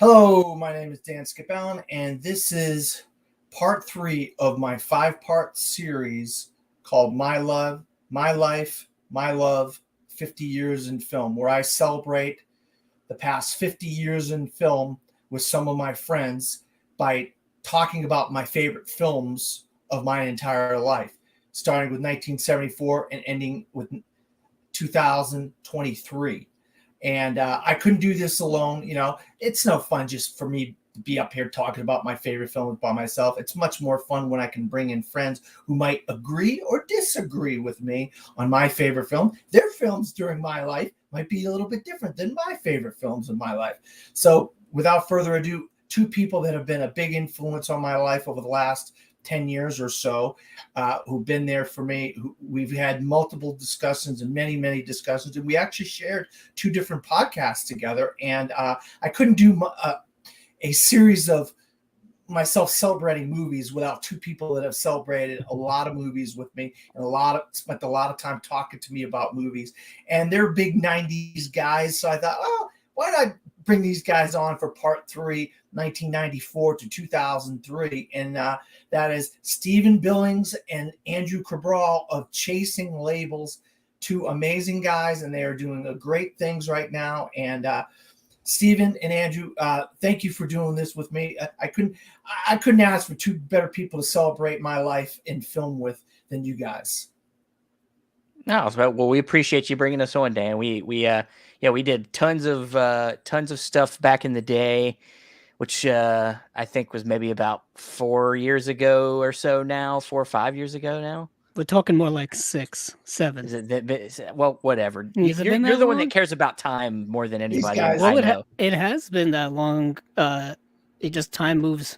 Hello, my name is Dan Skipallen, and this is part three of my five-part series called My Love, My Life, My Love 50 Years in Film, where I celebrate the past 50 years in film with some of my friends by talking about my favorite films of my entire life, starting with 1974 and ending with 2023. And I couldn't do this alone. It's no fun just for me to be up here talking about my favorite films by myself. It's much more fun when I can bring in friends who might agree or disagree with me on my favorite film. Their films during my life might be a little bit different than my favorite films in my life. So without further ado, two people that have been a big influence on my life over the last 10 years or so, who've been there for me. We've had multiple discussions and many discussions, and we actually shared two different podcasts together. And I couldn't do a series of myself celebrating movies without two people that have celebrated a lot of movies with me and spent a lot of time talking to me about movies. And they're big 90s guys, so I thought, oh, why not bring these guys on for part three, 1994 to 2003. And that is Stephen Billings and Andrew Cabral of Chasing Labels, two amazing guys, and they are doing great things right now. And Stephen and Andrew, thank you for doing this with me. I couldn't ask for two better people to celebrate my life in film with than you guys. No, well, we appreciate you bringing us on, Dan. We did tons of stuff back in the day, which I think was maybe about 4 years ago or so now, 4 or 5 years ago now. We're talking more like 6, 7. Well, whatever. Has it been You're that the one long? that cares about time more than anybody. guys- I Well, know. it has been that long. It just time moves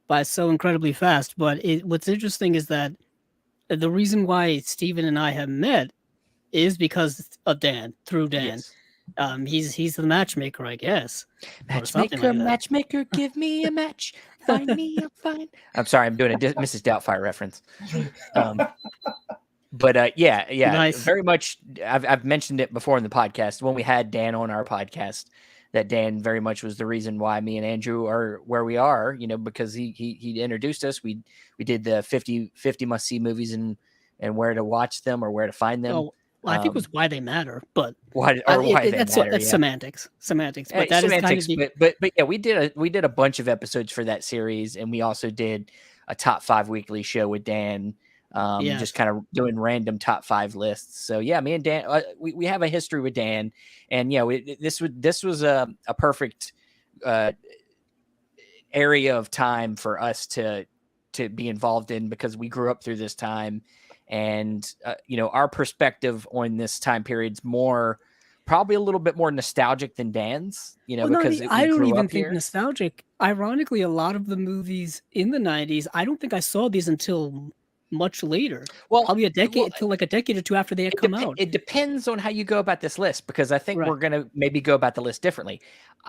by so incredibly fast. But what's interesting is that the reason why Steven and I have met is because of Dan, through Dan. Yes. He's the matchmaker, I guess. or something Matchmaker, like that. matchmaker, give me a match. Find me a find. I'm sorry, I'm doing a Mrs. Doubtfire reference. But yeah, Nice. very much. I've mentioned it before in the podcast when we had Dan on our podcast, that Dan very much was the reason why me and Andrew are where we are. Because he introduced us. We did the 50 must see movies and where to watch them or where to find them. Oh, well, I think it was why they matter, but why they that's matter. that's Yeah. semantics. But that is semantics, kind of but yeah, we did a bunch of episodes for that series, and we also did a top 5 weekly show with Dan. Yes. Just kind of doing random top 5 lists. So yeah, me and Dan, we have a history with Dan, and this was a perfect area of time for us to be involved in, because we grew up through this time, and our perspective on this time period's probably a little bit more nostalgic than Dan's. Because I don't even think here. nostalgic. Ironically, a lot of the movies in the 90s, I don't think I saw these until much later. Well, probably a decade or two after they had come out. It depends on how you go about this list, because I think Right. we're going to maybe go about the list differently.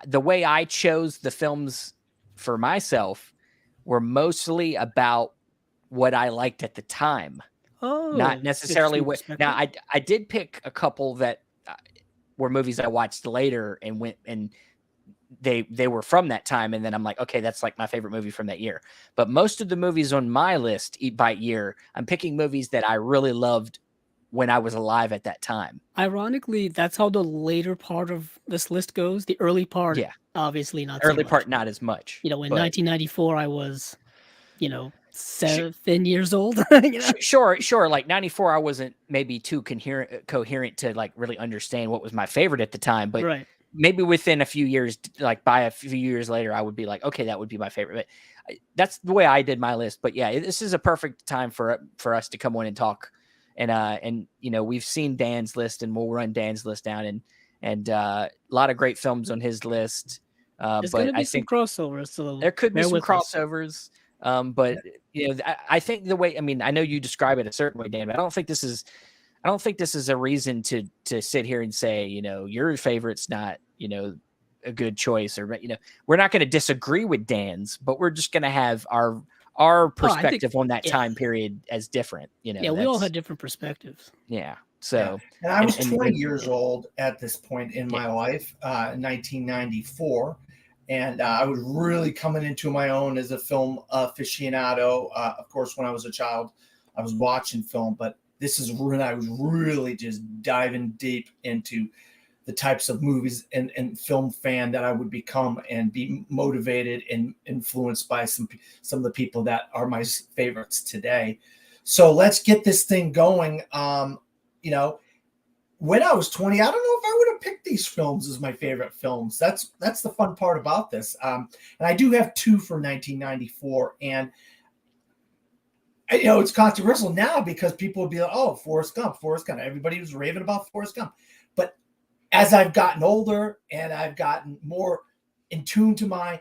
The way I chose the films for myself were mostly about what I liked at the time. Oh, Not necessarily interesting what. Now, perspective. I did pick a couple that were movies I watched later and went and they were from that time, and then I'm like, okay, that's like my favorite movie from that year. But most of the movies on my list by year, I'm picking movies that I really loved when I was alive at that time. Ironically, that's how the later part of this list goes. The early part, Yeah. obviously not. Early so part, much. not as much. In but 1994, I was, 7 years old. Sure. Like 94, I wasn't maybe too coherent to like really understand what was my favorite at the time. But Right. maybe within a few years, like by a few years later, I would be like, okay, that would be my favorite. But that's the way I did my list. But yeah, this is a perfect time for us to come on and talk. And we've seen Dan's list, and we'll run Dan's list down, and a lot of great films on his list. There's But gonna be I some think crossovers. So there could be bear some with us. crossovers. But I think the way, I know you describe it a certain way, Dan, but I don't think this is a reason to sit here and say, your favorite's not, a good choice, or, we're not going to disagree with Dan's, but we're just going to have our perspective on that time period as different. Yeah, we all had different perspectives. Yeah. So, and I was 20 years old at this point in my life, 1994. and I was really coming into my own as a film aficionado. Of course, when I was a child, I was watching film, but this is when I was really just diving deep into the types of movies and film fan that I would become, and be motivated and influenced by some of the people that are my favorites today. So let's get this thing going. You know, when I was 20, I don't know if I would have picked these films as my favorite films. That's the fun part about this. And I do have two for 1994, and you know, it's controversial now because people would be like, "Oh, Forrest Gump, Forrest Gump." Everybody was raving about Forrest Gump, but as I've gotten older and I've gotten more in tune to my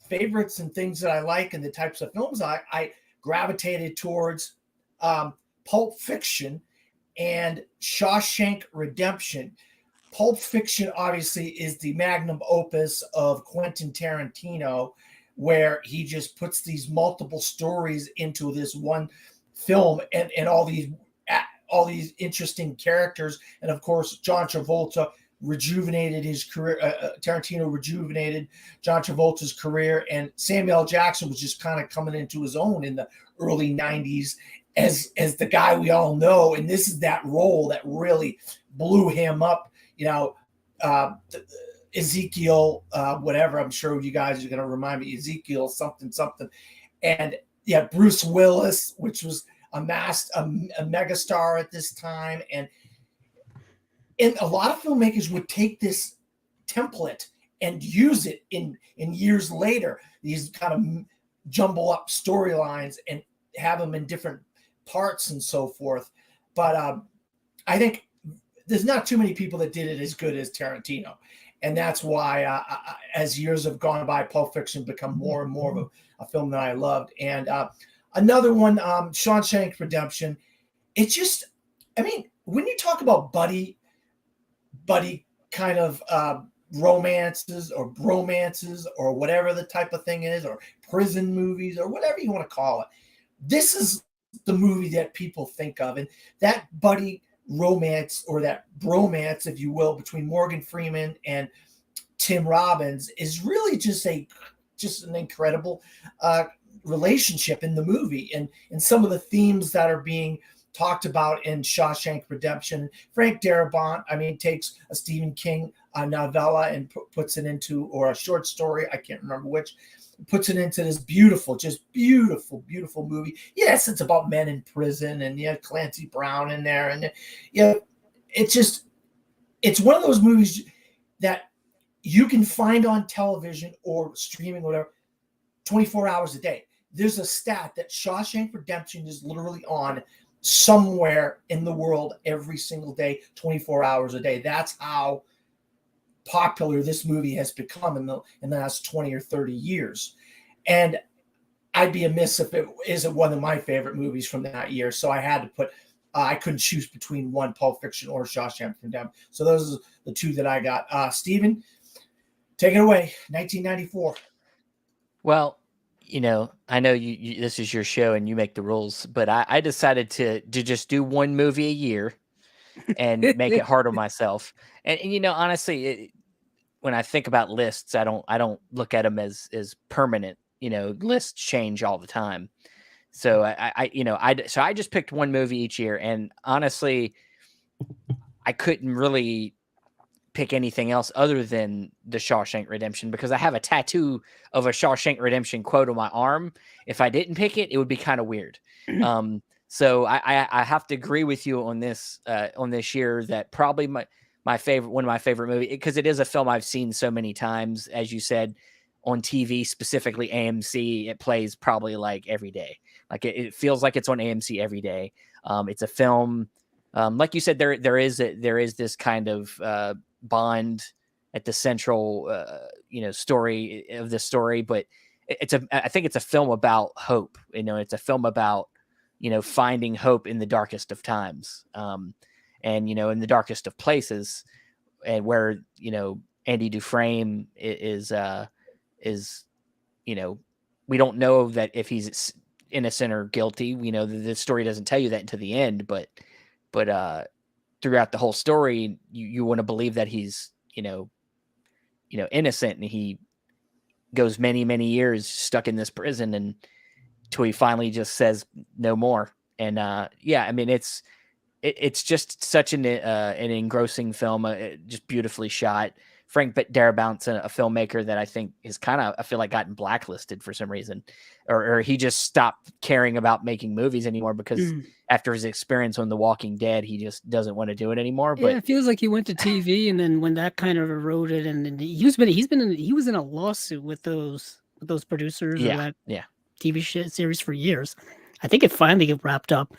favorites and things that I like and the types of films I gravitated towards Pulp Fiction and Shawshank Redemption. Pulp Fiction obviously is the magnum opus of Quentin Tarantino, where he just puts these multiple stories into this one film, and all these interesting characters. And of course, John Travolta rejuvenated his career. Tarantino rejuvenated John Travolta's career, and Samuel L. Jackson was just kind of coming into his own in the early 90s as the guy we all know. And this is that role that really blew him up. You know, Ezekiel, whatever. I'm sure you guys are going to remind me, Ezekiel something, and yeah, Bruce Willis, which was a megastar at this time, and a lot of filmmakers would take this template and use it in years later. These kind of jumble up storylines and have them in different parts and so forth. But I think there's not too many people that did it as good as Tarantino. And that's why, as years have gone by, Pulp Fiction become more and more of a film that I loved. And another one, Shawshank Redemption. It's just, I mean, when you talk about buddy kind of romances or bromances or whatever the type of thing is, or prison movies or whatever you want to call it, this is the movie that people think of. And that buddy romance, or that bromance, if you will, between Morgan Freeman and Tim Robbins is really just an incredible relationship in the movie, and some of the themes that are being talked about in Shawshank Redemption. Frank Darabont, I mean, takes a Stephen King novella and puts it into, or a short story, I can't remember which, puts it into this beautiful movie. Yes, it's about men in prison, and you have Clancy Brown in there, and it's one of those movies that you can find on television or streaming, whatever, 24 hours a day. There's a stat that Shawshank Redemption is literally on somewhere in the world every single day, 24 hours a day. That's how popular this movie has become in the last 20 or 30 years. And I'd be amiss if it isn't one of my favorite movies from that year. So I had to put, I couldn't choose between one, Pulp Fiction or Shawshank Redemption. So those are the two that I got. Steven, take it away, 1994. Well, you know, I know you this is your show and you make the rules, but I decided to just do one movie a year and make it hard on myself. And you know, honestly, when I think about lists, I don't look at them as permanent. You know, lists change all the time. So I just picked one movie each year, and honestly, I couldn't really pick anything else other than the Shawshank Redemption, because I have a tattoo of a Shawshank Redemption quote on my arm. If I didn't pick it, it would be kind of weird. So I have to agree with you on this year, that probably one of my favorite movies, because it is a film I've seen so many times, as you said, on TV, specifically AMC. It plays probably like every day. Like it feels like it's on AMC every day. It's a film, like you said, there is this kind of bond at the central story of the story, but I think it's a film about hope. You know, it's a film about, you know, finding hope in the darkest of times, and, you know, in the darkest of places, and where, you know, Andy Dufresne is, you know, we don't know that if he's innocent or guilty. We know that the story doesn't tell you that until the end, but throughout the whole story, you want to believe that he's, you know, innocent, and he goes many, many years stuck in this prison, and till he finally just says no more. And yeah, I mean, it's just such an engrossing film, just beautifully shot. Frank Darabont's a filmmaker that I think is kind of, I feel like, gotten blacklisted for some reason, or he just stopped caring about making movies anymore because after his experience on The Walking Dead, he just doesn't want to do it anymore. But yeah, it feels like he went to TV, and then when that kind of eroded, and then he was in a lawsuit with those producers of that TV series for years. I think it finally got wrapped up.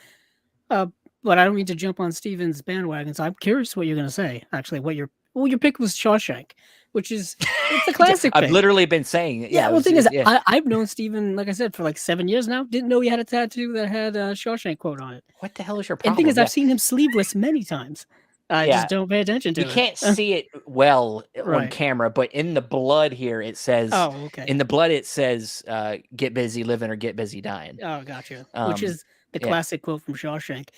But I don't mean to jump on Steven's bandwagon, so I'm curious what you're going to say. Actually, your pick was Shawshank, which is it's a classic. I've literally been saying, well, the thing is, I've known Steven, like I said, for like 7 years now. Didn't know he had a tattoo that had a Shawshank quote on it. What the hell is your problem? And the thing is, I've seen him sleeveless many times. I just don't pay attention to it. You can't see it well on camera, but in the blood here, it says, in the blood, it says, get busy living or get busy dying. Oh, gotcha. Which is the classic quote from Shawshank.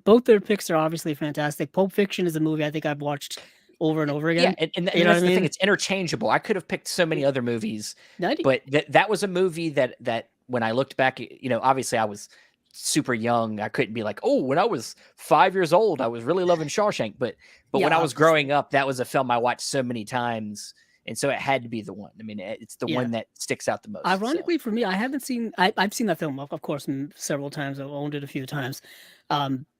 Both their picks are obviously fantastic. Pulp Fiction is a movie I think I've watched over and over again. Yeah, and that's the thing. It's interchangeable. I could have picked so many other movies, but that was a movie that when I looked back, obviously I was super young. I couldn't be like, oh, when I was 5 years old, I was really loving Shawshank. But when I was growing up, that was a film I watched so many times. And so it had to be the one. I mean, it's the one that sticks out the most. Ironically, for me, I haven't seen. I've seen that film, of course, several times. I've owned it a few times,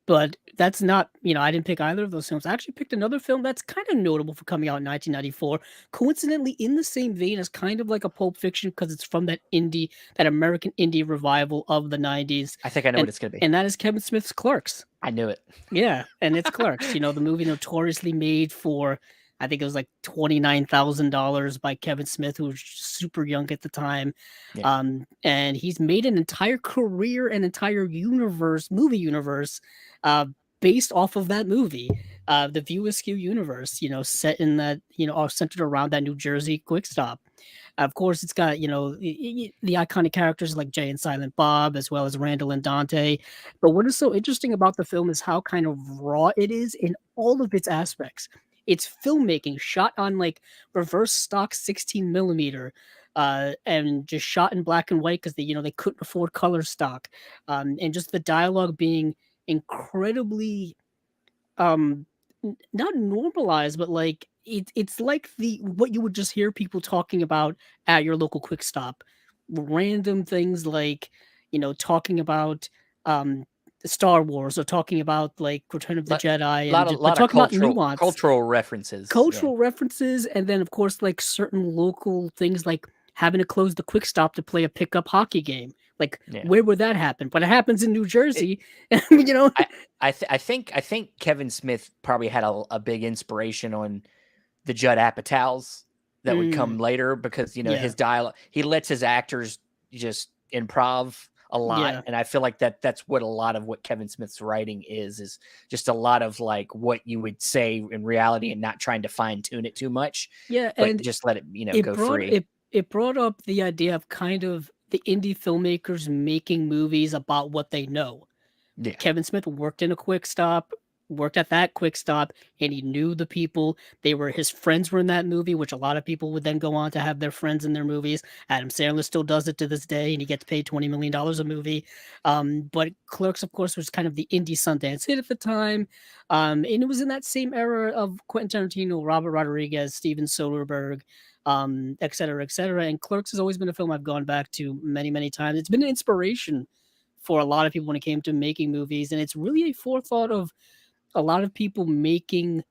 but that's not. I didn't pick either of those films. I actually picked another film that's kind of notable for coming out in 1994. Coincidentally, in the same vein as kind of like a Pulp Fiction because it's from that American indie revival of the 90s. I think I know what it's going to be. And that is Kevin Smith's Clerks. I knew it. Yeah, and it's Clerks. The movie notoriously made for, I think it was like $29,000 by Kevin Smith, who was super young at the time. Yeah. And he's made an entire career, an entire movie universe, based off of that movie. The View Askew universe, set in that, all centered around that New Jersey quick stop. Of course, it's got, the iconic characters like Jay and Silent Bob, as well as Randall and Dante. But what is so interesting about the film is how kind of raw it is in all of its aspects. It's filmmaking shot on like reverse stock 16 millimeter, and just shot in black and white because they couldn't afford color stock, and just the dialogue being incredibly, not normalized, but like it's like what you would just hear people talking about at your local quick stop, random things like talking about Star Wars, or talking about like Return of the Jedi, and lot talking of about cultural references, references, and then of course like certain local things like having to close the quick stop to play a pickup hockey game. Like where would that happen? But it happens in New Jersey. I think Kevin Smith probably had a big inspiration on the Judd Apatows that would come later, because his dialogue, he lets his actors just improv a lot, and I feel like that's what a lot of what Kevin Smith's writing is just a lot of like what you would say in reality, and not trying to fine tune it too much. Yeah, but and just let it go free. It brought up the idea of kind of the indie filmmakers making movies about what they know. Yeah. Kevin Smith worked at that quick stop, and he knew the people. His friends were in that movie, which a lot of people would then go on to have their friends in their movies. Adam Sandler still does it to this day, and he gets paid $20 million a movie. But Clerks, of course, was kind of the indie Sundance hit at the time. And it was in that same era of Quentin Tarantino, Robert Rodriguez, Steven Soderbergh, et cetera, et cetera. And Clerks has always been a film I've gone back to many, many times. It's been an inspiration for a lot of people when it came to making movies. And it's really a forethought of a lot of people making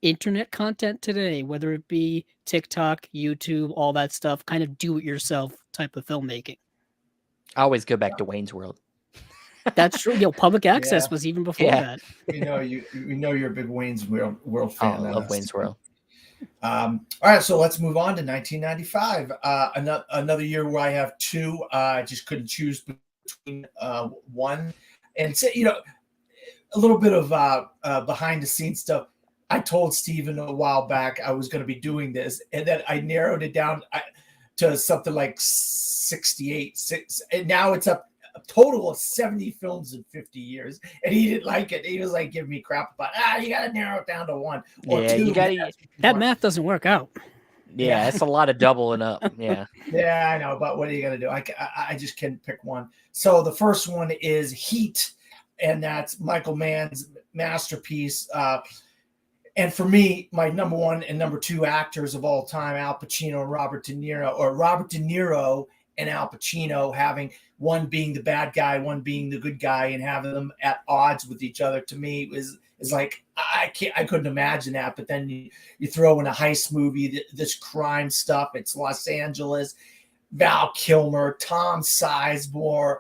internet content today, whether it be TikTok, YouTube, all that stuff, kind of do-it-yourself type of filmmaking. I always go back to Wayne's World. That's true. Public access was even before that. We know you're a big Wayne's World fan. I love Wayne's World. All right, so let's move on to 1995. Another year where I have two. I just couldn't choose between one, and a little bit of behind the scenes stuff. I told Steven a while back I was going to be doing this, and then I narrowed it down to something like 68. And now it's a total of 70 films in 50 years. And he didn't like it. He was like giving me crap about, you got to narrow it down to one or two. That math doesn't work out. Yeah, it's a lot of doubling up. Yeah. Yeah, I know, but what are you gonna do? I just can't pick one. So the first one is Heat, and that's Michael Mann's masterpiece. And for me, my number one and number two actors of all time, Al Pacino and Robert De Niro, or Robert De Niro and Al Pacino, having one being the bad guy, one being the good guy, and having them at odds with each other, to me is like, I couldn't imagine that. But then you throw in a heist movie, this crime stuff. It's Los Angeles. Val Kilmer, Tom Sizemore,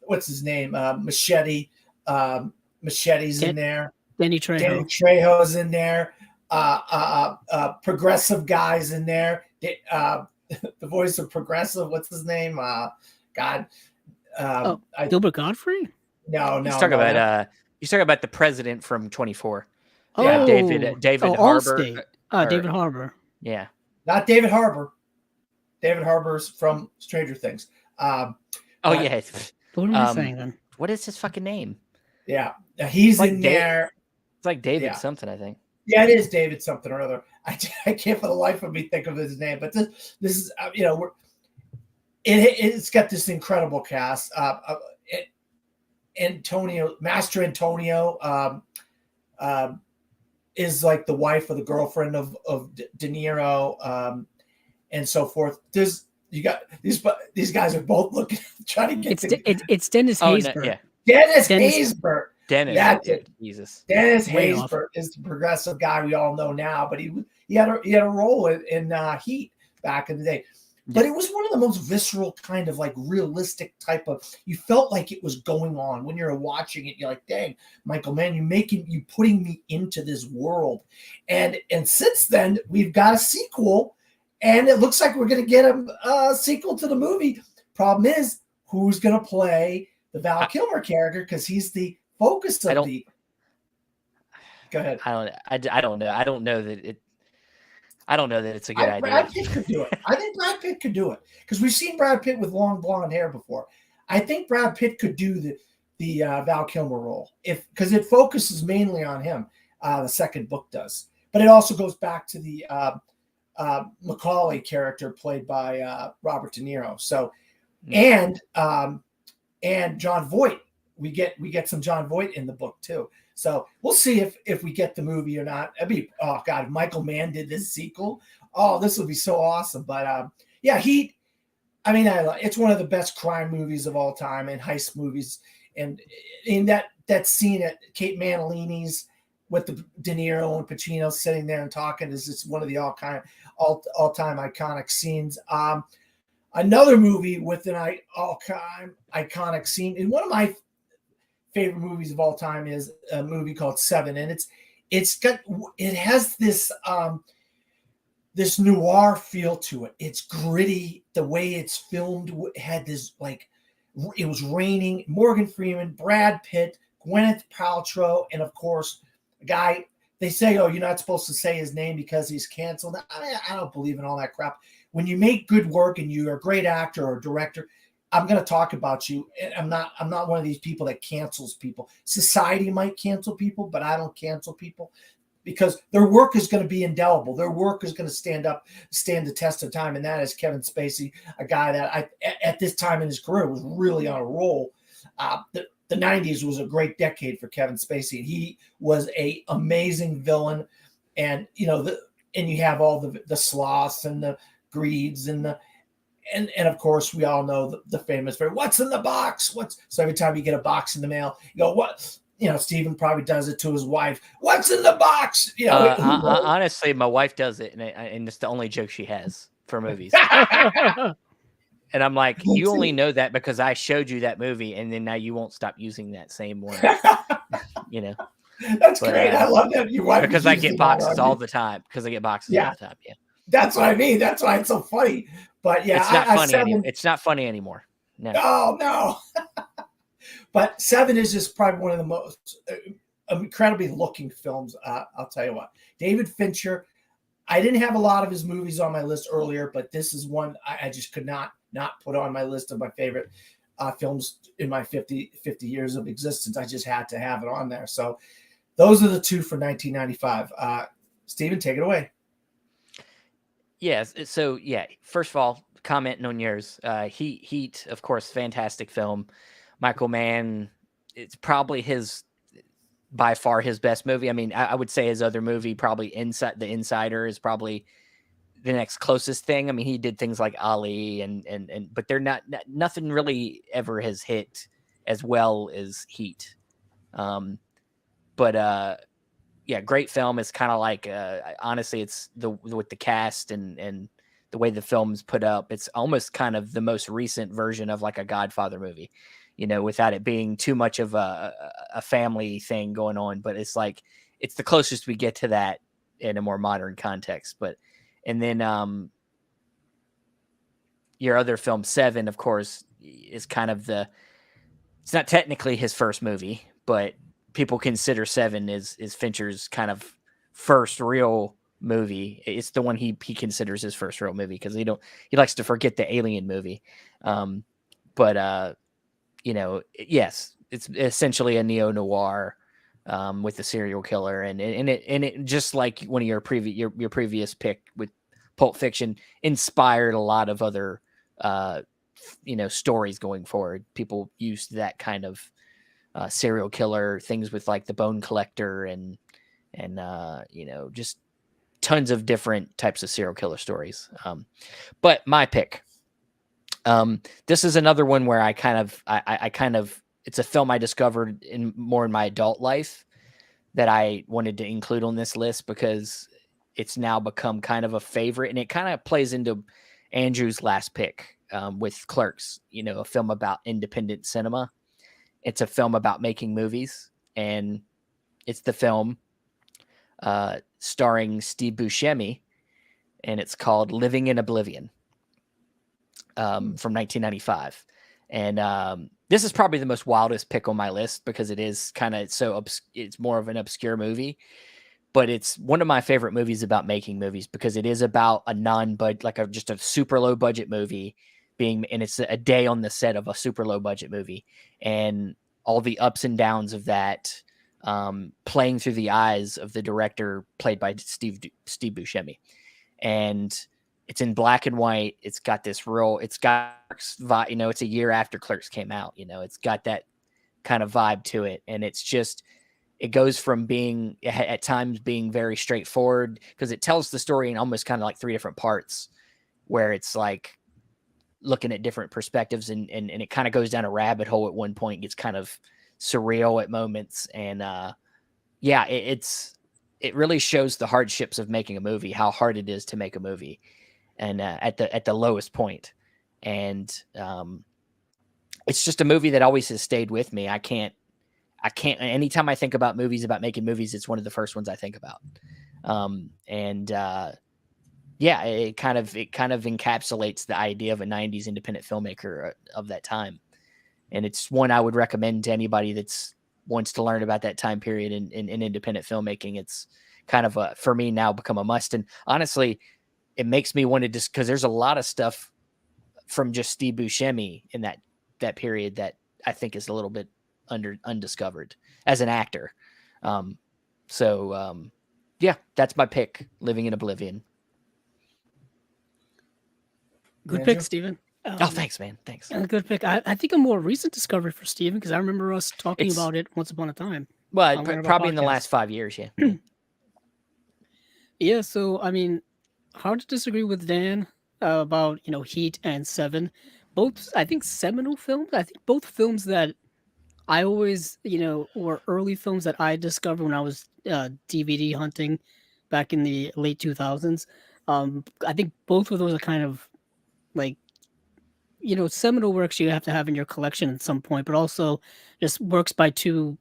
what's his name? Machete. Machete's in there. Danny Trejo. Danny Trejo's in there. Progressive guys in there. The voice of Progressive, what's his name? God. Gilbert Godfrey? No. He's talking about the president from 24. Oh, yeah, David Harbour. David Harbour. Yeah. Not David Harbour. David Harbour's from Stranger Things. Yeah. What am I saying then? What is his fucking name? Yeah. He's like in there. It's like David something, I think. Yeah, it is David something or other. I can't for the life of me think of his name, but this is it's got this incredible cast. Master Antonio is like the wife or the girlfriend of De Niro, and so forth. You got these guys are both looking trying to get. It's Dennis Haysbert. Yeah. Dennis Haysbert. Jesus. Dennis Haysbert is the progressive guy we all know now, but he had a role in Heat back in the day. But it was one of the most visceral, kind of like realistic type of. You felt like it was going on when you're watching it. You're like, "Dang, Michael Mann, you putting me into this world." And since then, we've got a sequel, and it looks like we're going to get a sequel to the movie. Problem is, who's going to play the Val Kilmer character, because he's the focus of the. Go ahead. I don't know. I don't know that it's a good idea. Brad Pitt could do it. I think Brad Pitt could do it, because we've seen Brad Pitt with long blonde hair before. I think Brad Pitt could do the Val Kilmer role, because it focuses mainly on him. The second book does, but it also goes back to the Macaulay character played by Robert De Niro. So, and John Voight. We get some John Voight in the book too. So we'll see if we get the movie or not. It'd be, oh God, if Michael Mann did this sequel, oh, this would be so awesome. But yeah, Heat. I mean, it's one of the best crime movies of all time and heist movies. And in that scene at Kate Manalini's with the De Niro and Pacino sitting there and talking is just one of the all-time iconic scenes. Another movie with an all-time iconic scene, and one of my favorite movies of all time is a movie called Seven, and it has this this noir feel to it. It's gritty. The way it's filmed had this, like, it was raining. Morgan Freeman, Brad Pitt, Gwyneth Paltrow, and of course, a guy. They say, "Oh, you're not supposed to say his name because he's canceled." I don't believe in all that crap. When you make good work and you're a great actor or director, I'm going to talk about you. I'm not one of these people that cancels people. Society might cancel people, but I don't cancel people, because their work is going to be indelible. Their work is going to stand the test of time. And that is Kevin Spacey, a guy that at this time in his career was really on a roll. The 90s was a great decade for Kevin Spacey. He was a amazing villain. And, and you have all the sloths and the greeds and of course we all know the famous phrase, "What's in the box?" So every time you get a box in the mail, you go, "What?" Stephen probably does it to his wife. "What's in the box?" Honestly, my wife does it, and it's the only joke she has for movies. And I'm like, you only know that because I showed you that movie, and then now you won't stop using that same one. That's great. I love that. Your wife, because I get boxes all the time. All the time. Yeah. That's what I mean. That's why it's so funny. But yeah, it's not funny. It's not funny anymore. No. Oh no. But Seven is just probably one of the most incredibly looking films. I'll tell you what, David Fincher. I didn't have a lot of his movies on my list earlier, but this is one I just could not put on my list of my favorite films in my 50 years of existence. I just had to have it on there. So those are the two for 1995. Stephen, take it away. Yes. So yeah, first of all, commenting on yours, Heat, of course, fantastic film. Michael Mann, it's probably by far his best movie. I mean, I would say his other movie, probably The Insider, is probably the next closest thing. I mean, he did things like Ali but they're nothing really ever has hit as well as Heat. But yeah, great film. It's kind of like honestly, it's with the cast and the way the film's put up. It's almost kind of the most recent version of like a Godfather movie, without it being too much of a family thing going on. But it's like it's the closest we get to that in a more modern context. And then your other film, Seven, of course, is kind of it's not technically his first movie, but people consider Seven is Fincher's kind of first real movie. It's the one he considers his first real movie because he likes to forget the Alien movie. But yes, it's essentially a neo-noir with a serial killer, and it just like one of your previous pick with Pulp Fiction inspired a lot of other stories going forward. People used that kind of serial killer things with like the Bone Collector and just tons of different types of serial killer stories. But my pick, this is another one where I kind of it's a film I discovered more in my adult life that I wanted to include on this list because it's now become kind of a favorite, and it kind of plays into Andrew's last pick with Clerks, a film about independent cinema. It's a film about making movies, and it's the film starring Steve Buscemi, and it's called Living in Oblivion from 1995. And this is probably the most wildest pick on my list because it is kind of it's more of an obscure movie, but it's one of my favorite movies about making movies because it is about a non-budget, like just a super low budget movie and it's a day on the set of a super low budget movie and all the ups and downs of that playing through the eyes of the director played by Steve Buscemi. And it's in black and white. It's got it's a year after Clerks came out, it's got that kind of vibe to it. And it goes from being at times being very straightforward because it tells the story in almost kind of like three different parts where it's like looking at different perspectives and it kind of goes down a rabbit hole at one point, gets kind of surreal at moments. And it really shows the hardships of making a movie, how hard it is to make a movie and at the lowest point. And it's just a movie that always has stayed with me. I can't, anytime I think about movies, about making movies, it's one of the first ones I think about. It kind of encapsulates the idea of a 90s independent filmmaker of that time. And it's one I would recommend to anybody that's wants to learn about that time period in independent filmmaking. It's kind of for me now become a must. And honestly, it makes me want to because there's a lot of stuff from just Steve Buscemi in that period that I think is a little bit undiscovered as an actor. That's my pick, Living in Oblivion. Good pick, Steven. Thanks, man. Thanks. Good pick. I think a more recent discovery for Steven because I remember us talking about it once upon a time. Well, probably in the last 5 years, yeah. Yeah, so I mean, hard to disagree with Dan about Heat and Seven. Both, I think, seminal films. I think both films that I always, were early films that I discovered when I was DVD hunting back in the late 2000s. I think both of those are kind of like, seminal works you have to have in your collection at some point, but also just works by two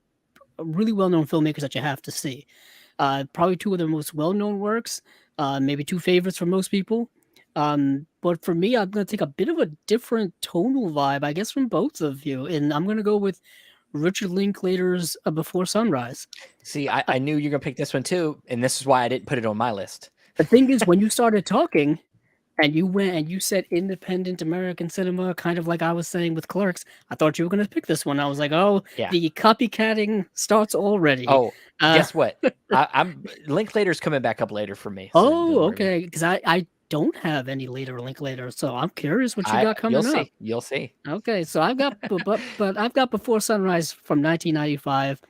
really well-known filmmakers that you have to see. Probably two of their most well-known works, maybe two favorites for most people. But for me, I'm going to take a bit of a different tonal vibe, I guess, from both of you. And I'm going to go with Richard Linklater's Before Sunrise. See, I knew you were going to pick this one too. And this is why I didn't put it on my list. The thing is, when you started talking and you went and you said independent American cinema, kind of like I was saying with Clerks, I thought you were going to pick this one. I was like, oh, yeah. The copycatting starts already. Oh, guess what? I'm Linklater's coming back up later for me. So okay. Because I don't have any later Linklater, so I'm curious what you got coming up. You'll see. Okay, so I've got, but I've got Before Sunrise from 1995.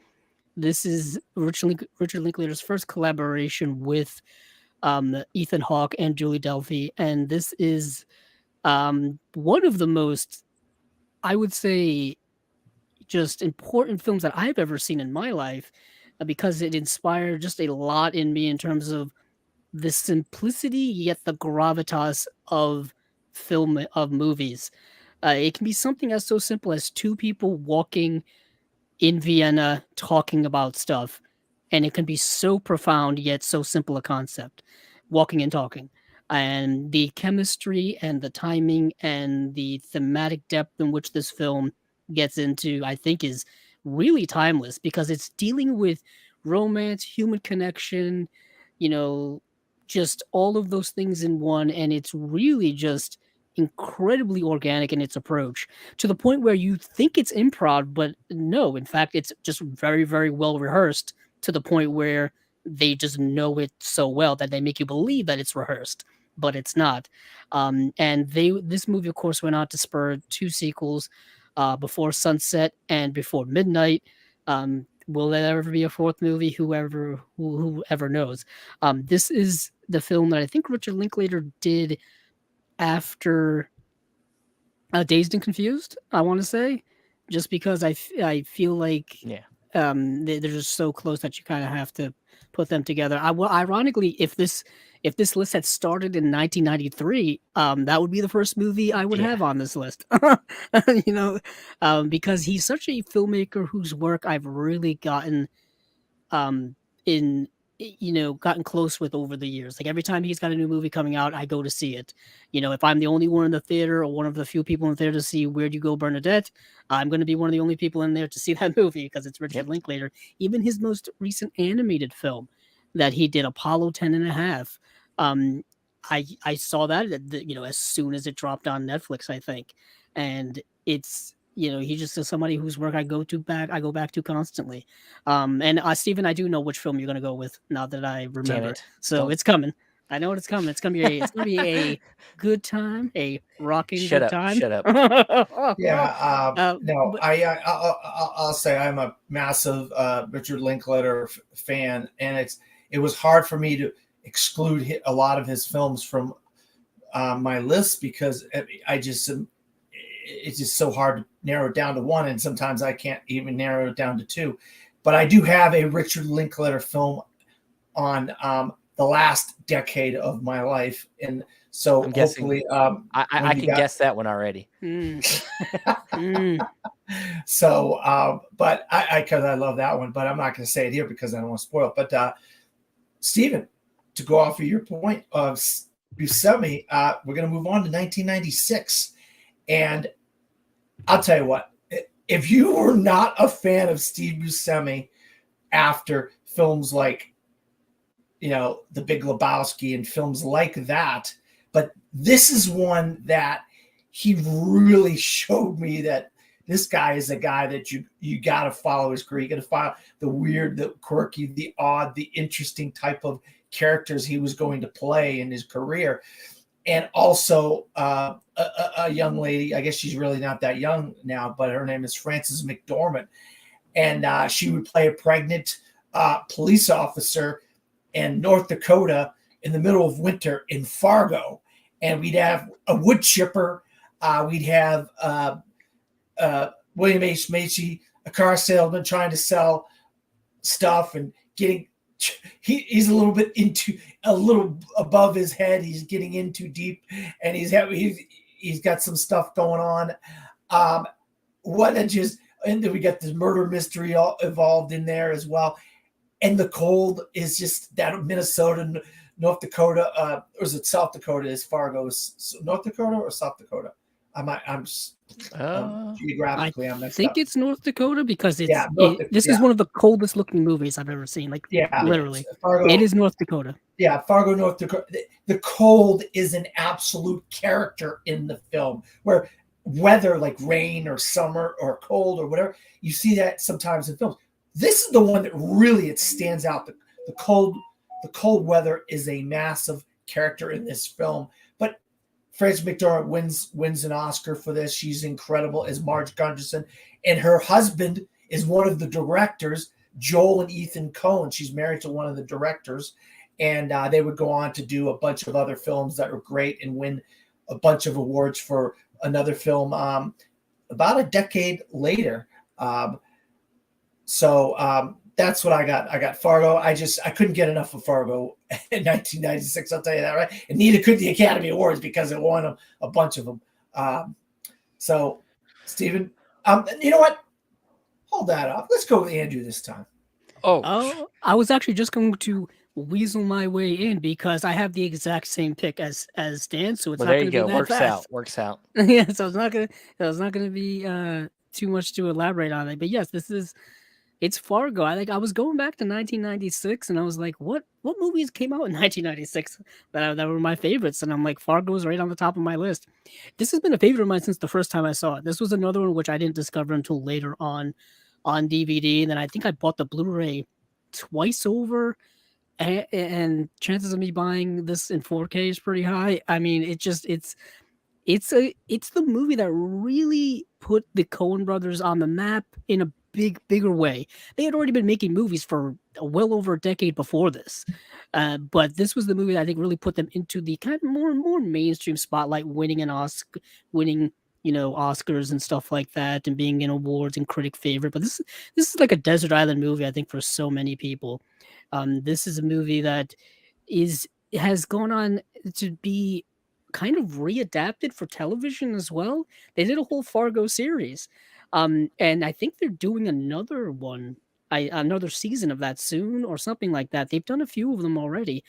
This is Richard Linklater's first collaboration with Ethan Hawke and Julie Delpy, and this is one of the most, I would say, just important films that I've ever seen in my life, because it inspired just a lot in me in terms of the simplicity yet the gravitas of movies. It can be something as so simple as two people walking in Vienna talking about stuff, and it can be so profound yet so simple a concept, walking and talking. And the chemistry and the timing and the thematic depth in which this film gets into, I think, is really timeless, because it's dealing with romance, human connection, you know, just all of those things in one, and it's really just incredibly organic in its approach, to the point where you think it's improv, but no, in fact, it's just very, very well rehearsed, to the point where they just know it so well that they make you believe that it's rehearsed, but it's not. And this movie, of course, went on to spur two sequels, Before Sunset and Before Midnight. Will there ever be a fourth movie? Whoever knows. This is the film that I think Richard Linklater did after Dazed and Confused, I want to say, just because I feel like they're just so close that you kind of have to put them together. Ironically, if this list had started in 1993, that would be the first movie I would have on this list. You know, because he's such a filmmaker whose work I've really gotten gotten close with over the years. Like, every time he's got a new movie coming out, I go to see it. You know, if I'm the only one in the theater, or one of the few people in the theater to see Where'd You Go, Bernadette, I'm going to be one of the only people in there to see that movie, because it's Richard Linklater. Even his most recent animated film that he did, Apollo 10 and a half, I saw that, you know, as soon as it dropped on Netflix, I think. And it's, you know, he just is somebody whose work I go back to constantly. And Stephen, I do know which film you're going to go with now that I remember. So it's coming. I know it's coming. It's gonna be a good time, a rocking good time. Shut up. Yeah. No, I'll say I'm a massive Richard Linklater fan, and it was hard for me to exclude a lot of his films from my list, because it's just so hard to narrow it down to one, and sometimes I can't even narrow it down to two. But I do have a Richard Linklater film on the last decade of my life, and so I'm hopefully I can guess that one already. So but because I love that one, but I'm not going to say it here because I don't want to spoil it. But Stephen, to go off of your point of Buscemi, we're going to move on to 1996. And I'll tell you what, if you were not a fan of Steve Buscemi after films like, you know, The Big Lebowski and films like that, but this is one that he really showed me that this guy is a guy that you got to follow his career. You got to follow the weird, the quirky, the odd, the interesting type of characters he was going to play in his career. And also a young lady, I guess she's really not that young now, but her name is Frances McDormand. And she would play a pregnant police officer in North Dakota in the middle of winter in Fargo. And we'd have a wood chipper. We'd have William H. Macy, a car salesman trying to sell stuff and getting he's a little above his head. He's getting in too deep, and he's got some stuff going on. And then we got this murder mystery all involved in there as well. And the cold is just that Minnesota, North Dakota, or is it South Dakota? Is Fargo North Dakota or South Dakota? Geographically, I'm messed up. I think it's North Dakota, because this is one of the coldest looking movies I've ever seen. Like, literally, Fargo, it is North Dakota. Yeah, Fargo, North Dakota. The cold is an absolute character in the film, where weather like rain or summer or cold or whatever, you see that sometimes in films. This is the one that really it stands out. The cold weather is a massive character in this film. But Frances McDormand wins an Oscar for this. She's incredible as Marge Gunderson, and her husband is one of the directors, Joel and Ethan Coen. She's married to one of the directors, and they would go on to do a bunch of other films that were great and win a bunch of awards for another film about a decade later. So that's what I got. I got Fargo. I couldn't get enough of Fargo in 1996. I'll tell you that, right? And neither could the Academy Awards because it won a bunch of them. So, Stephen, you know what? Hold that up. Let's go with Andrew this time. Oh, I was actually just going to weasel my way in because I have the exact same pick as Dan, so it's not going to be that fast. Works out. Yeah, so it's not gonna be too much to elaborate on it. But yes, it's Fargo. I was going back to 1996, and I was like, what movies came out in 1996 that were my favorites? And I'm like, Fargo was right on the top of my list. This has been a favorite of mine since the first time I saw it. This was another one which I didn't discover until later on DVD. And then I think I bought the Blu-ray twice over. And chances of me buying this in 4K is pretty high. I mean, it's the movie that really put the Coen brothers on the map in a bigger way. They had already been making movies for well over a decade before this, but this was the movie that I think really put them into the kind of more mainstream spotlight, winning Oscars and stuff like that, and being in awards and critic favorite. But this is like a desert island movie, I think, for so many people. This is a movie that has gone on to be kind of readapted for television as well. They did a whole Fargo series. And I think they're doing another one, another season of that soon or something like that. They've done a few of them already.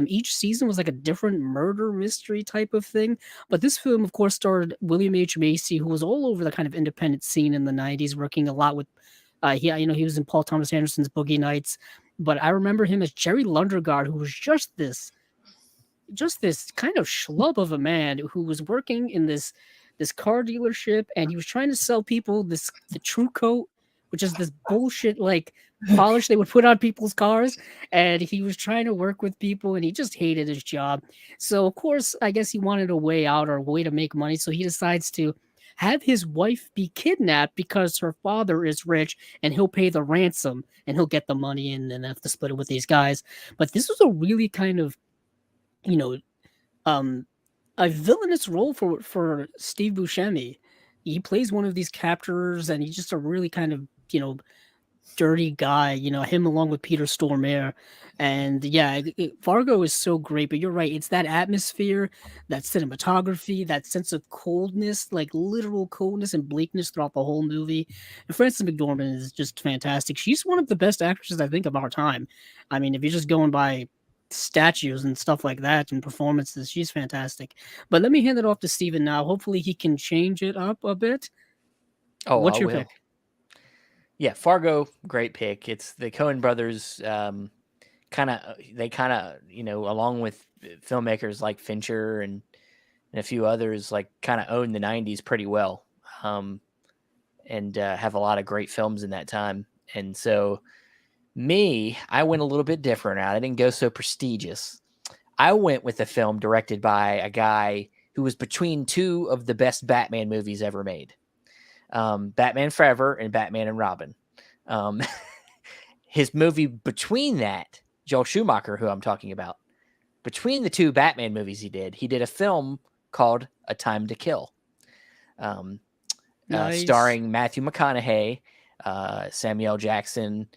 Each season was like a different murder mystery type of thing. But this film, of course, starred William H. Macy, who was all over the kind of independent scene in the 90s, working a lot with, he was in Paul Thomas Anderson's Boogie Nights. But I remember him as Jerry Lundegaard, who was just this kind of schlub of a man who was working in this car dealership, and he was trying to sell people the True Coat, which is this bullshit like polish they would put on people's cars, and he was trying to work with people, and he just hated his job. So of course, I guess he wanted a way out or a way to make money, so he decides to have his wife be kidnapped because her father is rich and he'll pay the ransom and he'll get the money and then have to split it with these guys. But this was a really kind of, a villainous role for Steve Buscemi. He plays one of these captors, and he's just a really kind of, dirty guy, him along with Peter Stormare. And yeah, Fargo is so great, but you're right. It's that atmosphere, that cinematography, that sense of coldness, like literal coldness and bleakness throughout the whole movie. And Frances McDormand is just fantastic. She's one of the best actresses, I think, of our time. I mean, if you're just going by statues and stuff like that and performances, she's fantastic. But let me hand it off to Steven now. Hopefully he can change it up a bit. What's your pick? Yeah, Fargo, great pick. It's the Coen brothers, kind of, along with filmmakers like Fincher and a few others, like kind of own the 90s pretty well, and have a lot of great films in that time. And so I went a little bit different out. I didn't go so prestigious. I went with a film directed by a guy who was between two of the best Batman movies ever made. Batman Forever and Batman and Robin. His movie between that, Joel Schumacher, who I'm talking about, between the two Batman movies he did a film called A Time to Kill, starring Matthew McConaughey, Samuel Jackson,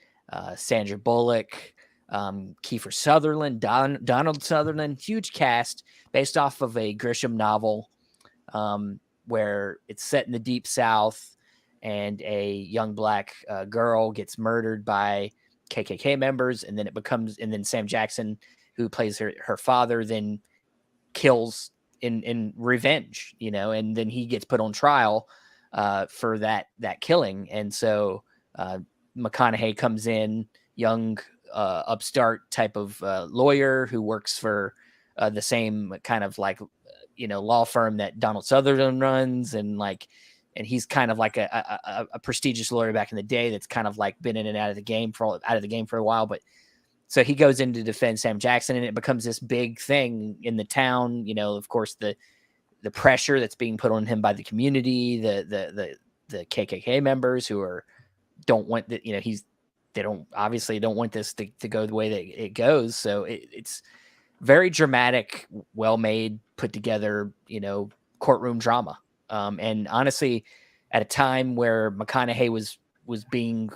Sandra Bullock, Kiefer Sutherland, Donald Sutherland, huge cast based off of a Grisham novel, where it's set in the Deep South, and a young black girl gets murdered by KKK members, and then Sam Jackson, who plays her father, then kills in revenge, and then he gets put on trial for that killing. And so McConaughey comes in, young upstart type of lawyer who works for the same kind of like law firm that Donald Sutherland runs, and he's kind of like a prestigious lawyer back in the day that's kind of like been in and out of the game for a while. But So he goes in to defend Sam Jackson, and it becomes this big thing in the town. Of course, the pressure that's being put on him by the community, the KKK members who don't want that. They don't want this to go the way that it goes. So it's very dramatic, well made, put together, courtroom drama. And honestly, at a time where McConaughey was being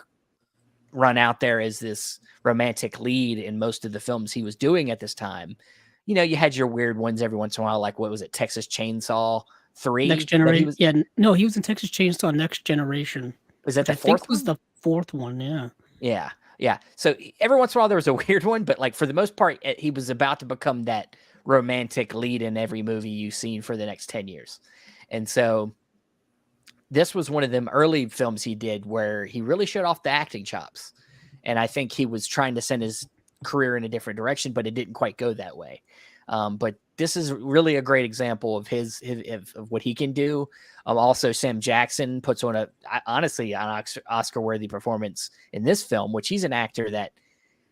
run out there as this romantic lead in most of the films he was doing at this time, you had your weird ones every once in a while, like what was it, Texas Chainsaw 3? Next Generation. Yeah, no, he was in Texas Chainsaw Next Generation. Was that the fourth I think one? was the fourth one, yeah. Yeah. So every once in a while there was a weird one, but like for the most part, he was about to become that romantic lead in every movie you've seen for the next 10 years. And so this was one of them early films he did where he really showed off the acting chops. And I think he was trying to send his career in a different direction, but it didn't quite go that way. But this is really a great example of his of what he can do. Also, Sam Jackson puts on honestly an Oscar-worthy performance in this film, which he's an actor that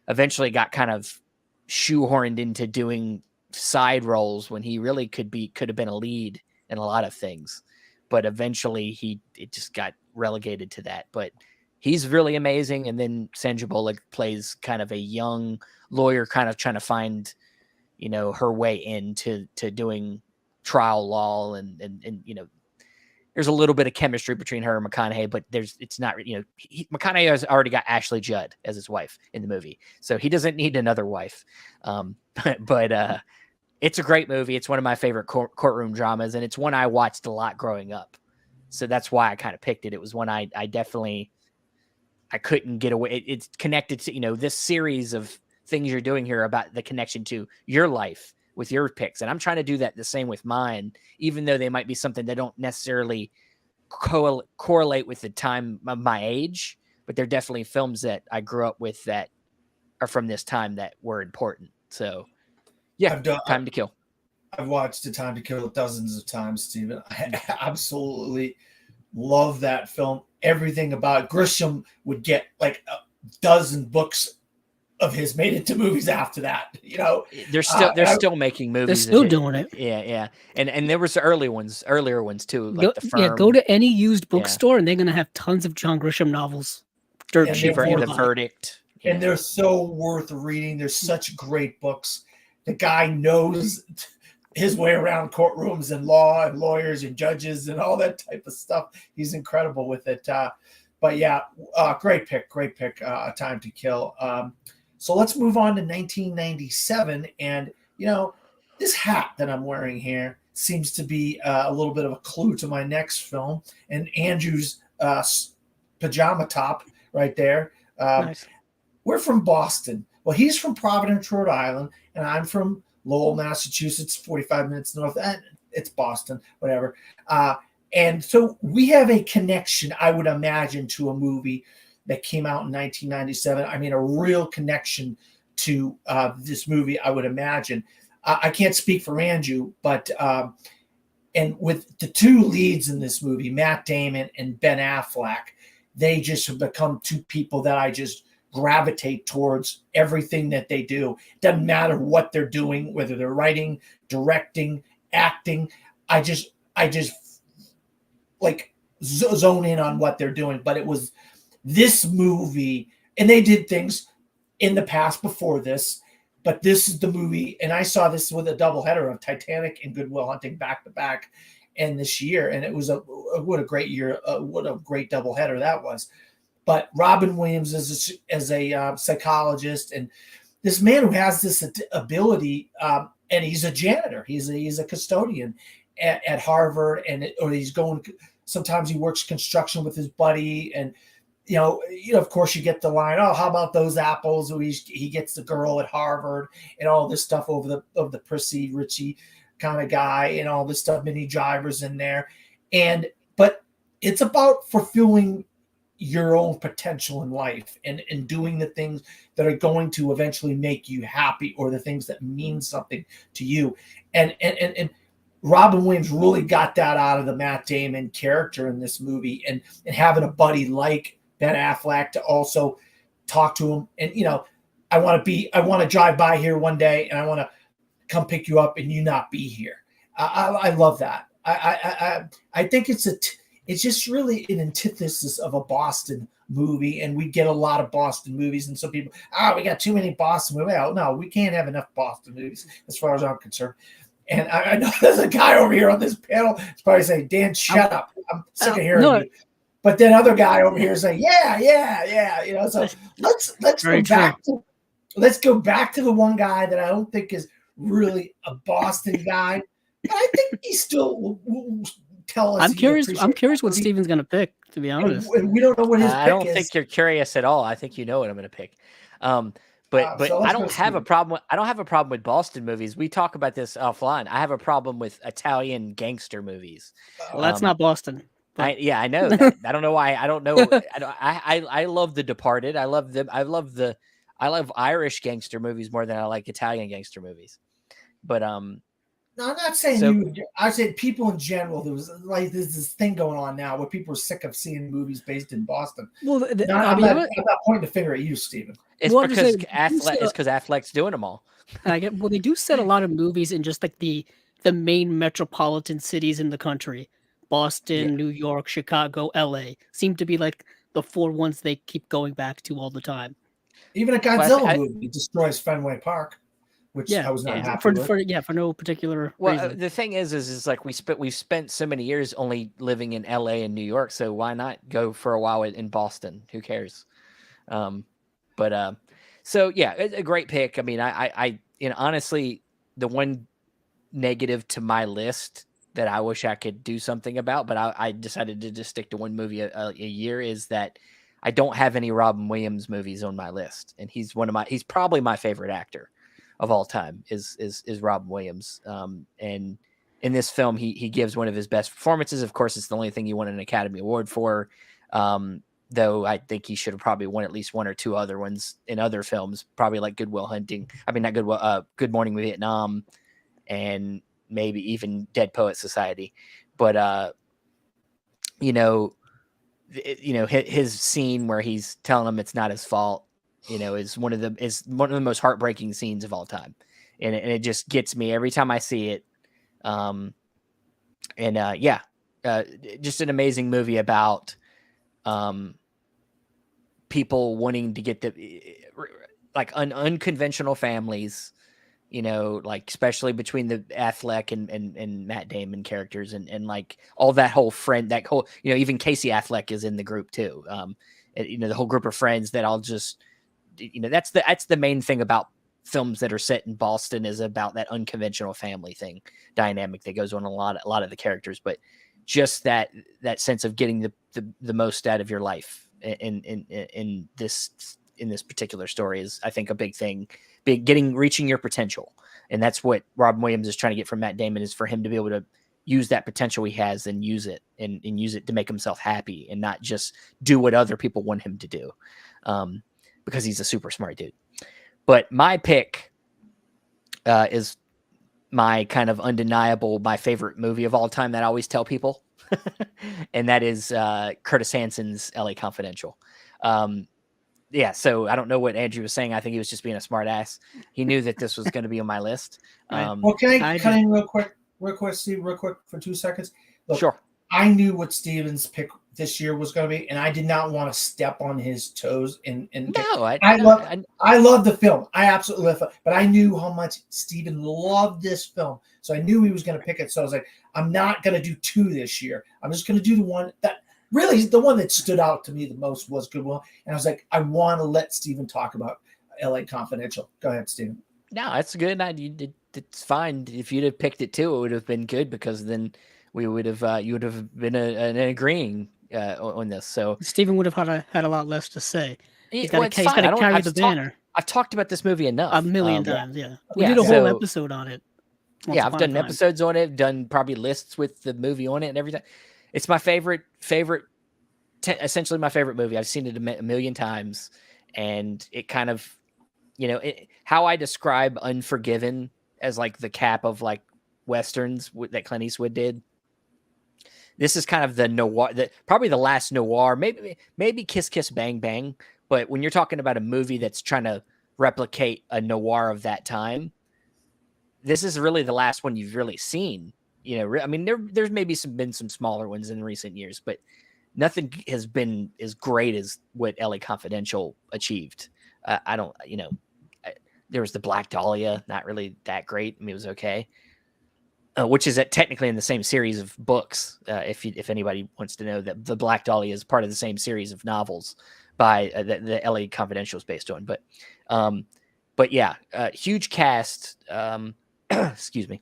eventually got kind of shoehorned into doing side roles when he really could have been a lead in a lot of things. But eventually it just got relegated to that. But he's really amazing. And then Sandra Bullock plays kind of a young lawyer, kind of trying to find, her way into doing trial law, and there's a little bit of chemistry between her and McConaughey, but it's not, McConaughey has already got Ashley Judd as his wife in the movie, so he doesn't need another wife. But it's a great movie. It's one of my favorite courtroom dramas, and it's one I watched a lot growing up. So that's why I kind of picked it. It was one I couldn't get away. It's connected to, this series of things you're doing here about the connection to your life with your picks. And I'm trying to do that the same with mine, even though they might be something that don't necessarily correlate with the time of my age, but they're definitely films that I grew up with that are from this time that were important. So yeah, Time to Kill. I've watched A Time to Kill dozens of times, Stephen. I absolutely love that film. Everything about it. Grisham would get like a dozen books of his made into movies after that. They're still making movies. They're still doing it. Yeah. And there was earlier ones too, like The Firm. Yeah, go to any used bookstore and they're gonna have tons of John Grisham novels. Dirt cheap. The Verdict. Yeah. And they're so worth reading. They're such great books. The guy knows his way around courtrooms and law and lawyers and judges and all that type of stuff. He's incredible with it. But yeah, great pick. A Time to Kill. So let's move on to 1997. And, this hat that I'm wearing here seems to be a little bit of a clue to my next film. And Andrew's pajama top right there. Nice. We're from Boston. Well, he's from Providence, Rhode Island, and I'm from Lowell, Massachusetts, 45 minutes north. It's Boston, whatever. And so we have a connection, I would imagine, to a movie that came out in 1997. I mean, a real connection to this movie, I would imagine. I can't speak for Andrew, but and with the two leads in this movie, Matt Damon and Ben Affleck, they just have become two people that I just gravitate towards everything that they do. It doesn't matter what they're doing, whether they're writing, directing, acting. I just like zone in on what they're doing. But it was this movie, and they did things in the past before this, but this is the movie, and I saw this with a doubleheader of Titanic and Good Will Hunting back to back, and this year, and it was what a great year, what a great doubleheader that was. But Robin Williams as a psychologist, and this man who has this ability, and he's a janitor, he's a custodian at Harvard, or he's going. Sometimes he works construction with his buddy, and of course, you get the line, "Oh, how about those apples?" Or he gets the girl at Harvard, and all this stuff of the prissy, Richie kind of guy, and all this stuff. Mini drivers in there, but it's about fulfilling your own potential in life and doing the things that are going to eventually make you happy, or the things that mean something to you. And Robin Williams really got that out of the Matt Damon character in this movie, and having a buddy like Ben Affleck to also talk to him. And, I want to drive by here one day and I want to come pick you up and you not be here. I love that. I think it's just really an antithesis of a Boston movie, and we get a lot of Boston movies, and some people, we got too many Boston movies. Well, no, we can't have enough Boston movies as far as I'm concerned. And I know there's a guy over here on this panel that's probably saying, Dan, shut up. I'm sick of hearing you. But then other guy over here is saying, yeah. So let's go back to the one guy that I don't think is really a Boston guy. But I think he still will tell us. I'm curious what Steven's going to pick, to be honest. And we don't know what his pick is. I don't think you're curious at all. I think you know what I'm going to pick. But so I don't have a problem. I don't have a problem with Boston movies. We talk about this offline. I have a problem with Italian gangster movies. Well, that's not Boston. I know that. I don't know why. I don't know. I love The Departed. I love Irish gangster movies more than I like Italian gangster movies. But no, I'm not saying I said people in general. There was like there's this thing going on now where people are sick of seeing movies based in Boston. Well, I'm not pointing the finger at you, Stephen. It's because Affleck's doing them all. Well, they do set a lot of movies in just like the main metropolitan cities in the country. Boston, New York, Chicago, LA seem to be like the 4 ones they keep going back to all the time. Even a Godzilla movie destroys Fenway Park, which I was not happy with. For no particular reason. The thing is like we've spent so many years only living in LA and New York, so why not go for a while in Boston? Who cares? So yeah, it's a great pick. I mean, I honestly, the one negative to my list that I wish I could do something about, but I decided to just stick to one movie a year, is that I don't have any Robin Williams movies on my list, and he's probably my favorite actor of all time is Robin Williams. And in this film, he gives one of his best performances. Of course, it's the only thing he won an Academy Award for. Though I think he should have probably won at least 1 or 2 other ones in other films, probably like Good Morning Vietnam, and maybe even Dead Poet Society. But his scene where he's telling him it's not his fault, is one of the most heartbreaking scenes of all time, and it just gets me every time I see it. Just an amazing movie about people wanting to get unconventional families, like especially between the Affleck and Matt Damon characters, and like all that whole even Casey Affleck is in the group too. The whole group of friends that all just, that's the main thing about films that are set in Boston, is about that unconventional family thing dynamic that goes on a lot of the characters, but just that sense of getting the most out of your life in this particular story is, I think, a big thing. Reaching your potential, and that's what Robin Williams is trying to get from Matt Damon, is for him to be able to use that potential he has and use it to make himself happy, and not just do what other people want him to do, because he's a super smart dude. But my pick is my kind of undeniable, my favorite movie of all time that I always tell people, and that is Curtis Hanson's L.A. Confidential. So I don't know what Andrew was saying. I think he was just being a smart ass. He knew that this was going to be on my list. Well, can I cut in real quick, Steve, for 2 seconds? Look, sure. I knew what Steven's pick this year was going to be, and I did not want to step on his toes. I love the film. I absolutely love it. But I knew how much Steven loved this film, so I knew he was going to pick it. So I was like, I'm not going to do 2 this year. I'm just going to do the one that really, the one that stood out to me the most was Good Will. And I was like, I want to let Steven talk about L.A. Confidential. Go ahead, Steven. No, that's good. It's fine. If you'd have picked it too, it would have been good, because then you would have been an agreeing on this. So Steven would have had a lot less to say. He's got to carry the banner. I've talked about this movie enough. A million times, yeah. We did a whole episode on it. I've done episodes on it, done probably lists with the movie on it and everything. It's my favorite, essentially my favorite movie. I've seen it a million times, and it kind of, how I describe Unforgiven as like the cap of like Westerns that Clint Eastwood did. This is kind of the noir, probably the last noir, maybe Kiss Kiss Bang Bang. But when you're talking about a movie that's trying to replicate a noir of that time. This is really the last one you've really seen. You know, I mean, there's maybe been some smaller ones in recent years, but nothing has been as great as what LA Confidential achieved. I don't, you know, there was the Black Dahlia, not really that great. I mean, it was okay. Which is technically in the same series of books. If anybody wants to know, that the Black Dahlia is part of the same series of novels by the LA Confidential is based on. But yeah, huge cast. Excuse me.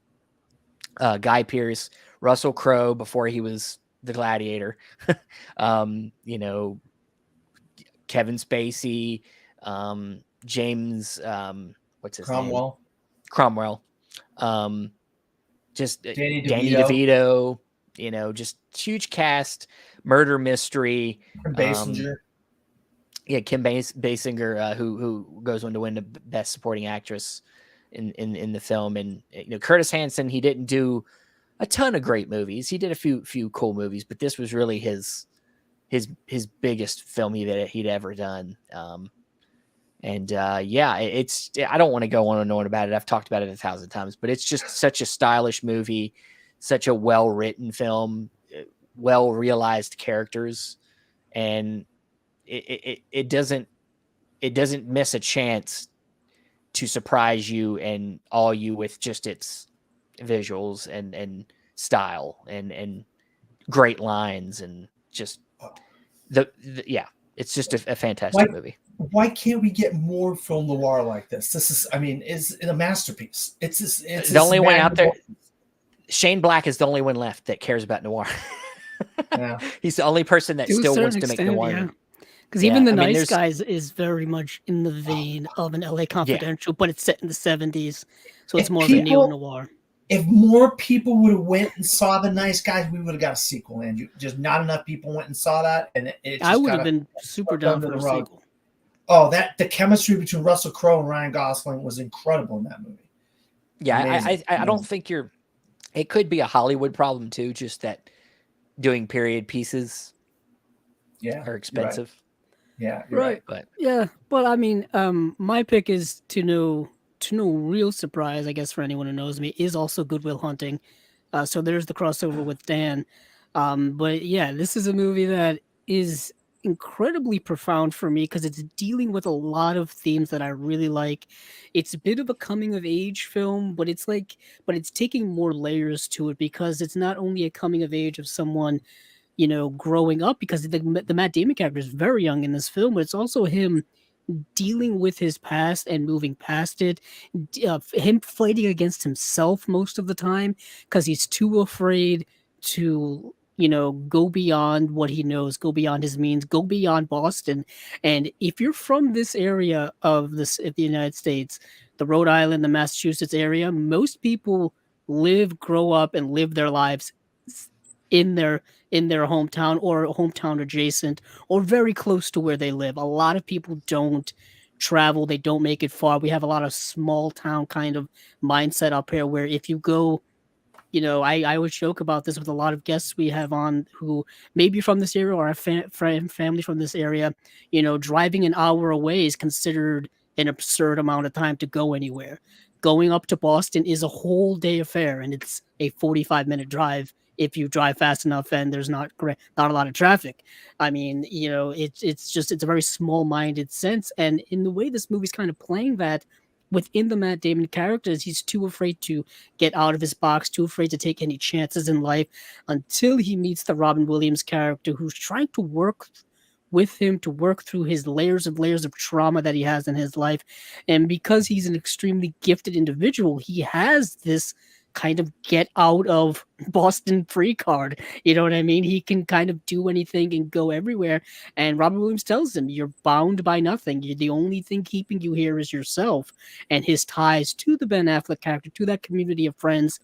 Guy Pearce, Russell Crowe before he was the Gladiator. You know, Kevin Spacey, James, what's his name? Cromwell. Just Danny DeVito, you know, just huge cast, murder mystery. Kim Basinger. Kim Basinger, who goes on to win the Best Supporting Actress in the film. And, you know, Curtis Hanson, he didn't do a ton of great movies. He did a few cool movies, but this was really his biggest film he'd ever done. It's, I don't want to go on and on about it. I've talked about it 1,000 times, but it's just such a stylish movie, such a well-written film, well-realized characters. And it doesn't miss a chance to surprise you and awe you with just its visuals and style and great lines and just it's just a fantastic movie. Why can't we get more film noir like this? This is, I mean, is a masterpiece. It's the only one out there. Shane Black is the only one left that cares about noir. Yeah. He's the only person that still wants to make noir. Yeah. Because even The Nice Guys is very much in the vein of an LA Confidential, but it's set in the 70s, so it's more of a neo-noir. If more people would have went and saw The Nice Guys, we would have got a sequel. And just not enough people went and saw that, and I would have been super down for a sequel. Oh, the chemistry between Russell Crowe and Ryan Gosling was incredible in that movie. Yeah, I don't think it could be a Hollywood problem too, just that doing period pieces are expensive. Right. Yeah, right. But yeah, but I mean, my pick is to no real surprise, I guess, for anyone who knows me, is also Good Will Hunting. So there's the crossover with Dan. But yeah, this is a movie that is incredibly profound for me because it's dealing with a lot of themes that I really like. It's a bit of a coming of age film, but it's taking more layers to it because it's not only a coming of age of someone, you know, growing up, because the Matt Damon character is very young in this film, but it's also him dealing with his past and moving past it, him fighting against himself most of the time because he's too afraid to, you know, go beyond what he knows, go beyond his means, go beyond Boston. And if you're from this area of the United States, the Rhode Island, the Massachusetts area, most people grow up and live their lives in their hometown or hometown adjacent or very close to where they live. A lot of people don't travel, they don't make it far. We have a lot of small town kind of mindset up here where if you go, you know, I always joke about this with a lot of guests we have on who may be from this area or have family from this area. You know, driving an hour away is considered an absurd amount of time to go anywhere. Going up to Boston is a whole day affair, and it's a 45-minute drive if you drive fast enough and there's not a lot of traffic. I mean, you know, it's a very small-minded sense, and in the way this movie's kind of playing that within the Matt Damon characters, he's too afraid to get out of his box, too afraid to take any chances in life until he meets the Robin Williams character who's trying to work with him to work through his layers of trauma that he has in his life. And because he's an extremely gifted individual, he has this kind of get out of Boston free card. You know what I mean? He can kind of do anything and go everywhere. And Robin Williams tells him, you're bound by nothing. The only thing keeping you here is yourself. And his ties to the Ben Affleck character, to that community of friends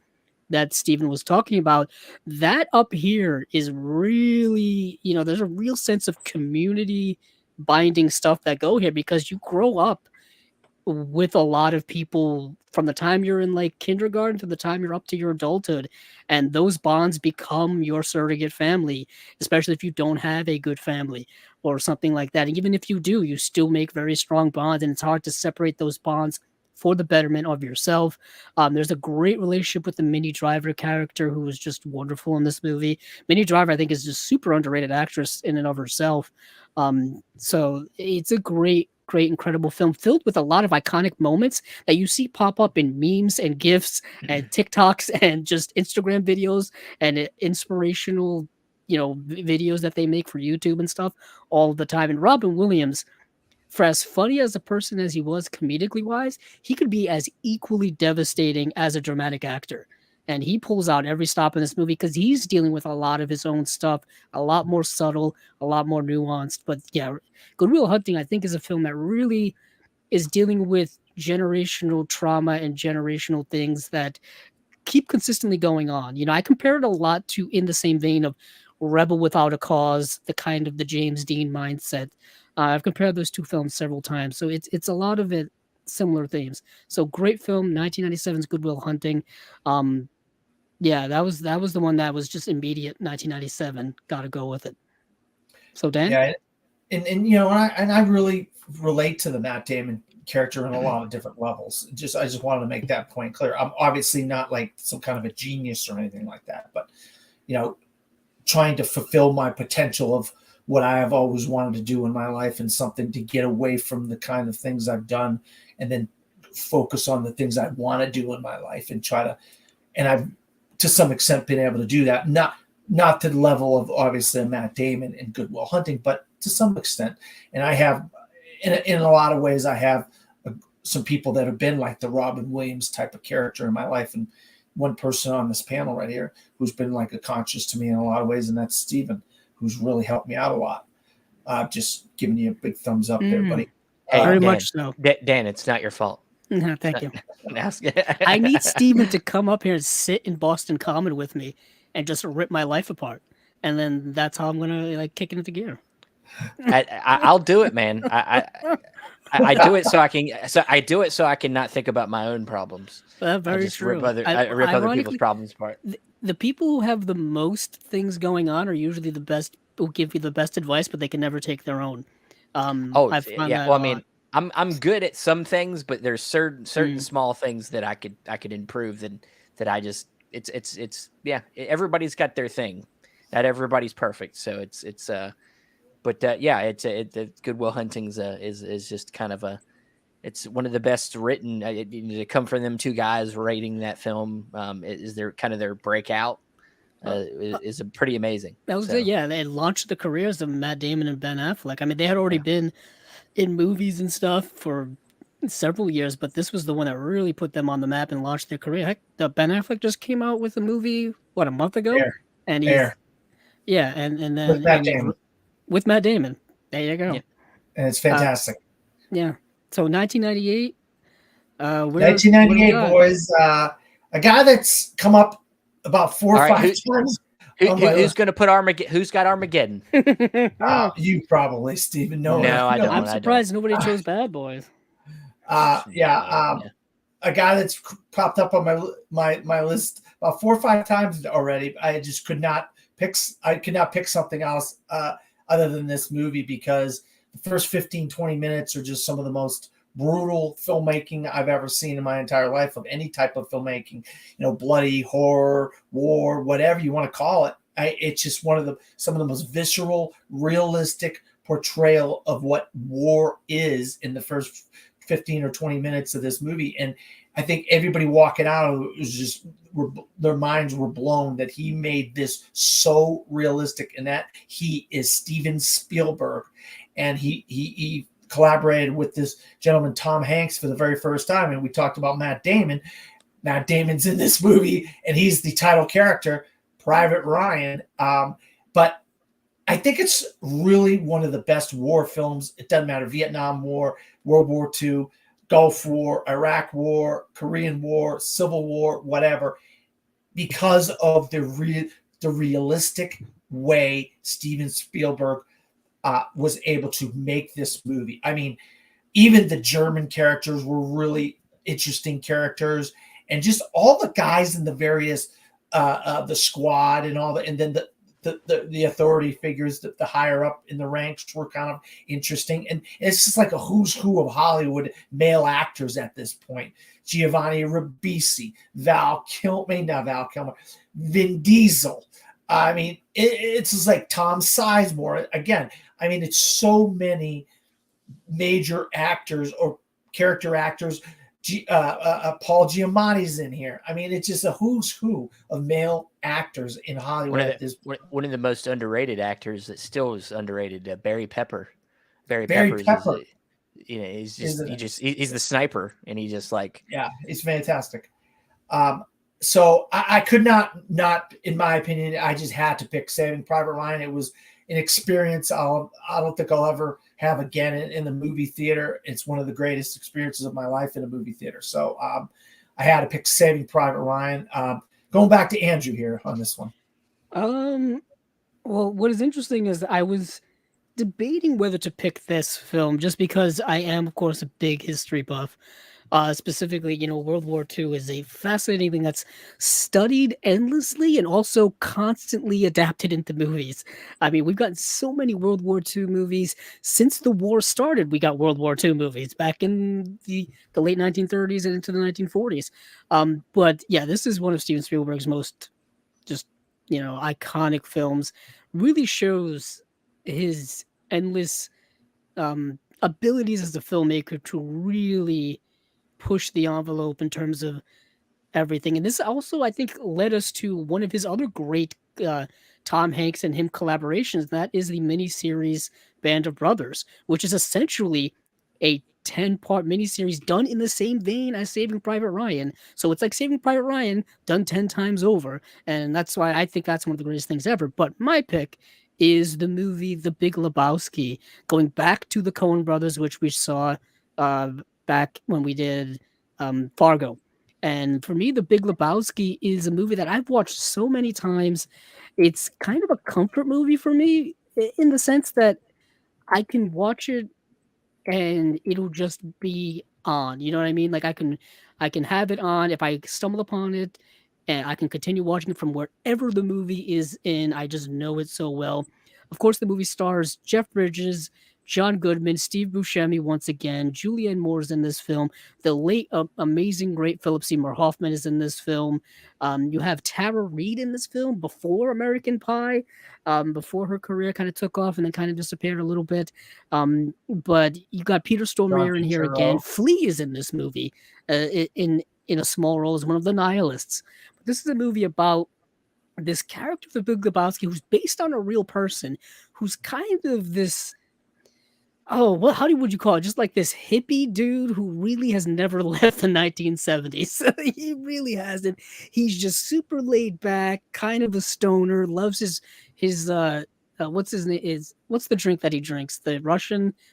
that Stephen was talking about, that up here is really, you know, there's a real sense of community binding stuff that go here because you grow up with a lot of people from the time you're in like kindergarten to the time you're up to your adulthood, and those bonds become your surrogate family, especially if you don't have a good family or something like that. And even if you do, you still make very strong bonds, and it's hard to separate those bonds for the betterment of yourself. There's a great relationship with the Minnie Driver character, who was just wonderful in this movie. Minnie Driver, I think, is just super underrated actress in and of herself. So it's a great, incredible film filled with a lot of iconic moments that you see pop up in memes and GIFs and TikToks and just Instagram videos and inspirational, videos that they make for YouTube and stuff all the time. And Robin Williams, for as funny as a person as he was comedically wise, he could be as equally devastating as a dramatic actor. And he pulls out every stop in this movie because he's dealing with a lot of his own stuff, a lot more subtle, a lot more nuanced. But yeah, Good Will Hunting, I think, is a film that really is dealing with generational trauma and generational things that keep consistently going on. I compare it a lot to, in the same vein of Rebel Without a Cause, the James Dean mindset. I've compared those two films several times, so it's a lot of it similar themes. So great film, 1997's Good Will Hunting. Yeah, that was the one that was just immediate. 1997, got to go with it. So Dan, Yeah, and I really relate to the Matt Damon character on a lot of different levels. I just wanted to make that point clear. I'm obviously not like some kind of a genius or anything like that, but trying to fulfill my potential of what I have always wanted to do in my life, and something to get away from the kind of things I've done and then focus on the things I want to do in my life and and I've to some extent been able to do that. Not to the level of obviously Matt Damon in Good Will Hunting, but to some extent. And I have, in a lot of ways, I have some people that have been like the Robin Williams type of character in my life. And one person on this panel right here who's been like a conscious to me in a lot of ways, and that's Steven, who's really helped me out a lot. Just giving you a big thumbs up there, buddy. Hey, very Dan, much so. Dan, it's not your fault. Thank you. I need Steven to come up here and sit in Boston Common with me and just rip my life apart. And then that's how I'm going to kick it into gear. I'll do it, man. I do it so I can. So I do it so I can not think about my own problems. Very true. I rip other people's problems apart. The people who have the most things going on are usually the best, who give you the best advice, but they can never take their own. Yeah. Well, I mean, I'm good at some things, but there's certain small things that I could improve. That I just everybody's got their thing. Not everybody's perfect, so it's Good Will Hunting's is just kind of it's one of the best written. To come from them two guys writing that film is their kind of their breakout. Is pretty amazing. That was it. Yeah, they launched the careers of Matt Damon and Ben Affleck. I mean, they had already been in movies and stuff for several years, but this was the one that really put them on the map and launched their career. Heck, Ben Affleck just came out with a movie a month ago, and and then with Matt Damon. With Matt Damon. There you go. Yeah. And it's fantastic. Yeah. So 1998. 1998, boys. A guy that's come up about 4 or 5 times. Who's going to put Armageddon? Who's got Armageddon? You probably, Steven. No, I don't. I'm surprised nobody chose Bad Boys. A guy that's popped up on my list about 4 or 5 times already. I just could not pick something else other than this movie, because the first 15-20 minutes are just some of the most brutal filmmaking I've ever seen in my entire life, of any type of filmmaking, bloody, horror, war, whatever you want to call it. It's just some of the most visceral, realistic portrayal of what war is in the first 15 or 20 minutes of this movie. And I think everybody walking out was just, their minds were blown that he made this so realistic, and that he is Steven Spielberg. And he collaborated with this gentleman, Tom Hanks, for the very first time. And we talked about Matt Damon. Matt Damon's in this movie, and he's the title character, Private Ryan. But I think it's really one of the best war films. It doesn't matter, Vietnam War, World War II, Gulf War, Iraq War, Korean War, Civil War, whatever, because of the realistic way Steven Spielberg was able to make this movie. I mean, even the German characters were really interesting characters, and just all the guys in the various the squad and all the, and then the authority figures, the higher up in the ranks were kind of interesting, and it's just like a who's who of Hollywood male actors at this point. Giovanni Ribisi, not Val Kilmer, Vin Diesel. I mean, it's just like Tom Sizemore again. I mean, it's so many major actors or character actors. Paul Giamatti's in here. I mean, it's just a who's who of male actors in Hollywood at this point. One of the most underrated actors that still is underrated, Barry Pepper. Barry Peppers Pepper. He's the sniper, and he just like, yeah, he's fantastic. So I could not, in my opinion, I just had to pick Saving Private Ryan. It was an experience I don't think I'll ever have again in the movie theater. It's one of the greatest experiences of my life in a movie theater. So I had to pick Saving Private Ryan. Going back to Andrew here on this one. Well, what is interesting is I was debating whether to pick this film just because I am, of course, a big history buff. Specifically, World War II is a fascinating thing that's studied endlessly and also constantly adapted into movies. I mean, we've gotten so many World War II movies since the war started. We got World War II movies back in the late 1930s and into the 1940s. But yeah, this is one of Steven Spielberg's most just iconic films. Really shows his endless abilities as a filmmaker to really push the envelope in terms of everything. And this also, I think, led us to one of his other great Tom Hanks and him collaborations. That is the miniseries Band of Brothers, which is essentially a 10-part miniseries done in the same vein as Saving Private Ryan. So it's like Saving Private Ryan done 10 times over. And that's why I think that's one of the greatest things ever. But my pick is the movie The Big Lebowski, going back to the Coen brothers, which we saw back when we did Fargo. And for me, The Big Lebowski is a movie that I've watched so many times. It's kind of a comfort movie for me in the sense that I can watch it and it'll just be on. You know what I mean? Like I can have it on if I stumble upon it, and I can continue watching it from wherever the movie is in. I just know it so well. Of course, the movie stars Jeff Bridges, John Goodman, Steve Buscemi once again. Julianne Moore's in this film. The late, amazing, great Philip Seymour Hoffman is in this film. You have Tara Reid in this film before American Pie, before her career kind of took off and then kind of disappeared a little bit. But you got Peter Stormare in here again. Flea is in this movie in a small role as one of the nihilists. But this is a movie about this character of the Big Lebowski who's based on a real person who's kind of this, what would you call it? Just like this hippie dude who really has never left the 1970s. He really hasn't. He's just super laid back, kind of a stoner, loves his what's his name what's the drink that he drinks? The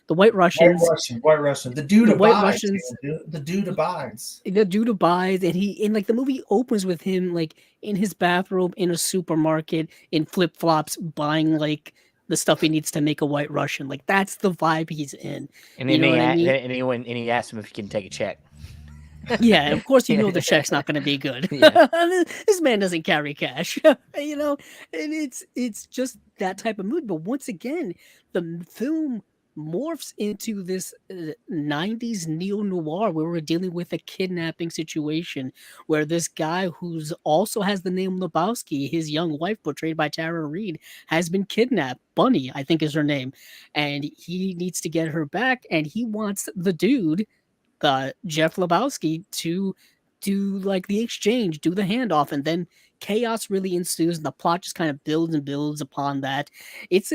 White Russians. White Russian. The dude abides. The dude abides. The dude abides, and like the movie opens with him like in his bathrobe in a supermarket in flip-flops buying like the stuff he needs to make a White Russian. Like that's the vibe he's in. And then he asked him if he can take a check. Yeah, of course the check's not going to be good. Yeah. This man doesn't carry cash, and it's just that type of mood. But once again, the film morphs into this 90s neo-noir where we're dealing with a kidnapping situation where this guy who's also has the name Lebowski, his young wife portrayed by Tara Reid, has been kidnapped. Bunny, I think is her name, and he needs to get her back, and he wants the dude, Jeff Lebowski, to do like the exchange, do the handoff, and then chaos really ensues and the plot just kind of builds and builds upon that. It's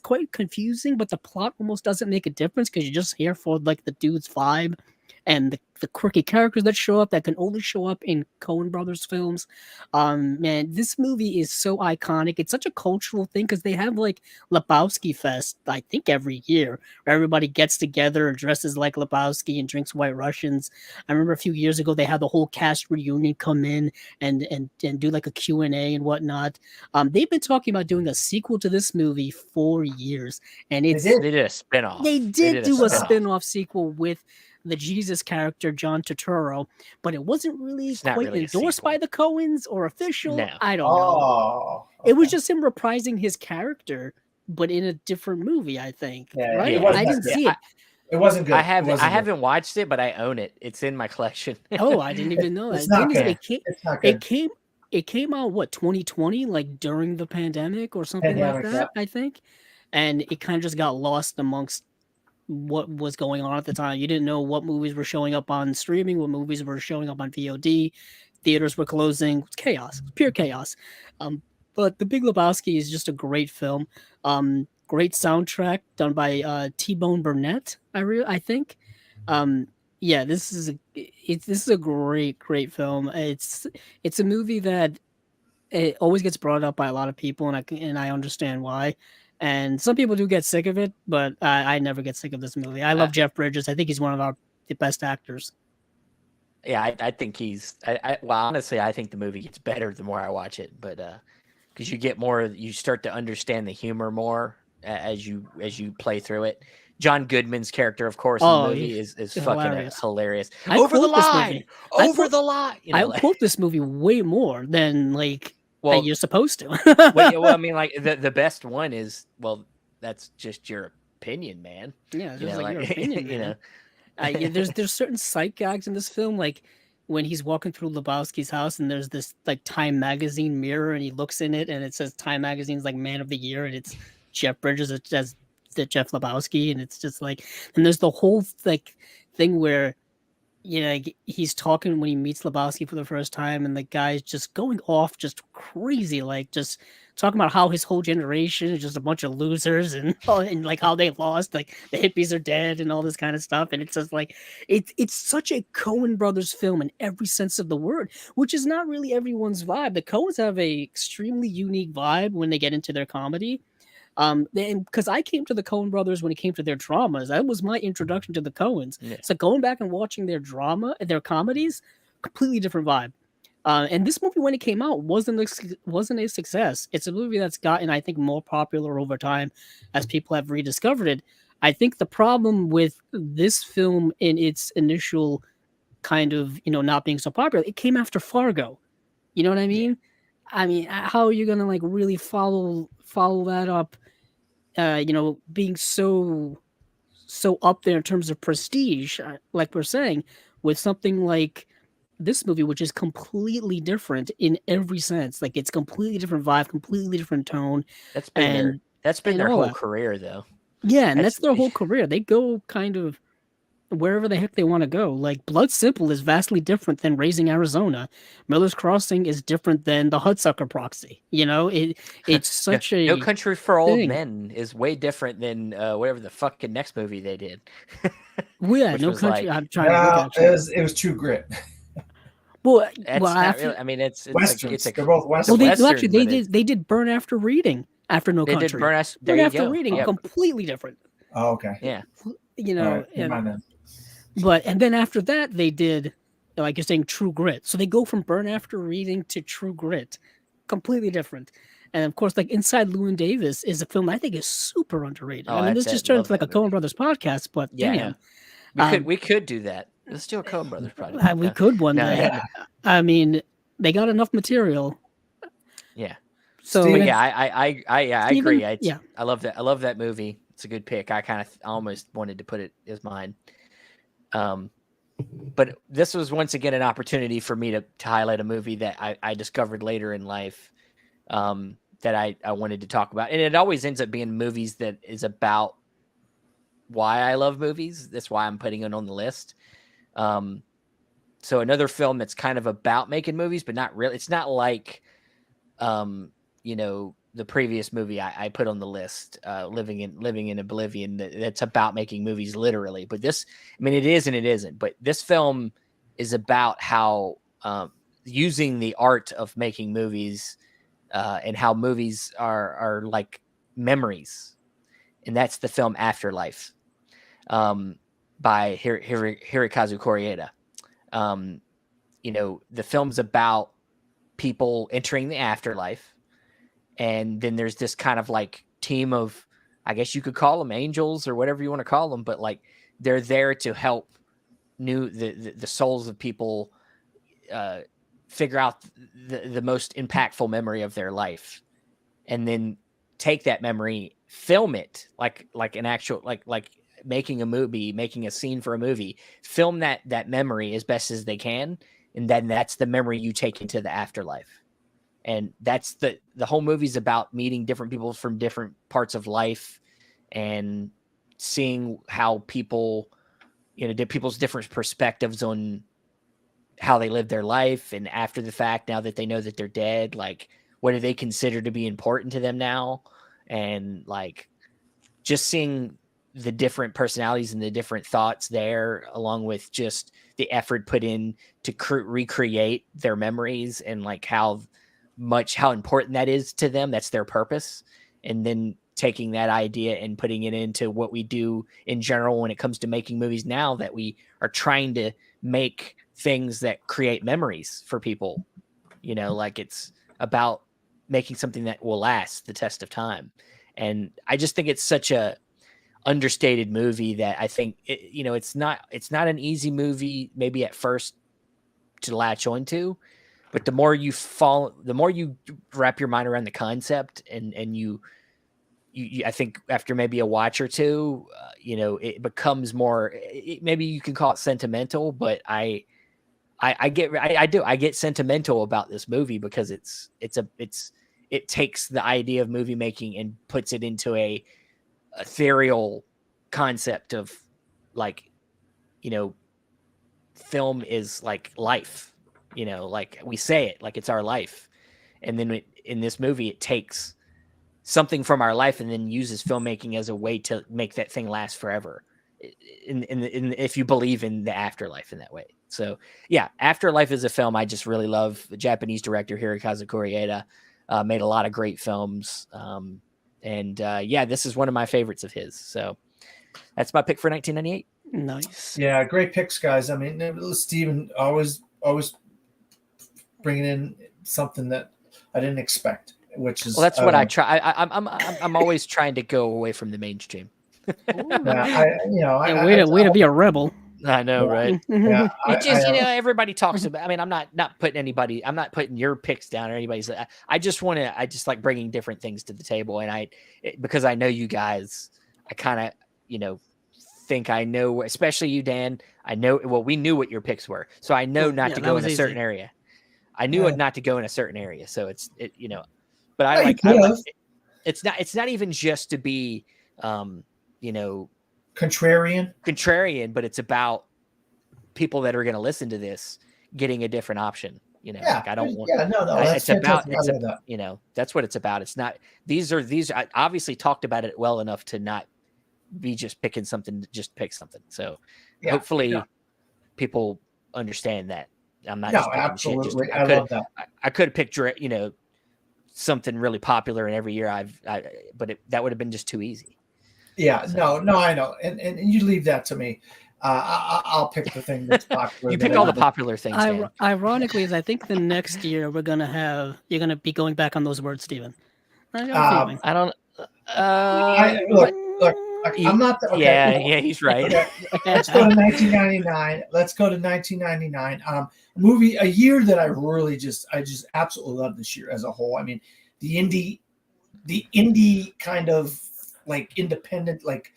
quite confusing, but the plot almost doesn't make a difference because you're just here for like the dude's vibe and the quirky characters that show up that can only show up in Coen Brothers films. Man, this movie is so iconic. It's such a cultural thing because they have like Lebowski Fest, I think every year, where everybody gets together and dresses like Lebowski and drinks White Russians. I remember a few years ago they had the whole cast reunion come in and do like a Q&A and whatnot. They've been talking about doing a sequel to this movie for years, and They it's did? They did a spinoff. they did do a spin-off. spin-off sequel with the Jesus character John Turturro, but it wasn't really It's not quite really a endorsed sequel. by the Coens or official. No. I don't know. Oh, It was okay. just him reprising his character, but in a different movie, I think. Yeah, right? it wasn't I that didn't good. see it. It wasn't good. I It wasn't good. haven't watched it, but I own it. It's in my collection. Oh, I didn't even know that. It's not Thing is, good. It's not good. it came out what 2020, like during the pandemic or something like Pandemic, that, I think. And it kind of just got lost amongst what was going on at the time. You didn't know what movies were showing up on streaming, what movies were showing up on VOD. Theaters were closing. It's chaos, pure chaos. But The Big Lebowski is just a great film. Great soundtrack done by T-Bone Burnett. I think. Yeah, this is a great film. It's a movie that it always gets brought up by a lot of people, and I understand why. And some people do get sick of it, but I never get sick of this movie. I love Jeff Bridges. I think he's one of the best actors. Yeah, I think he's. Well, honestly, I think the movie gets better the more I watch it, but because you get more, you start to understand the humor more as you play through it. John Goodman's character, of course, in the movie is fucking hilarious. Over the line, over the line. I quote this movie way more than like. Well, you're supposed to. well, I mean, like the best one is, well, that's just your opinion, man. Yeah, it's just like your opinion, man. There's certain sight gags in this film, like when he's walking through Lebowski's house and there's this like Time Magazine mirror and he looks in it and it says Time Magazine's like Man of the Year and it's Jeff Bridges as the Jeff Lebowski, and it's just like, and there's the whole like thing where like he's talking when he meets Lebowski for the first time, and the guy's just going off just crazy, like just talking about how his whole generation is just a bunch of losers and like how they lost, like the hippies are dead and all this kind of stuff. And it's just like it's such a Coen Brothers film in every sense of the word, which is not really everyone's vibe. The Coens have a extremely unique vibe when they get into their comedy. Because I came to the Coen Brothers when it came to their dramas. That was my introduction to the Coens. Yeah. So going back and watching their comedies, completely different vibe. And this movie, when it came out, wasn't a success. It's a movie that's gotten, I think, more popular over time as people have rediscovered it. I think the problem with this film in its initial kind of, not being so popular, it came after Fargo. You know what I mean? Yeah. I mean, how are you gonna like really follow that up? Being so up there in terms of prestige, like we're saying, with something like this movie, which is completely different in every sense. Like it's completely different vibe, completely different tone. That's been their whole career, though. Yeah, and that's their whole career. They go kind of wherever the heck they want to go. Like Blood Simple is vastly different than Raising Arizona. Miller's Crossing is different than The Hudsucker Proxy. It's such a No Country for Old Men is way different than whatever the fucking next movie they did. Well, yeah, No Country. I'm trying to look at it was True Grit. Well, really, I mean, it's westerns. Like, they're both westerns. Well, they did Burn After Reading after No Country. They did Burn After Reading, completely different. Oh, okay. Yeah. And then after that, they did, like you're saying, True Grit. So they go from Burn After Reading to True Grit, completely different. And of course, like Inside Llewyn Davis is a film I think is super underrated. I mean, this just turned into like a Coen Brothers podcast, but damn, we could do that. Let's do a Coen Brothers project. We could one day. Yeah. I mean, they got enough material. Yeah. So Steven, I agree. I love that. I love that movie. It's a good pick. I kind of almost wanted to put it as mine. But this was once again an opportunity for me to highlight a movie that I discovered later in life that I wanted to talk about. And it always ends up being movies that is about why I love movies. That's why I'm putting it on the list. So another film that's kind of about making movies, but not really. It's not like, the previous movie I put on the list, Living in Oblivion, that's about making movies literally. But this, I mean, it is and it isn't. But this film is about how using the art of making movies and how movies are like memories, and that's the film Afterlife by Hirokazu Koreeda. The film's about people entering the afterlife, and then there's this kind of like team of, I guess you could call them angels or whatever you want to call them, but like they're there to help the souls of people figure out the most impactful memory of their life, and then take that memory, film it like an actual like making a movie, making a scene for a movie, film that memory as best as they can, and then that's the memory you take into the afterlife. And that's the whole movie's about meeting different people from different parts of life and seeing how people, people's different perspectives on how they live their life. And after the fact, now that they know that they're dead, like, what do they consider to be important to them now? And like, just seeing the different personalities and the different thoughts there, along with just the effort put in to recreate their memories, and like how important that is to them. That's their purpose. And then taking that idea and putting it into what we do in general when it comes to making movies now, that we are trying to make things that create memories for people, like it's about making something that will last the test of time. And I just think it's such a understated movie that I think it's not an easy movie maybe at first to latch onto, but the more you wrap your mind around the concept, and you I think after maybe a watch or two, it becomes more, maybe you can call it sentimental, but I get sentimental about this movie because it takes the idea of movie making and puts it into a ethereal concept of like, film is like life, like we say it like it's our life. And then in this movie, it takes something from our life and then uses filmmaking as a way to make that thing last forever. If you believe in the afterlife in that way. So yeah, Afterlife is a film I just really love. The Japanese director Hirokazu Koreeda made a lot of great films. This is one of my favorites of his. So that's my pick for 1998. Nice. Yeah, great picks, guys. I mean, Steven always bringing in something that I didn't expect, which is, well, that's what I try. I'm always trying to go away from the mainstream. Way to be a rebel. I know, right? Yeah, it just, everybody talks about. I mean, I'm not putting your picks down or anybody's. I just like bringing different things to the table, and because I know you guys, I kind of, think I know, especially you, Dan. I know. Well, we knew what your picks were, so I know not to go in a certain area. I knew not to go in a certain area, so But I like. It's not even just to be, contrarian, but it's about people that are going to listen to this getting a different option. Like I don't want. Yeah, no, that's that's what it's about. It's not. These I obviously talked about it well enough to not be just picking something to just pick something. So hopefully people understand that I'm not just picking absolutely. Shit. I love that. I could have picked, something really popular in every year but that would have been just too easy. Yeah, so. No, I know. And you leave that to me. I'll pick the thing that's popular. You pick all the popular things. Ironically, is I think the next year you're gonna be going back on those words, Steven. I don't. Look. I'm not. Okay. Yeah, he's right. Okay. Let's go to 1999. A year that I just absolutely love this year as a whole. I mean, the indie kind of like independent like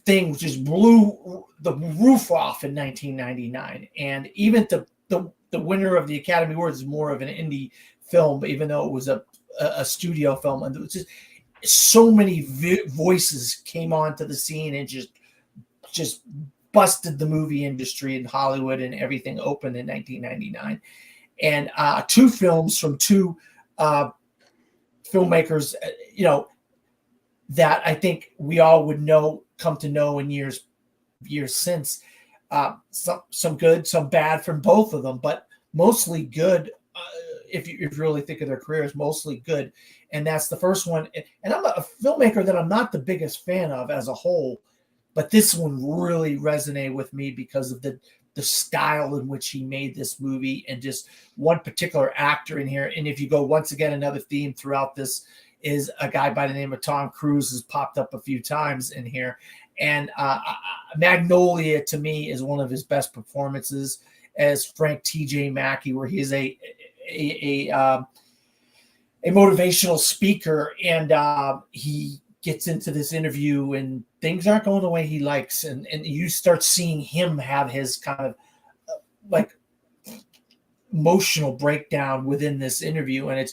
thing just blew the roof off in 1999, and even the winner of the Academy Awards is more of an indie film, even though it was a studio film, and it was just so many voices came onto the scene and just busted the movie industry in Hollywood, and everything opened in 1999. And two films from two uh, filmmakers, that I think we all would come to know in years since. Some good, some bad from both of them, but mostly good. If you really think of their careers, mostly good. And that's the first one. And I'm a filmmaker that I'm not the biggest fan of as a whole, but this one really resonated with me because of the style in which he made this movie, and just one particular actor in here. And if you go, once again, another theme throughout this is a guy by the name of Tom Cruise has popped up a few times in here. And Magnolia, to me, is one of his best performances as Frank T.J. Mackey, where he is a motivational speaker, and he gets into this interview and things aren't going the way he likes, and you start seeing him have his kind of like emotional breakdown within this interview. And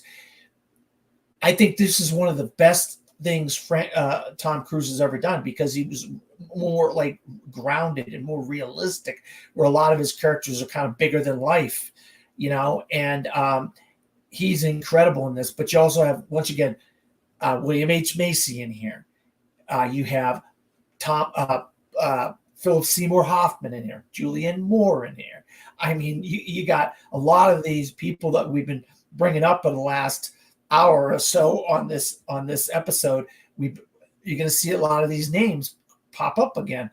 I think this is one of the best things Tom Cruise has ever done, because he was more like grounded and more realistic, where a lot of his characters are kind of bigger than life, and he's incredible in this. But you also have, once again, William H. Macy in here. You have Philip Seymour Hoffman in here, Julianne Moore in here. I mean, you got a lot of these people that we've been bringing up in the last hour or so on this episode. You're going to see a lot of these names pop up again.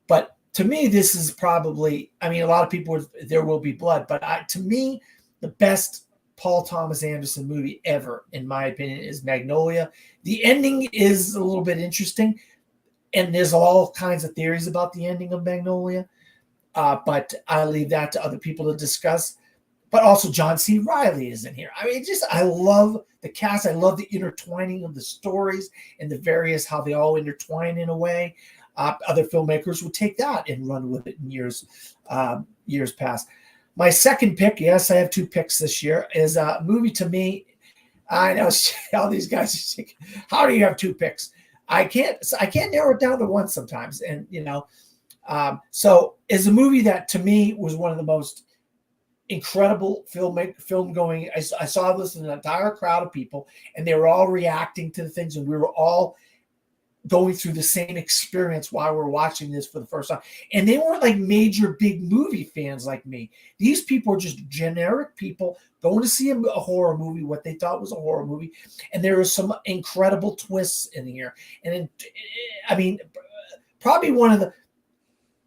But to me, this is probably, a lot of people, There Will Be Blood, but to me, the best Paul Thomas Anderson movie ever, in my opinion, is Magnolia. The ending is a little bit interesting, and there's all kinds of theories about the ending of Magnolia, but I leave that to other people to discuss. But also John C. Reilly is in here. I love the cast. I love the intertwining of the stories and the various, how they all intertwine in a way. Other filmmakers would take that and run with it in years past. My second pick, yes, I have two picks this year, is a movie to me. I know all these guys are thinking, how do you have two picks? I can't narrow it down to one sometimes. And, so it's a movie that to me was one of the most incredible film going. I saw this in an entire crowd of people, and they were all reacting to the things, and we were all going through the same experience while we're watching this for the first time. And they weren't like major big movie fans like me. These people are just generic people going to see a horror movie, what they thought was a horror movie. And there are some incredible twists in here. And probably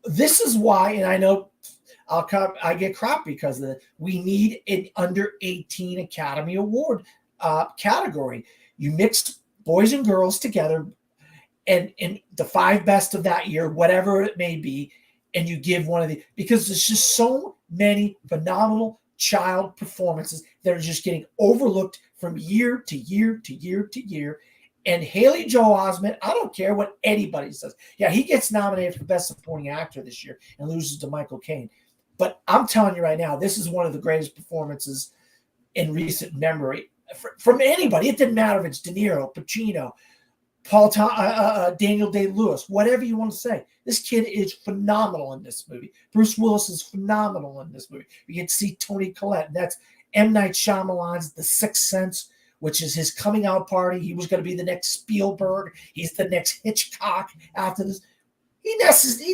this is why, and I know I get crap because of we need an under 18 Academy Award category. You mixed boys and girls together, and the five best of that year, whatever it may be, and you give one of because there's just so many phenomenal child performances that are just getting overlooked from year to year to year to year. And Haley Joel Osment, I don't care what anybody says. Yeah, he gets nominated for Best Supporting Actor this year and loses to Michael Caine. But I'm telling you right now, this is one of the greatest performances in recent memory from anybody. It didn't matter if it's De Niro, Pacino, Daniel Day-Lewis, whatever you want to say. This kid is phenomenal in this movie. Bruce Willis is phenomenal in this movie. You get to see Toni Collette. And that's M. Night Shyamalan's The Sixth Sense, which is his coming out party. He was going to be the next Spielberg. He's the next Hitchcock after this. He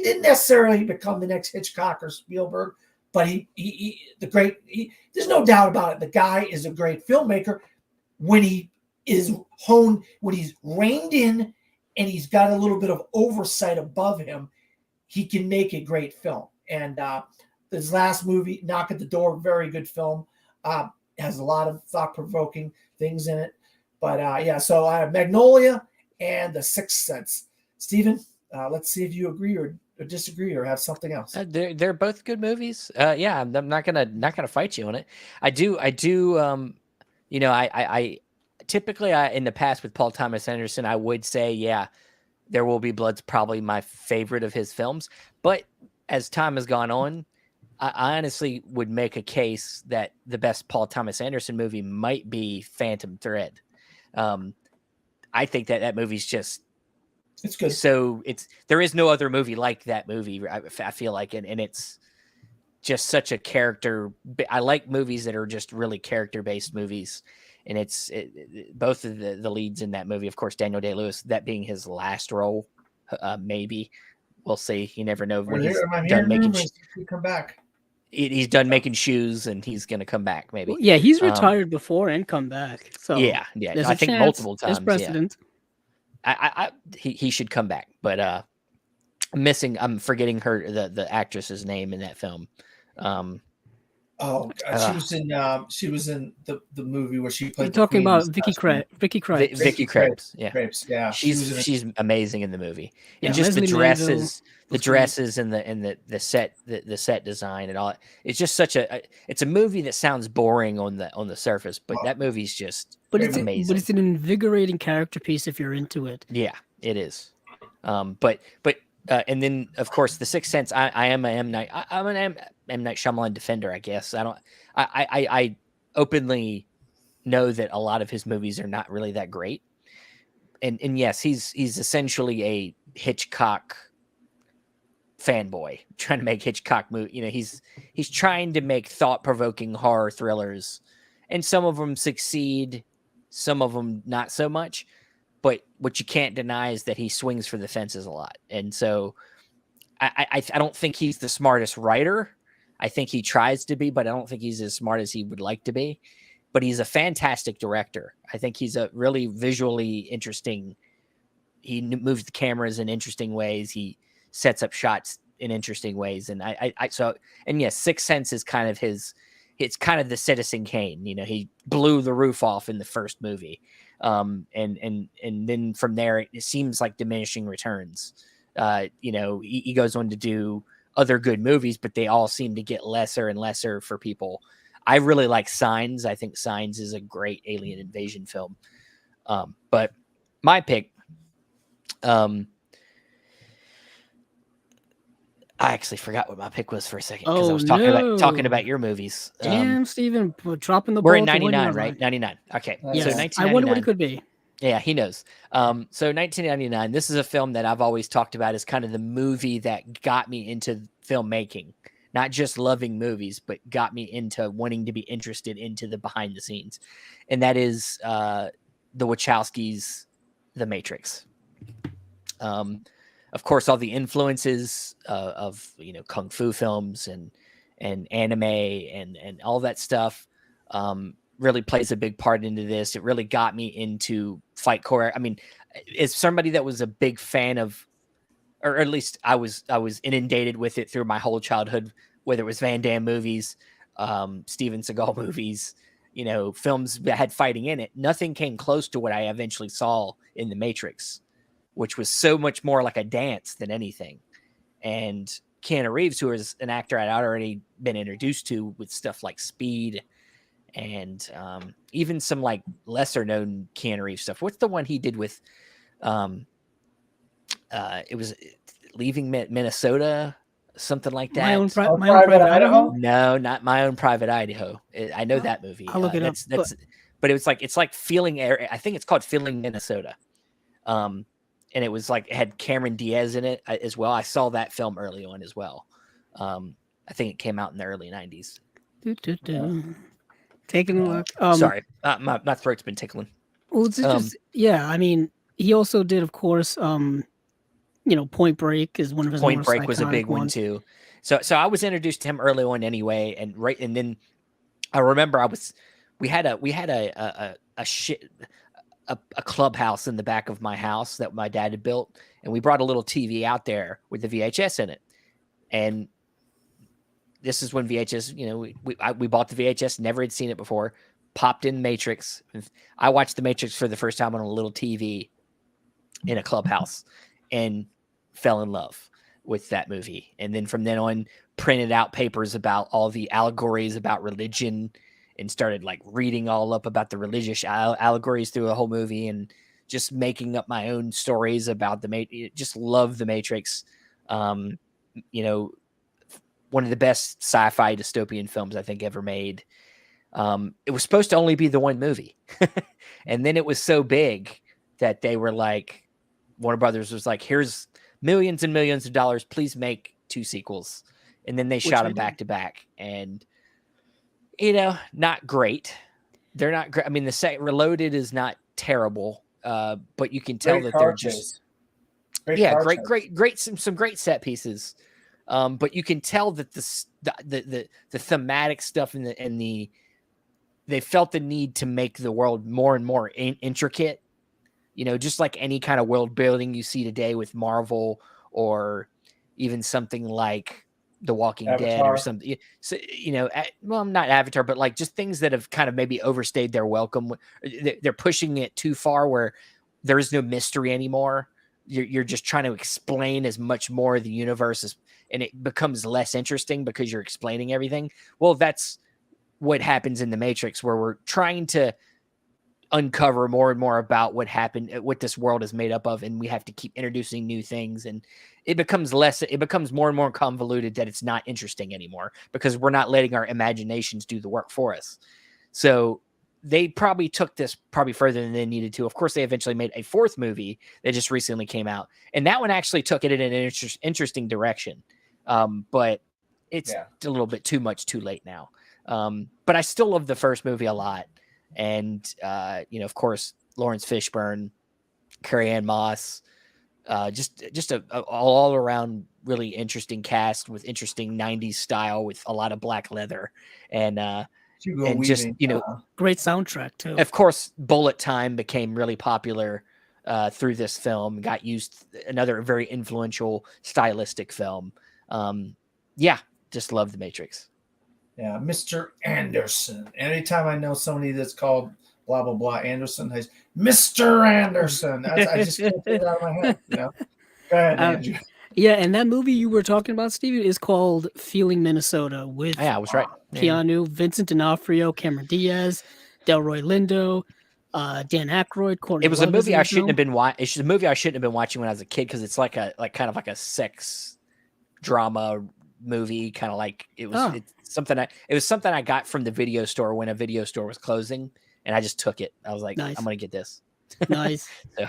didn't necessarily become the next Hitchcock or Spielberg, but there's no doubt about it. The guy is a great filmmaker when he is honed, when he's reined in and he's got a little bit of oversight above him, he can make a great film. And his last movie, Knock at the Door, very good film. Has a lot of thought-provoking things in it. But so I have Magnolia and The Sixth Sense. Stephen, let's see if you agree or disagree or have something else. They're both good movies. Yeah, I'm not gonna fight you on it. I do. I typically in the past with Paul Thomas Anderson, I would say, yeah, There Will Be Blood's probably my favorite of his films. But as time has gone on, I honestly would make a case that the best Paul Thomas Anderson movie might be Phantom Thread. I think that movie's just, it's good. So there is no other movie like that movie. I feel like, and it's just such a character. I like movies that are just really character-based movies. and both of the leads in that movie, of course, Daniel Day-Lewis, that being his last role, maybe we'll see. You never know when he's done making. Come back. He's done making shoes, and he's going to come back. Maybe. Well, yeah, he's retired before and come back. So yeah. there's I a think chance, multiple times. There's precedent. Yeah. He should come back, but I'm forgetting the actress's name in that film. Oh, God. She was in the movie where she played. You're talking about Vicky Krieps. Vicky Krieps. Yeah. Krieps, yeah. She's amazing in the movie. Yeah, And just Leslie the dresses and the set design and all. It's just it's a movie that sounds boring on the surface, but that movie's just amazing. But it's an invigorating character piece if you're into it. Yeah, it is. But and then of course the Sixth Sense. I'm an M Night Shyamalan defender, I guess. I openly know that a lot of his movies are not really that great. And yes, he's essentially a Hitchcock fanboy trying to make Hitchcock movie. You know, he's trying to make thought-provoking horror thrillers, and some of them succeed, some of them not so much. But what you can't deny is that he swings for the fences a lot. And so I don't think he's the smartest writer. I think he tries to be, but I don't think he's as smart as he would like to be. But he's a fantastic director. I think he's a really visually interesting. He moves the cameras in interesting ways. He sets up shots in interesting ways. And yes, Sixth Sense is kind of it's kind of the Citizen Kane. You know, he blew the roof off in the first movie. And then from there, it seems like diminishing returns. You know, he goes on to do other good movies, but they all seem to get lesser and lesser for people. I really like Signs. I think Signs is a great alien invasion film. But my pick, I actually forgot what my pick was for a second because I was talking about your movies. Damn, Steven, dropping the ball. We're in 99, right? 99. Okay. Yes. So 1999. I wonder what it could be. Yeah, he knows. So 1999, this is a film that I've always talked about as kind of the movie that got me into filmmaking. Not just loving movies, but got me into wanting to be interested into the behind the scenes. And that is the Wachowskis' The Matrix. Of course, all the influences of kung fu films and anime and all that stuff really plays a big part into this. It really got me into fight choreo. I mean, as somebody that was a big fan of, or at least I was inundated with it through my whole childhood, whether it was Van Damme movies, Steven Seagal movies, films that had fighting in it. Nothing came close to what I eventually saw in The Matrix, which was so much more like a dance than anything. And Keanu Reeves, who is an actor I'd already been introduced to with stuff like Speed and even some like lesser known Keanu Reeves stuff. What's the one he did with, it was Leaving Minnesota, something like that. My own Private Idaho? No, not My Own Private Idaho. I know that movie. I'll look it up. But it was like, it's like Feeling Air. I think it's called Feeling Minnesota. And it was like, it had Cameron Diaz in it as well. I saw that film early on as well. I think it came out in the early 90s. Taking a look. Sorry, my throat's been tickling. Well, it's just, yeah, I mean, he also did, of course, Point Break is one of his Point most Break was a big iconic ones. one too. So I was introduced to him early on anyway, and then I remember we had a clubhouse in the back of my house that my dad had built, and we brought a little TV out there with the VHS in it. And this is when VHS, we bought the VHS, never had seen it before, popped in Matrix. I watched the Matrix for the first time on a little TV in a clubhouse and fell in love with that movie. And then from then on, printed out papers about all the allegories about religion and started like reading all up about the religious allegories through the whole movie and just making up my own stories about the Matrix. Just love the Matrix. One of the best sci-fi dystopian films I think ever made. It was supposed to only be the one movie. And then it was so big that they were like, Warner Brothers was like, here's millions and millions of dollars. Please make 2 sequels. And then they shot them back to back. And, not great. they're not great. I mean, the Reloaded is not terrible, but you can tell that they're just great, some great set pieces. But you can tell that the thematic stuff and they felt the need to make the world more and more intricate. You know, just like any kind of world building you see today with Marvel or even something like The Walking Dead or something. So, you know, well, not Avatar, but like just things that have kind of maybe overstayed their welcome. They're pushing it too far where there is no mystery anymore. You're just trying to explain as much more of the universe and it becomes less interesting because you're explaining everything. Well, that's what happens in The Matrix, where we're trying to uncover more and more about what happened, what this world is made up of, and we have to keep introducing new things, and it becomes more and more convoluted that it's not interesting anymore because we're not letting our imaginations do the work for us. So they probably took this further than they needed to. Of course, they eventually made a fourth movie that just recently came out, and that one actually took it in an interesting direction. But it's a little bit too much too late now. But I still love the first movie a lot. And, you know, of course, Lawrence Fishburne, Carrie-Anne Moss, just a all around really interesting cast with interesting 90s style with a lot of black leather and just, you know, great soundtrack too. Of course, Bullet Time became really popular through this film, got used, another very influential stylistic film. Just love The Matrix. Yeah, Mr. Anderson. Anytime I know somebody that's called blah blah blah Anderson, I say, Mr. Anderson. I just can't get it out of my head. You know. Go ahead, Andrew. Yeah, and that movie you were talking about, Steven, is called Feeling Minnesota with I was right. Keanu, Vincent D'Onofrio, Cameron Diaz, Delroy Lindo, Dan Aykroyd, Courtney. It was a movie I shouldn't have been watching. It's a movie I shouldn't have been watching when I was a kid because it's like kind of like a sex drama movie, kind of like it was. It was something I got from the video store when a video store was closing, and I just took it. I was like, nice. I'm gonna get this. Nice. So.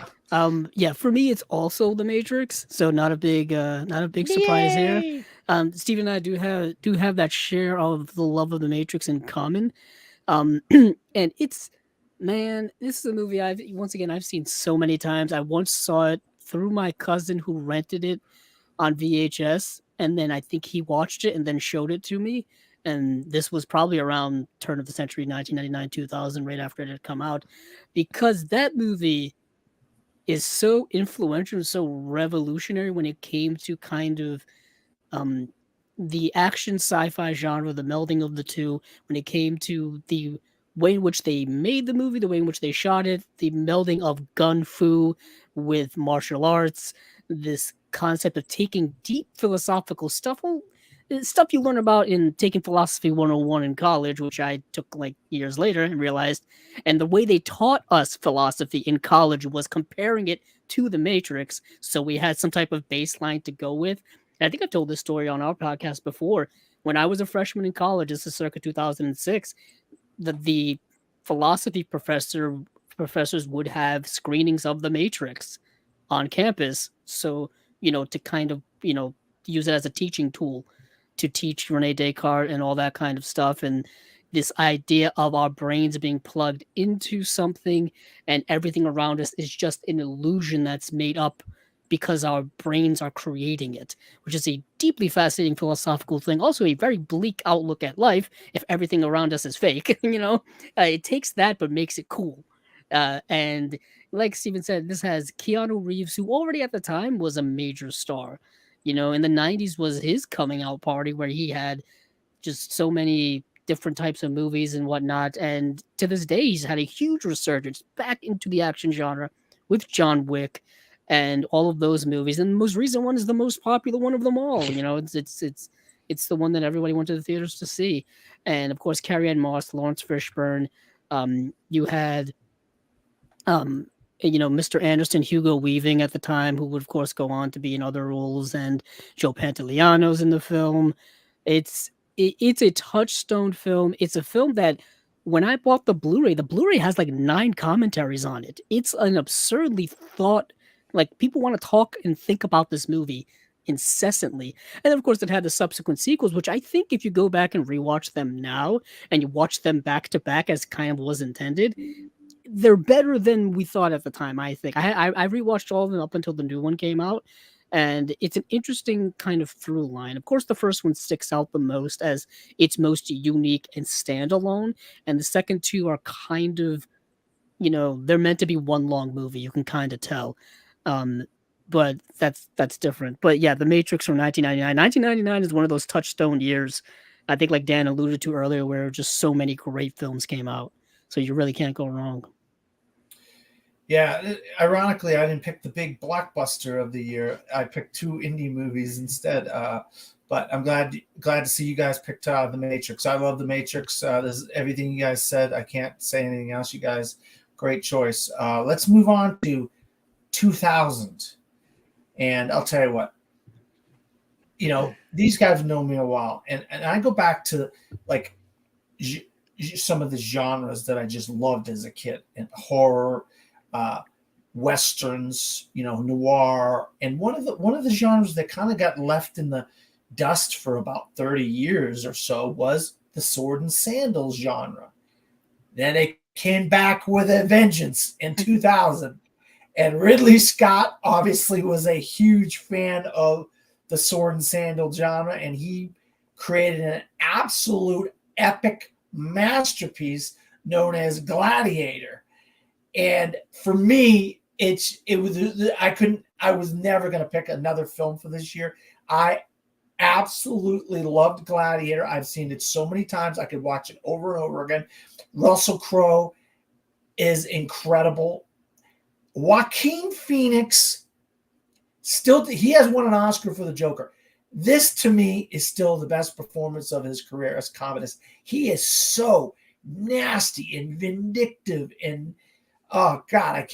For me, it's also The Matrix, so not a big surprise here. Steve and I do have that share of the love of The Matrix in common. And this is a movie I've seen so many times. I once saw it through my cousin who rented it on VHS, and then I think he watched it and then showed it to me. And this was probably around turn of the century, 1999, 2000, right after it had come out, because that movie is so influential and so revolutionary when it came to kind of the action sci-fi genre, the melding of the two, when it came to the way in which they made the movie, the way in which they shot it, the melding of gun fu with martial arts, this concept of taking deep philosophical stuff you learn about in taking philosophy 101 in college, which I took like years later and realized. And the way they taught us philosophy in college was comparing it to The Matrix. So we had some type of baseline to go with. And I think I've told this story on our podcast before. When I was a freshman in college, this is circa 2006, the philosophy professors would have screenings of The Matrix on campus. So, to kind of, use it as a teaching tool to teach Rene Descartes and all that kind of stuff. And this idea of our brains being plugged into something and everything around us is just an illusion that's made up because our brains are creating it, which is a deeply fascinating philosophical thing. Also a very bleak outlook at life if everything around us is fake. It takes that but makes it cool. And like Steven said, this has Keanu Reeves, who already at the time was a major star. In the 90s was his coming out party where he had just so many different types of movies and whatnot. And to this day, he's had a huge resurgence back into the action genre with John Wick and all of those movies. And the most recent one is the most popular one of them all. It's the one that everybody went to the theaters to see. And of course, Carrie-Anne Moss, Lawrence Fishburne. You had Mr. Anderson, Hugo Weaving at the time, who would of course go on to be in other roles, and Joe Pantoliano's in the film. It's a touchstone film. It's a film that when I bought the Blu-ray has like 9 commentaries on it. It's an absurdly thought, like people want to talk and think about this movie incessantly. And then, of course, it had the subsequent sequels, which I think if you go back and rewatch them now and you watch them back to back as kind of was intended, they're better than we thought at the time. I think I rewatched all of them up until the new one came out, and it's an interesting kind of through line. Of course, the first one sticks out the most as its most unique and standalone, and the second two are kind of, they're meant to be one long movie. You can kind of tell. Um, but that's different. But yeah, The Matrix from 1999. 1999 is one of those touchstone years, I think, like Dan alluded to earlier, where just so many great films came out. So you really can't go wrong. Yeah, ironically, I didn't pick the big blockbuster of the year. I picked two indie movies instead. But I'm glad to see you guys picked The Matrix. I love The Matrix. This is everything you guys said. I can't say anything else. You guys, great choice. Let's move on to 2000. And I'll tell you what, these guys have known me a while. And I go back to like some of the genres that I just loved as a kid, and horror, westerns, noir. And one of the genres that kind of got left in the dust for about 30 years or so was the sword and sandals genre. Then it came back with a vengeance in 2000. And Ridley Scott obviously was a huge fan of the sword and sandal genre, and he created an absolute epic masterpiece known as Gladiator. And for me, I was never going to pick another film for this year. I absolutely loved Gladiator. I've seen it so many times. I could watch it over and over again. Russell Crowe is incredible. Joaquin Phoenix, he has won an Oscar for the Joker. This, to me, is still the best performance of his career as Commodus. He is so nasty and vindictive, and oh God,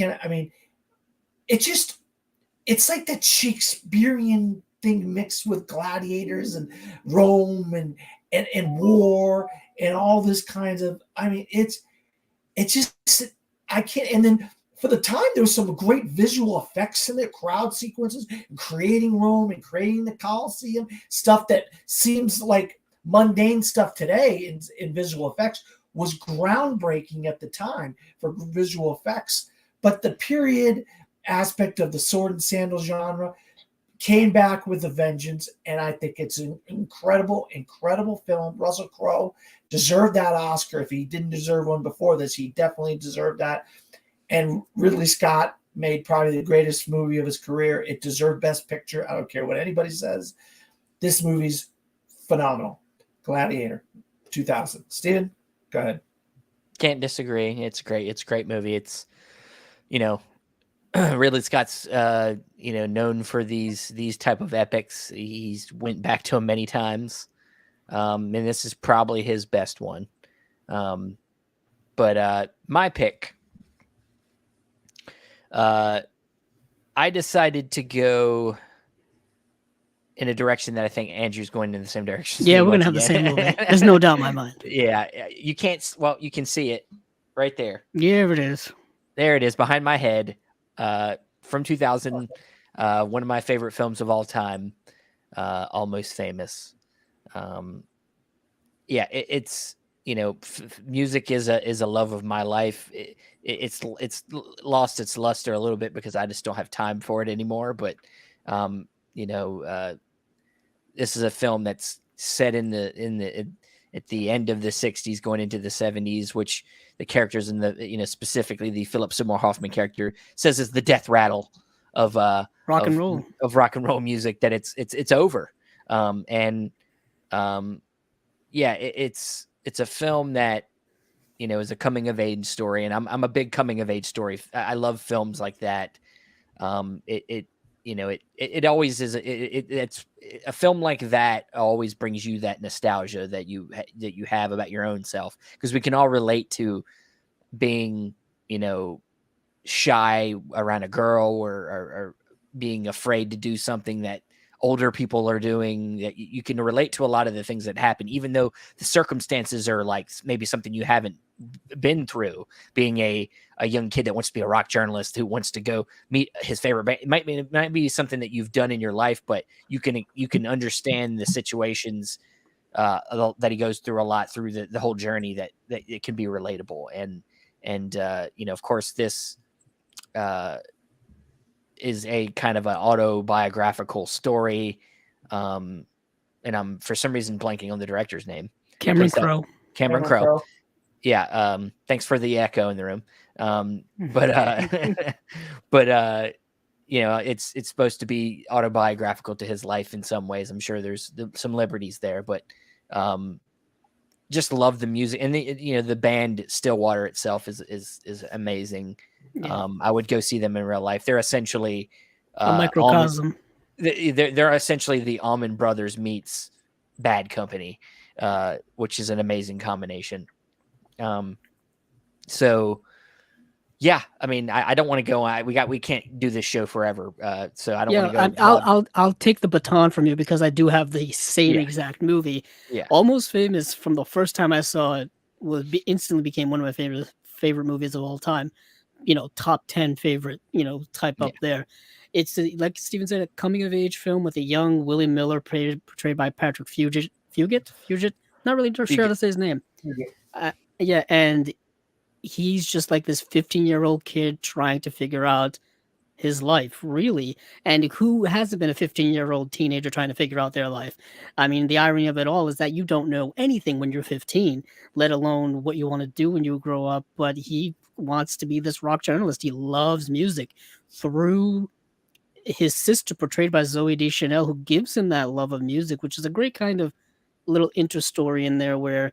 it's like that Shakespearean thing mixed with gladiators and Rome and war and all this kinds of, it's just, I can't. And then for the time, there was some great visual effects in it, crowd sequences, creating Rome and creating the Colosseum, stuff that seems like mundane stuff today in visual effects was groundbreaking at the time for visual effects. But the period aspect of the sword and sandal genre came back with a vengeance, and I think it's an incredible, incredible film. Russell Crowe deserved that Oscar. If he didn't deserve one before this, he definitely deserved that. And Ridley Scott made probably the greatest movie of his career. It deserved Best Picture. I don't care what anybody says. This movie's phenomenal. Gladiator, 2000. Steven, go ahead. Can't disagree. It's great. It's a great movie. It's, Ridley Scott's, known for these type of epics. He's went back to them many times. And this is probably his best one. But my pick, I decided to go in a direction that I think Andrew's going in the same direction. Yeah, we're going to have the same movie. There's no doubt in my mind. Yeah. You can't, you can see it right there. Yeah, it is. There it is behind my head. From 2000, one of my favorite films of all time, Almost Famous. It's music is a love of my life. It's lost its luster a little bit because I just don't have time for it anymore. But this is a film that's set at the end of the 60s, going into the 70s, which the characters in the, specifically the Philip Seymour Hoffman character says is the death rattle of rock and roll music, that it's over. It's a film that, is a coming of age story. And I'm a big coming of age story. I love films like that. It always is. It's a film like that always brings you that nostalgia that you have about your own self, because we can all relate to being, shy around a girl or being afraid to do something that older people are doing. That you can relate to a lot of the things that happen, even though the circumstances are like maybe something you haven't been through, being a young kid that wants to be a rock journalist, who wants to go meet his favorite band. It might be something that you've done in your life, but you can understand the situations that he goes through a lot through the whole journey, that it can be relatable. And of course, this is a kind of an autobiographical story. And I'm for some reason blanking on the director's name. Cameron Crowe. Cameron Crowe. Yeah. Thanks for the echo in the room. But it's supposed to be autobiographical to his life in some ways. I'm sure there's some liberties there, but just love the music, and the band Stillwater itself is amazing. Yeah. I would go see them in real life. They're essentially a microcosm. They're essentially the Allman Brothers meets Bad Company, which is an amazing combination. So yeah, I mean, I don't want to go. We can't do this show forever. So I don't want to go. I'll take the baton from you, because I do have the same exact movie. Yeah. Almost Famous, from the first time I saw it, instantly became one of my favorite movies of all time. Top 10 favorite, type up there. It's like Steven said, a coming of age film with a young William Miller portrayed by Patrick Fugit. Not really sure how to say his name. Yeah, and he's just like this 15-year-old kid trying to figure out his life, really. And who hasn't been a 15-year-old teenager trying to figure out their life? I mean, the irony of it all is that you don't know anything when you're 15, let alone what you want to do when you grow up. But he wants to be this rock journalist. He loves music through his sister, portrayed by Zooey Deschanel, who gives him that love of music, which is a great kind of little interstory in there where,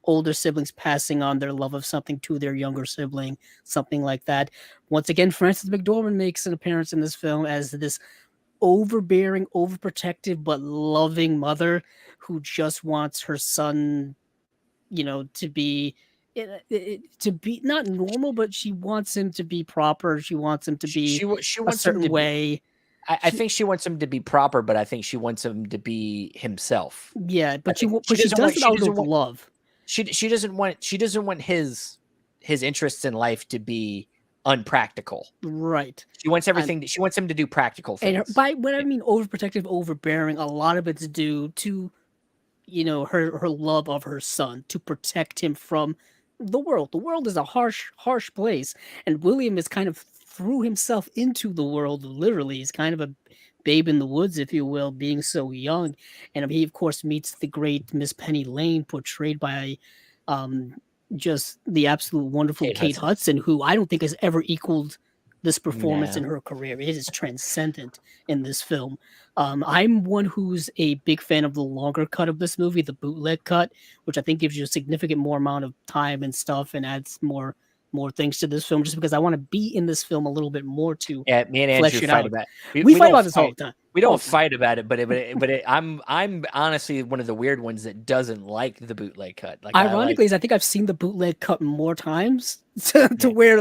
older siblings passing on their love of something to their younger sibling, something like that. Once again, Frances McDormand makes an appearance in this film as this overbearing, overprotective, but loving mother who just wants her son, to be not normal, but she wants him to be proper. She wants him to be she wants a certain way. I think she wants him to be proper, but I think she wants him to be himself. Yeah, but she does it out of love. She doesn't want his interests in life to be unpractical. Right. She wants everything. She wants him to do practical things. And by what I mean overprotective, overbearing, a lot of it's due to, her love of her son, to protect him from the world. The world is a harsh place, and William is kind of threw himself into the world, literally. He's kind of a babe in the woods, if you will, being so young. And he, of course, meets the great Miss Penny Lane, portrayed by just the absolute wonderful Kate Hudson, who I don't think has ever equaled this performance in her career. It is transcendent in this film. I'm one who's a big fan of the longer cut of this movie, the bootleg cut, which I think gives you a significant more amount of time and stuff and adds more things to this film, just because I want to be in this film a little bit more to me and Andrew fight about it. We fight about this all the time. We don't fight about it, but I'm honestly one of the weird ones that doesn't like the bootleg cut. Like, ironically, I think I've seen the bootleg cut more times to where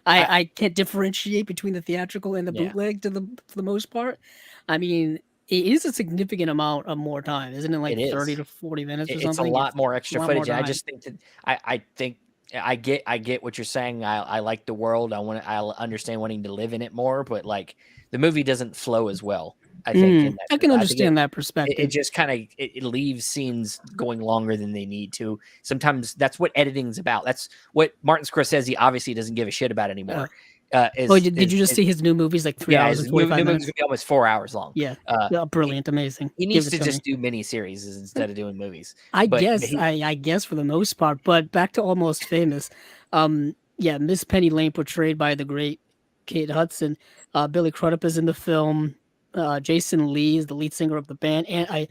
I can't differentiate between the theatrical and the bootleg for the most part. I mean, it is a significant amount of more time, isn't it? 30 to 40 minutes or something. It's a lot more extra footage. I just think that I think. I get what you're saying. I like the world. I understand wanting to live in it more, but the movie doesn't flow as well. I think I can understand that perspective. It just kind of it leaves scenes going longer than they need to. Sometimes that's what editing's about. That's what Martin Scorsese obviously doesn't give a shit about anymore. Did you just see his new movies 3 hours and 45 minutes? Movies gonna be almost 4 hours long. Yeah, brilliant, amazing. He needs to just do mini series instead of doing movies. I guess for the most part. But back to Almost Famous. Miss Penny Lane, portrayed by the great Kate Hudson. Billy Crudup is in the film. Jason Lee is the lead singer of the band, and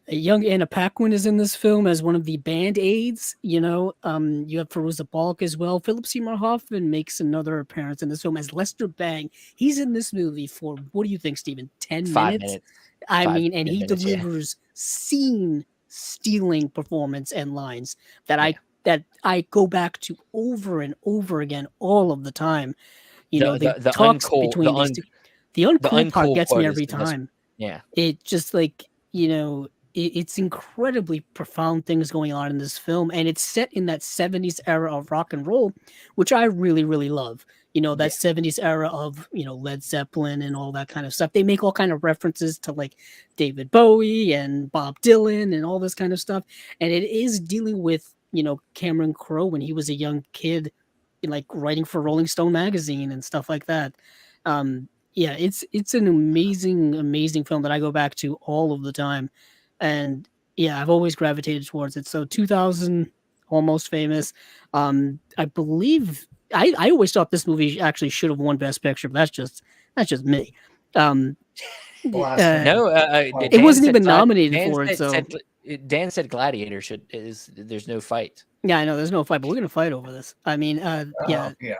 a young Anna Paquin is in this film as one of the band aides. You have Fairuza Balk as well. Philip Seymour Hoffman makes another appearance in this film as Lester Bang. He's in this movie for, what do you think, Stephen? 10 5 minutes? minutes. He delivers scene-stealing performance and lines that I go back to over and over again all of the time. The talks between these two. The uncool part gets me every time. Yeah. It just it's incredibly profound things going on in this film, and it's set in that 70s era of rock and roll, which I really, really love. You know, that Yeah. 70s era of, you know, Led Zeppelin and all that kind of stuff. They make all kind of references to like David Bowie and Bob Dylan and all this kind of stuff. And it is dealing with, you know, Cameron Crowe when he was a young kid, like writing for Rolling Stone magazine and stuff like that. Yeah, it's an amazing, amazing film that I go back to all of the time. And yeah, I've always gravitated towards it. So 2000, Almost Famous. I believe I always thought this movie actually should have won Best Picture, but that's just me. Um, Blasphemy. No, it Dan wasn't said even nominated for it. So Dan said Gladiator there's no fight. yeah, I know there's no fight, but we're gonna fight over this. I mean, yeah, Yeah.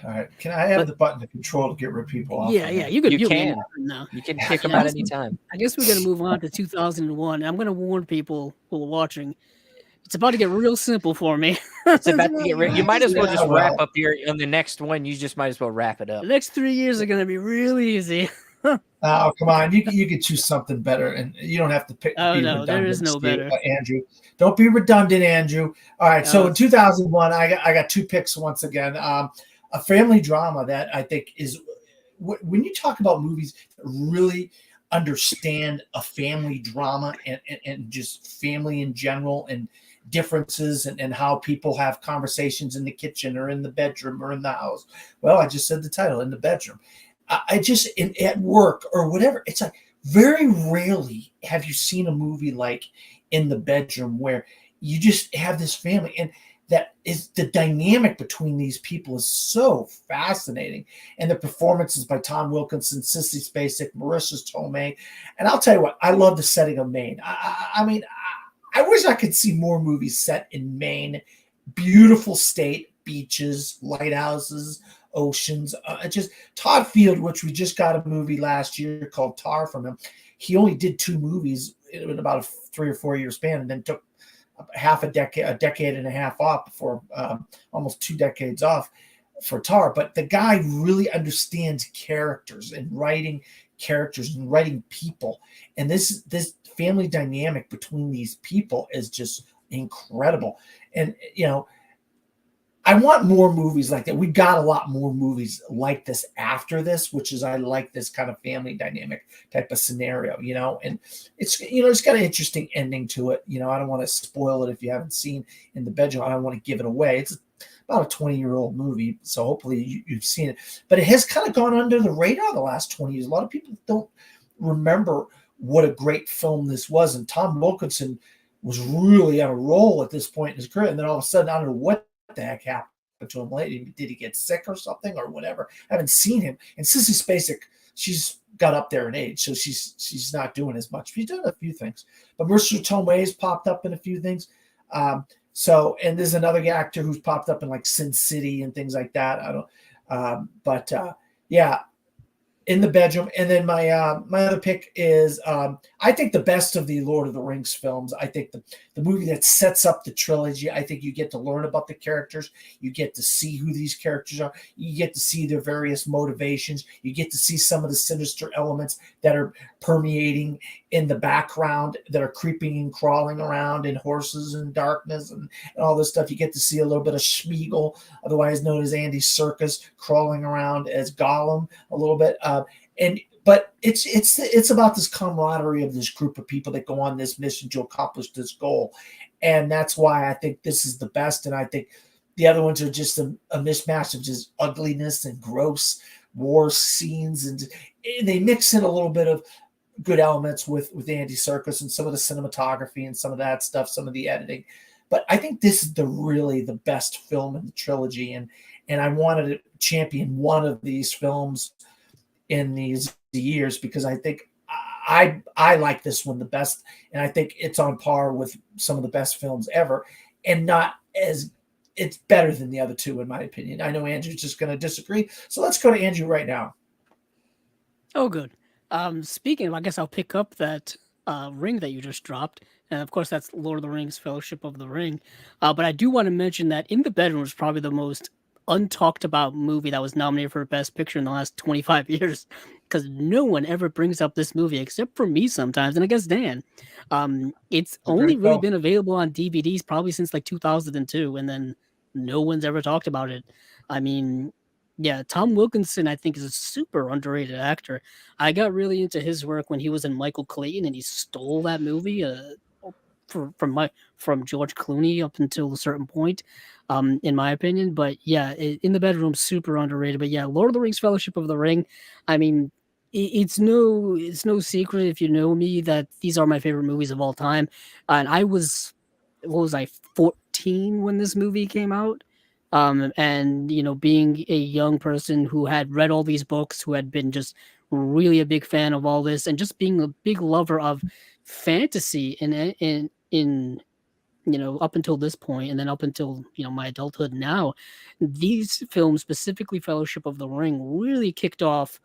All right. Can I have But- the button to control to get rid of people off? yeah, of yeah. here? You could, You can can. now. You can Yeah, kick them yeah, out listen. anytime. I guess we're gonna move on to 2001. I'm gonna warn people who are watching. It's about to get real simple for me. It's about to get You might as well Yeah, just well. wrap up here on the next one. You just might as well wrap it The up. next 3 years are gonna be real easy. Oh, come on. You could choose something better, and you don't have to pick. Oh be no, redundant, there is no Steve, better. Andrew. Don't be redundant, Andrew. All right. So Oh. in 2001, I got two picks once again. A family drama that I think is when you talk about movies that really understand a family drama and just family in general and differences and how people have conversations in the kitchen or in the bedroom or in the house. Well, I just said the title, In the Bedroom. I just at work or whatever. It's like very rarely have you seen a movie like In the Bedroom where you just have this family and that is the dynamic between these people is so fascinating. And the performances by Tom Wilkinson, Sissy Spacek, Marissa Tomei. And I'll tell you what, I love the setting of Maine. I mean, I wish I could see more movies set in Maine. Beautiful state, beaches, lighthouses, oceans. Just Todd Field, which we just got a movie last year called Tar from him. He only did two movies in about a 3 or 4 year span, and then took a decade and a half off before almost 2 decades off for Tar. But the guy really understands characters and writing characters and writing people, and this family dynamic between these people is just incredible. And you know, I want more movies like that. We got a lot more movies like this after this, which is I like this kind of family dynamic type of scenario, you know, and it's got an interesting ending to it. You know, I don't want to spoil it if you haven't seen In the Bedroom. I don't want to give it away. It's about a 20-year-old movie, so hopefully you've seen it. But it has kind of gone under the radar the last 20 years. A lot of people don't remember what a great film this was. And Tom Wilkinson was really on a roll at this point in his career. And then all of a sudden, I don't know what the heck happened to him lately. Did he get sick or something or whatever? I haven't seen him. And Sissy Spacek, she's got up there in age, so she's not doing as much. She's done a few things. But Marissa Tomei's popped up in a few things. So, and there's another actor who's popped up in like Sin City and things like that. I don't, yeah, In the Bedroom. And then my other pick is I think the best of the Lord of the Rings films. I think the movie that sets up the trilogy. I think you get to learn about the characters. You get to see who these characters are. You get to see their various motivations. You get to see some of the sinister elements that are permeating in the background, that are creeping and crawling around in horses and darkness and all this stuff. You get to see a little bit of Schmiegel, otherwise known as Andy Serkis, crawling around as Gollum a little bit. But it's about this camaraderie of this group of people that go on this mission to accomplish this goal, and that's why I think this is the best. And I think the other ones are just a mismatch of just ugliness and gross war scenes, and they mix in a little bit of good elements with Andy Serkis and some of the cinematography and some of that stuff, some of the editing. But I think this is really the best film in the trilogy, and I wanted to champion one of these films in these years because I think I like this one the best, and I think it's on par with some of the best films ever, and not as it's better than the other two in my opinion. I know Andrew's just going to disagree, so let's go to Andrew right now. Oh, good. Speaking of, I guess I'll pick up that ring that you just dropped, and of course that's Lord of the Rings: Fellowship of the Ring. But I do want to mention that In the Bedroom was probably the most untalked about movie that was nominated for Best Picture in the last 25 years, because no one ever brings up this movie except for me sometimes, and I guess Dan. It's a only great really film. been available on DVDs probably since like 2002, and then no one's ever talked about it. I mean, yeah, Tom Wilkinson, I think, is a super underrated actor. I got really into his work when he was in Michael Clayton, and he stole that movie from George Clooney up until a certain point, in my opinion. But yeah, in the bedroom, super underrated. But yeah, Lord of the Rings: Fellowship of the Ring. I mean, it's no secret if you know me that these are my favorite movies of all time, and I was what was I 14 when this movie came out. And being a young person who had read all these books, who had been just really a big fan of all this, and just being a big lover of fantasy in up until this point, and then up until my adulthood now, these films, specifically Fellowship of the Ring, really kicked off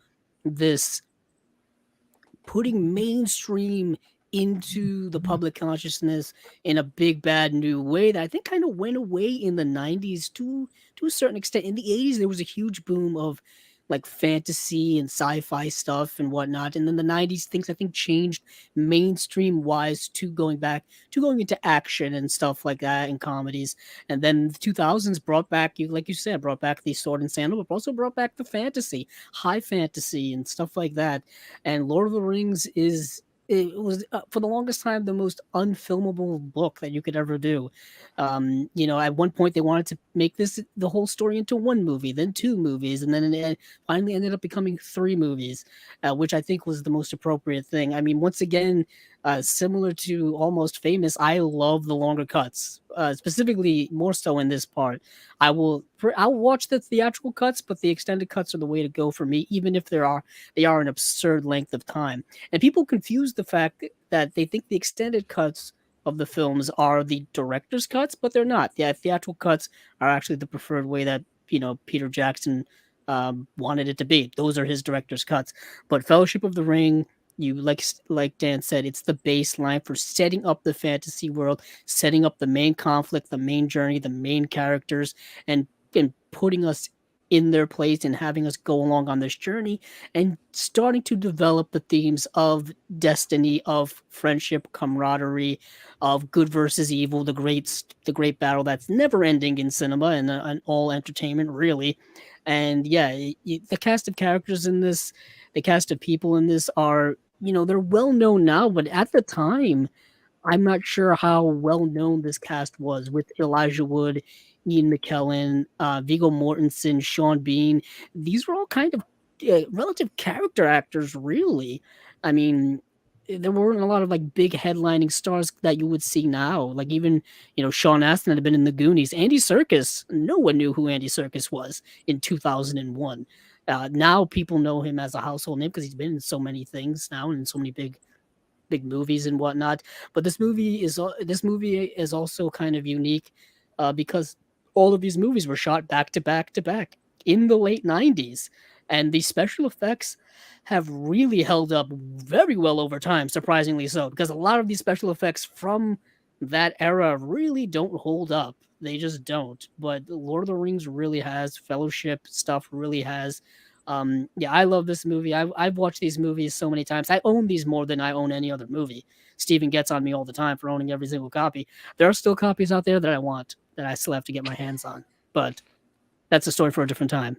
this putting mainstream into the public consciousness in a big bad new way that I think kind of went away in the 90s to a certain extent. In the 80s there was a huge boom of like fantasy and sci-fi stuff and whatnot, and then the 90s things I think changed mainstream wise to going into action and stuff like that and comedies. And then the 2000s brought back, you like you said, brought back the sword and sandal, but also brought back the fantasy, high fantasy and stuff like that. And Lord of the Rings it was for the longest time the most unfilmable book that you could ever do. At one point they wanted to make the whole story into one movie, then two movies, and then it finally ended up becoming three movies, which I think was the most appropriate thing. I mean, once again, similar to Almost Famous, I love the longer cuts, specifically more so in this part. I'll watch the theatrical cuts, but the extended cuts are the way to go for me, even if they are an absurd length of time. And people confuse the fact that they think the extended cuts of the films are the director's cuts, but they're not. The theatrical cuts are actually the preferred way that Peter Jackson wanted it to be. Those are his director's cuts. But Fellowship of the Ring, you like Dan said, it's the baseline for setting up the fantasy world, setting up the main conflict, the main journey, the main characters, and putting us in their place and having us go along on this journey and starting to develop the themes of destiny, of friendship, camaraderie, of good versus evil, the great battle that's never ending in cinema and all entertainment really. And yeah, the cast of characters in this, the cast of people in this are, they're well known now, but at the time I'm not sure how well known this cast was, with Elijah Wood, Ian McKellen, Viggo Mortensen, Sean Bean. These were all kind of relative character actors, really. I mean, there weren't a lot of like big headlining stars that you would see now. Like even Sean Astin had been in the Goonies. Andy Serkis, no one knew who Andy Serkis was in 2001. Now people know him as a household name because he's been in so many things now and in so many big movies and whatnot. But this movie is also kind of unique because all of these movies were shot back to back to back in the late 90s, and the special effects have really held up very well over time, surprisingly so, because a lot of these special effects from that era really don't hold up. They just don't. But Lord of the Rings really has, Fellowship stuff really has. Yeah, I love this movie. I've watched these movies so many times. I own these more than I own any other movie. Steven gets on me all the time for owning every single copy. There are still copies out there that I want, that I still have to get my hands on. But that's a story for a different time.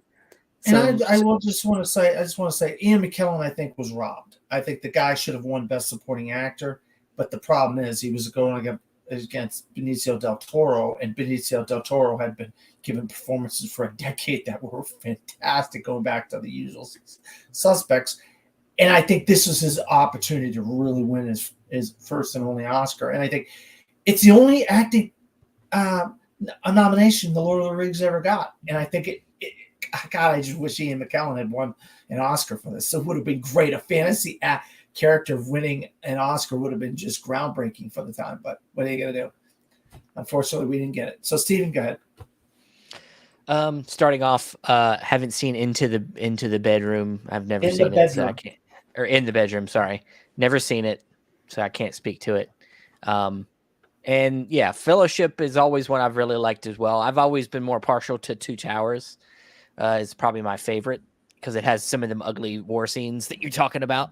And I will just want to say, Ian McKellen, I think, was robbed. I think the guy should have won Best Supporting Actor, but the problem is he was going against Benicio del Toro, and Benicio del Toro had been given performances for a decade that were fantastic, going back to The Usual Suspects. And I think this was his opportunity to really win his first and only Oscar. And I think it's the only acting a nomination the Lord of the Rings ever got. And I think God, I just wish Ian McKellen had won an Oscar for this. So it would have been great. A fantasy character winning an Oscar would have been just groundbreaking for the time. But what are you going to do? Unfortunately, we didn't get it. So, Steven, go ahead. Starting off, haven't seen Into the Bedroom. I've never seen it, so I can't. Or In the Bedroom, sorry, never seen it, so I can't speak to it. And yeah, Fellowship is always one I've really liked as well. I've always been more partial to Two Towers. It's probably my favorite. because it has some of them ugly war scenes that you're talking about.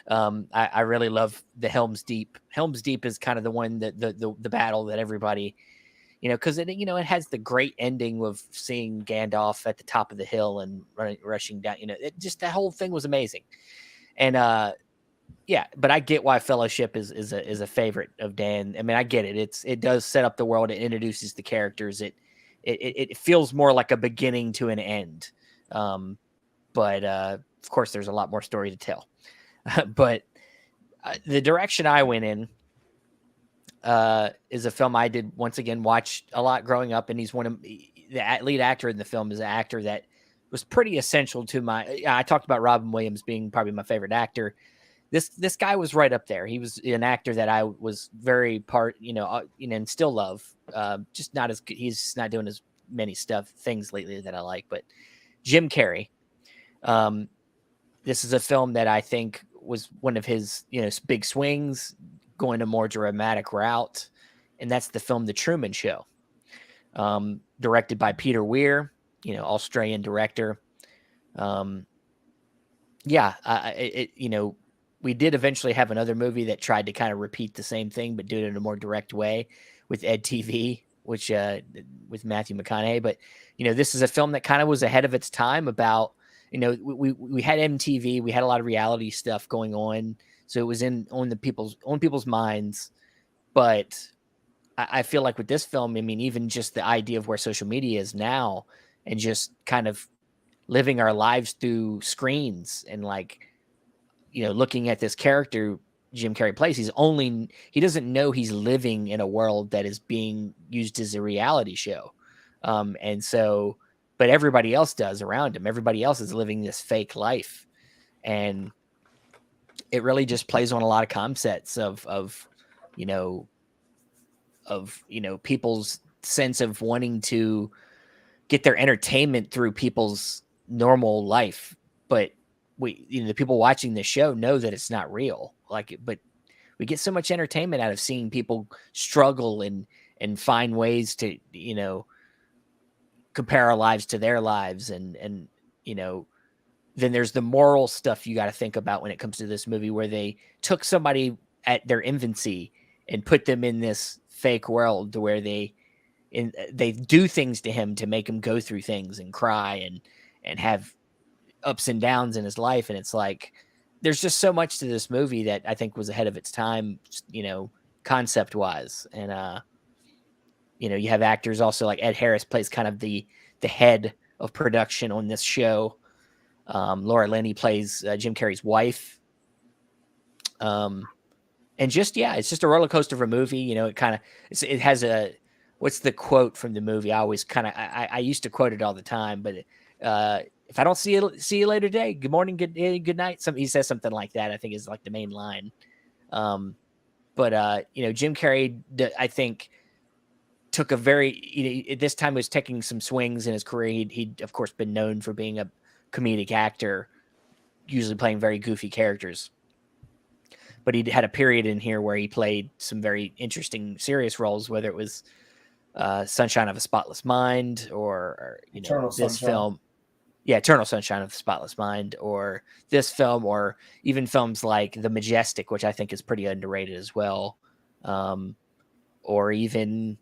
I really love the Helm's Deep. Helm's Deep is kind of the one that the battle that everybody, because it it has the great ending of seeing Gandalf at the top of the hill and rushing down. Just that whole thing was amazing. And yeah, but I get why Fellowship is a favorite of Dan. I mean, I get it. It does set up the world. It introduces the characters. It feels more like a beginning to an end. But of course, there's a lot more story to tell. But the direction I went in is a film I did once again watch a lot growing up, and he's one of the lead actor in the film is an actor that was pretty essential to my. I talked about Robin Williams being probably my favorite actor. This guy was right up there. He was an actor that I was very and still love. Just not as good. He's not doing as many things lately that I like. But Jim Carrey. This is a film that I think was one of his, big swings, going a more dramatic route, and that's the film The Truman Show, directed by Peter Weir, Australian director. We did eventually have another movie that tried to kind of repeat the same thing, but do it in a more direct way with Ed TV, which with Matthew McConaughey. But this is a film that kind of was ahead of its time about. We had MTV, we had a lot of reality stuff going on, so it was on people's minds. But I feel like with this film, I mean, even just the idea of where social media is now, and just kind of living our lives through screens, and looking at this character Jim Carrey plays, he doesn't know he's living in a world that is being used as a reality show, and so. But everybody else does around him. Everybody else is living this fake life. And it really just plays on a lot of concepts of people's sense of wanting to get their entertainment through people's normal life. But the people watching this show know that it's not real. But we get so much entertainment out of seeing people struggle and find ways to, compare our lives to their lives. And then there's the moral stuff you got to think about when it comes to this movie, where they took somebody at their infancy and put them in this fake world where they do things to him to make him go through things and cry and have ups and downs in his life. And it's like, there's just so much to this movie that I think was ahead of its time, concept wise. And, you have actors also like Ed Harris plays kind of the head of production on this show. Laura Linney plays Jim Carrey's wife. And it's just a roller coaster of a movie. It has what's the quote from the movie? I always I used to quote it all the time, but if I don't see you later today, good morning, good night. He says something like that. I think is like the main line. But Jim Carrey, I think, took a very, this time was taking some swings in his career. He'd of course been known for being a comedic actor, usually playing very goofy characters. But he had a period in here where he played some very interesting, serious roles, whether it was Sunshine of a Spotless Mind or Eternal this Sunshine. film. Yeah, Eternal Sunshine of the Spotless Mind, or this film, or even films like The Majestic, which I think is pretty underrated as well. Or even,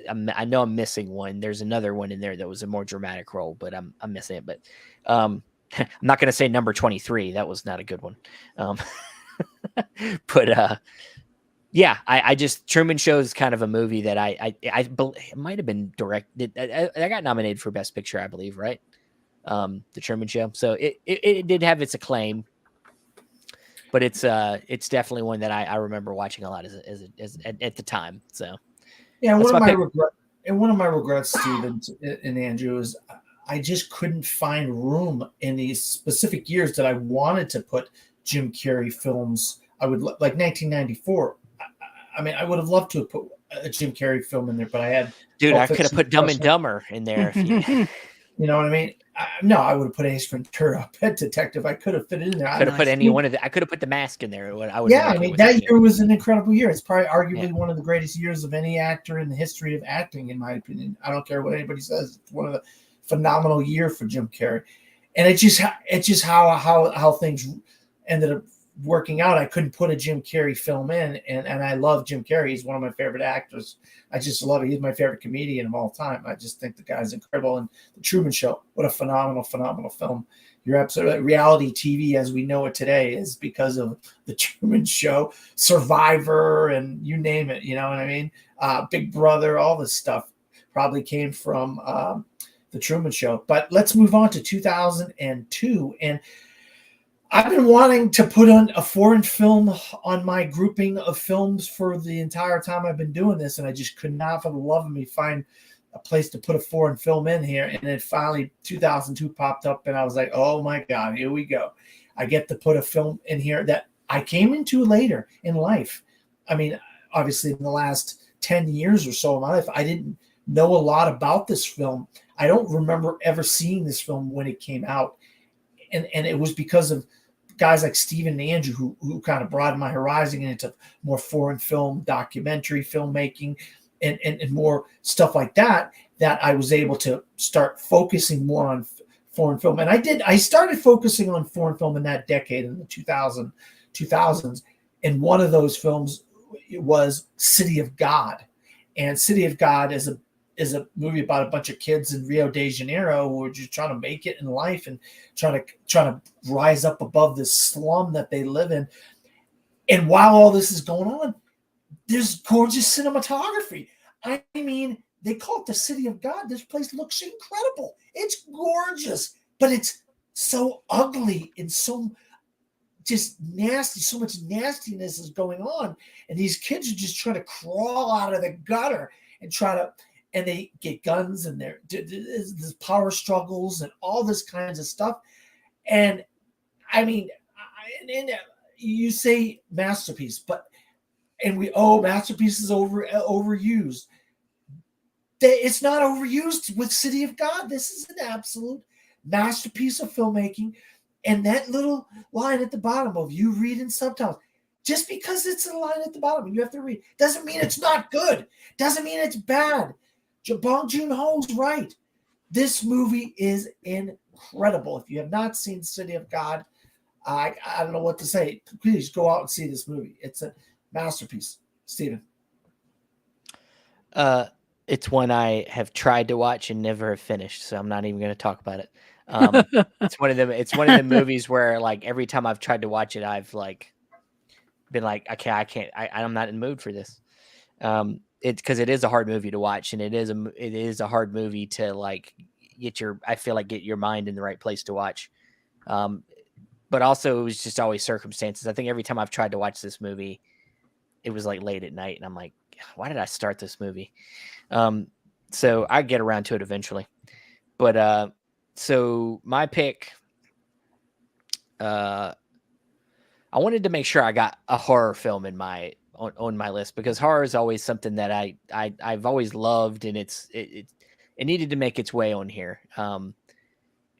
I know I'm missing one. There's another one in there that was a more dramatic role, but I'm missing it. But I'm not going to say Number 23. That was not a good one. But I just, Truman Show is kind of a movie that I it might have been directed. I got nominated for Best Picture, I believe, right? The Truman Show. So it did have its acclaim, but it's definitely one that I remember watching a lot as at the time. So yeah, one of my regrets, Stephen and Andrew, is I just couldn't find room in these specific years that I wanted to put Jim Carrey films. I would like 1994. I mean, I would have loved to have put a Jim Carrey film in there, but I had. Dude, I could have put Dumb and Dumber in there. If you know what I mean? No, I would have put Ace Ventura, Pet Detective. I could have fit it in there. Could have put any one of the. I could have put The Mask in there. I mean, that year was an incredible year. It's probably arguably one of the greatest years of any actor in the history of acting, in my opinion. I don't care what anybody says. It's one of the phenomenal year for Jim Carrey. And it's just how things ended up working out. I couldn't put a Jim Carrey film in, and I love Jim Carrey. He's one of my favorite actors. I just love it. He's my favorite comedian of all time. I just think the guy's incredible. And The Truman Show, what a phenomenal film. You're absolutely right. Reality TV as we know it today is because of The Truman Show, Survivor, and you name it. You know what I mean? Big Brother, all this stuff probably came from The Truman Show. But let's move on to 2002. And I've been wanting to put on a foreign film on my grouping of films for the entire time I've been doing this, and I just could not, for the love of me, find a place to put a foreign film in here. And then finally 2002 popped up, and I was like, oh my God, here we go. I get to put a film in here that I came into later in life. I mean, obviously in the last 10 years or so of my life, I didn't know a lot about this film. I don't remember ever seeing this film when it came out. And it was because of guys like Stephen and Andrew who kind of broadened my horizon into more foreign film, documentary filmmaking, and more stuff like that I was able to start focusing more on foreign film. And I started focusing on foreign film in that decade, in the 2000s. And one of those films was City of God. And City of God is a movie about a bunch of kids in Rio de Janeiro who are just trying to make it in life and trying to rise up above this slum that they live in. And while all this is going on, there's gorgeous cinematography. I mean, they call it the City of God. This place looks incredible. It's gorgeous, but it's so ugly and so just nasty. So much nastiness is going on. And these kids are just trying to crawl out of the gutter and they get guns, and there's power struggles and all this kinds of stuff. And I mean, you say masterpiece, masterpiece is overused. It's not overused with City of God. This is an absolute masterpiece of filmmaking. And that little line at the bottom of you reading subtitles, just because it's a line at the bottom and you have to read, doesn't mean it's not good. Doesn't mean it's bad. Bong Joon-ho's right. This movie is incredible. If you have not seen City of God, I don't know what to say. Please go out and see this movie. It's a masterpiece. Steven. It's one I have tried to watch and never have finished, so I'm not even going to talk about it. It's one of the movies where, like, every time I've tried to watch it, I've like been like, okay, I can't. I'm not in the mood for this. It's because it is a hard movie to watch, and it is a hard movie to like get your mind in the right place to watch. But also it was just always circumstances. I think every time I've tried to watch this movie, it was like late at night, and I'm like, why did I start this movie? So I get around to it eventually. But so my pick, I wanted to make sure I got a horror film in on my list, because horror is always something that I've always loved, and it needed to make its way on here.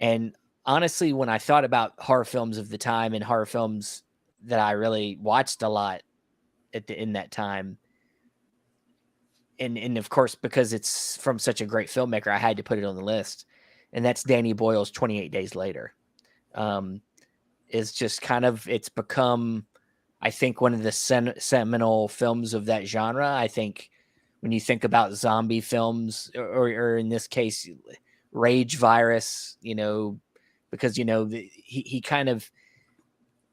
And honestly, when I thought about horror films of the time and horror films that I really watched a lot in that time, and of course, because it's from such a great filmmaker, I had to put it on the list. And that's Danny Boyle's 28 Days Later. It's just it's become, I think, one of the seminal films of that genre. I think when you think about zombie films, or in this case, Rage Virus, because, he kind of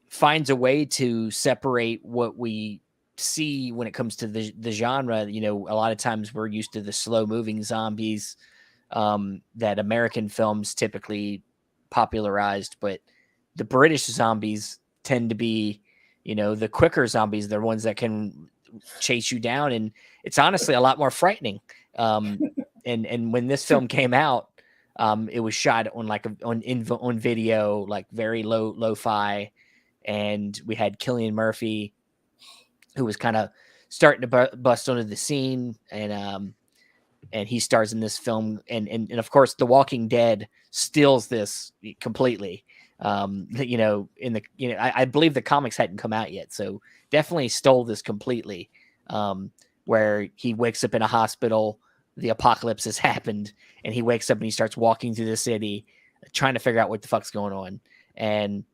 finds a way to separate what we see when it comes to the genre. A lot of times we're used to the slow moving zombies that American films typically popularized, but the British zombies tend to be, the quicker zombies. They're ones that can chase you down, and it's honestly a lot more frightening. And when this film came out, it was shot on video, like very lo-fi, and we had Cillian Murphy, who was kind of starting to bust onto the scene, and he stars in this film, and of course, The Walking Dead steals this completely. I believe the comics hadn't come out yet, so definitely stole this completely. Where he wakes up in a hospital, the apocalypse has happened, and he wakes up and he starts walking through the city, trying to figure out what the fuck's going on, and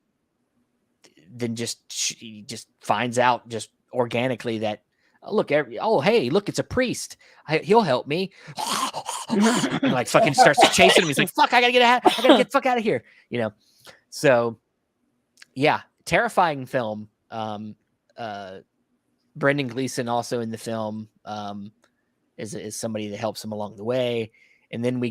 then she just finds out just organically that hey, look, it's a priest. He'll help me. And like fucking starts chasing him. He's like, fuck, I gotta get the fuck out of here. So yeah, terrifying film. Brendan Gleeson also in the film is somebody that helps him along the way. And then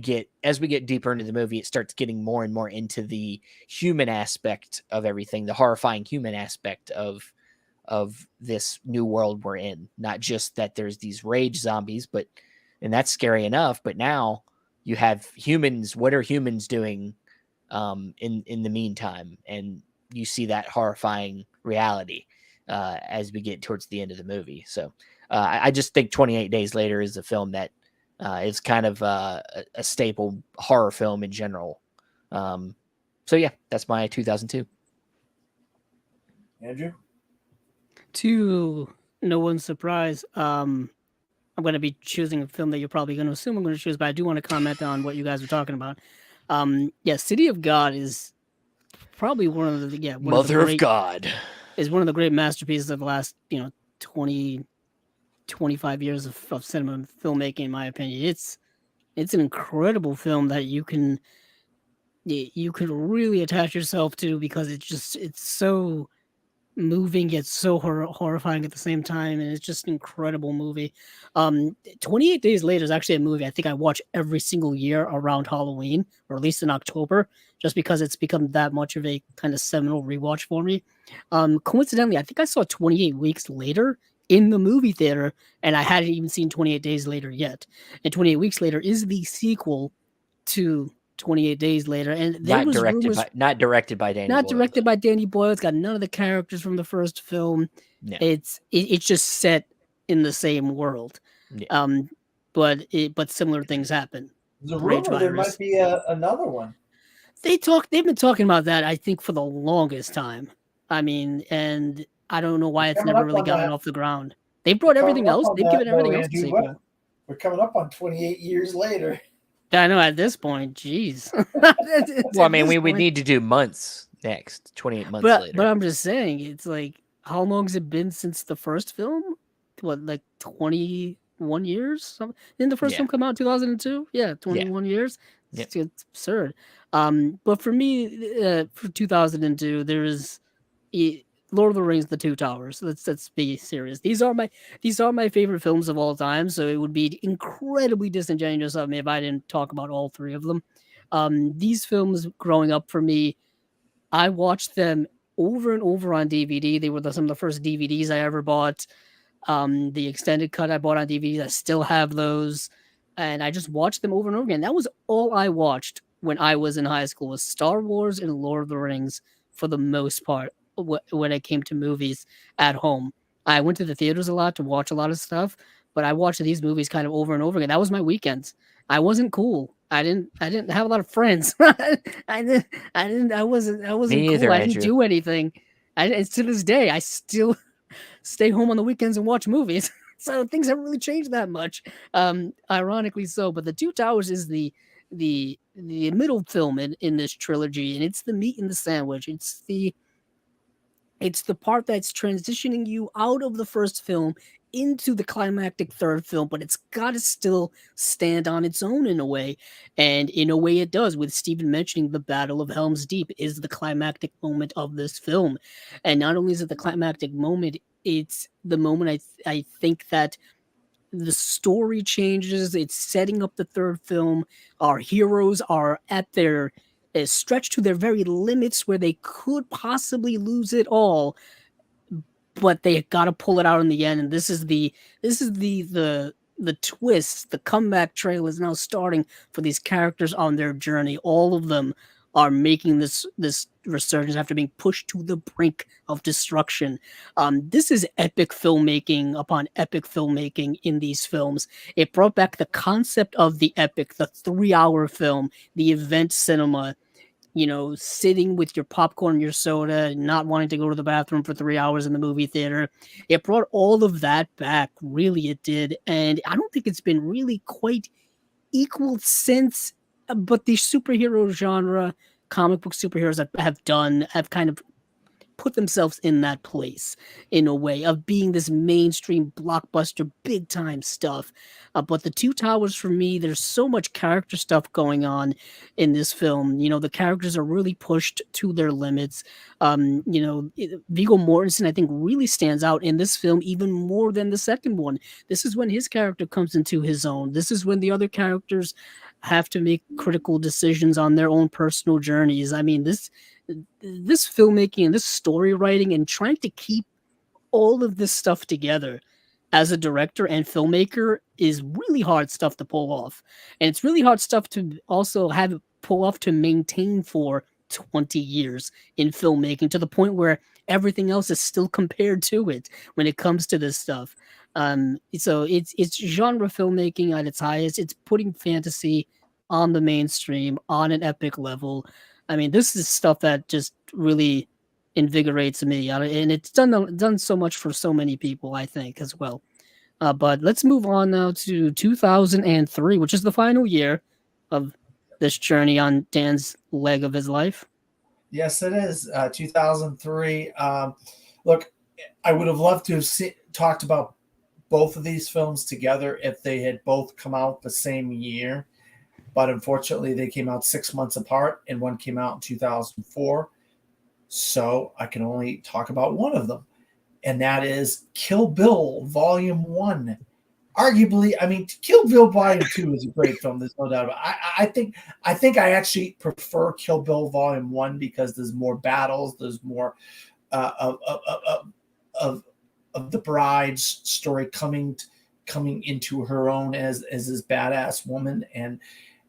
as we get deeper into the movie, it starts getting more and more into the human aspect of everything, the horrifying human aspect of this new world we're in. Not just that there's these rage zombies, and that's scary enough, but now you have humans. What are humans doing in the meantime? And you see that horrifying reality as we get towards the end of the movie. So I just think 28 Days Later is a film that is kind of a staple horror film in general. So yeah, that's my 2002. Andrew? To no one's surprise, I'm going to be choosing a film that you're probably going to assume I'm going to choose, but I do want to comment on what you guys were talking about. City of God is probably one of the Mother of God is one of the great masterpieces of the last 20, 25 years of cinema and filmmaking, in my opinion. It's an incredible film that you could really attach yourself to, because it's so moving yet so horrifying at the same time, and it's just an incredible movie. 28 Days Later is actually a movie I think I watch every single year around Halloween, or at least in October, just because it's become that much of a kind of seminal rewatch for me. Coincidentally, I think I saw 28 Weeks Later in the movie theater, and I hadn't even seen 28 Days Later yet. And 28 Weeks Later is the sequel to 28 Days Later, and not directed by Danny Boyle. It's got none of the characters from the first film. No. It's just set in the same world. Yeah. But similar things happen. There's a rumor there might be another one. They've been talking about that, I think, for the longest time. I mean, and I don't know why it's never really gotten off the ground. They've brought everything else. They've given everything else a sequel. We're coming up on 28 years later. I know, at this point, geez. Well, I mean, we would need to do months next, 28 months later. But I'm just saying, it's like, how long has it been since the first film? What, like 21 years? Didn't the first film come out in 2002? Yeah, 21 years. It's absurd. But for me, for 2002, there's Lord of the Rings: The Two Towers. Let's be serious. These are my favorite films of all time. So it would be incredibly disingenuous of me if I didn't talk about all three of them. These films, growing up for me, I watched them over and over on DVD. They were some of the first DVDs I ever bought. The extended cut I bought on DVDs, I still have those, and I just watched them over and over again. That was all I watched when I was in high school, was Star Wars and Lord of the Rings for the most part. When it came to movies at home, I went to the theaters a lot to watch a lot of stuff, but I watched these movies kind of over and over again. That was my weekends. I wasn't cool. I didn't have a lot of friends. I wasn't either, cool. I didn't do anything. To this day, I still stay home on the weekends and watch movies. So things haven't really changed that much. Ironically so, but The Two Towers is the middle film in this trilogy, and it's the meat in the sandwich. It's the part that's transitioning you out of the first film into the climactic third film, but it's got to still stand on its own in a way. And in a way it does, with Stephen mentioning the Battle of Helm's Deep is the climactic moment of this film. And not only is it the climactic moment, it's the moment I think that the story changes. It's setting up the third film. Our heroes are at their stretched to their very limits, where they could possibly lose it all, but they got to pull it out in the end. And this is the twist. The comeback trail is now starting for these characters on their journey. All of them are making this resurgence after being pushed to the brink of destruction. This is epic filmmaking upon epic filmmaking in these films. It brought back the concept of the epic, the 3-hour film, the event cinema, sitting with your popcorn and your soda, not wanting to go to the bathroom for 3 hours in the movie theater. It brought all of that back. Really, it did. And I don't think it's been really quite equal since, but the superhero genre, comic book superheroes that have kind of put themselves in that place in a way of being this mainstream blockbuster big time stuff. But the Two Towers for me, there's so much character stuff going on in this film. You know, the characters are really pushed to their limits. Viggo Mortensen, I think, really stands out in this film even more than the second one. This is when his character comes into his own. This is when the other characters have to make critical decisions on their own personal journeys. I mean, this filmmaking and this story writing and trying to keep all of this stuff together as a director and filmmaker is really hard stuff to pull off. And it's really hard stuff to also have it pull off to maintain for 20 years in filmmaking to the point where everything else is still compared to it when it comes to this stuff. So it's genre filmmaking at its highest. It's putting fantasy on the mainstream on an epic level. I mean, this is stuff that just really invigorates me, and it's done so much for so many people, I think, as well. But let's move on now to 2003, which is the final year of this journey on Dan's leg of his life. Yes, it is. 2003. Look, I would have loved to have talked about both of these films together if they had both come out the same year. But unfortunately, they came out 6 months apart, and one came out in 2004. So I can only talk about one of them, and that is Kill Bill Volume 1. Arguably, I mean, Kill Bill Volume 2 is a great film. There's no doubt about it. I think I actually prefer Kill Bill Volume 1 because there's more battles. There's more of the bride's story coming into her own as this badass woman, and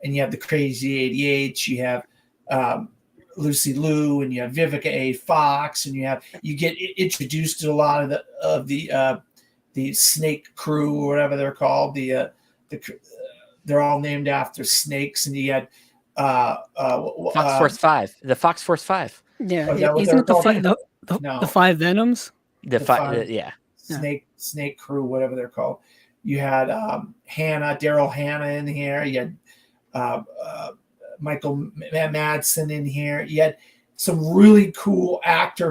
you have the Crazy 88. You have Lucy Liu, and you have Vivica A. Fox, and you get introduced to a lot of the Snake Crew or whatever they're called. They're all named after snakes, and you had Fox Force 5, the Fox Force 5. Yeah, isn't it the five Venoms? Yeah. Snake Crew, whatever they're called. You had Daryl Hannah in here. You had Michael Madsen in here. You had some really cool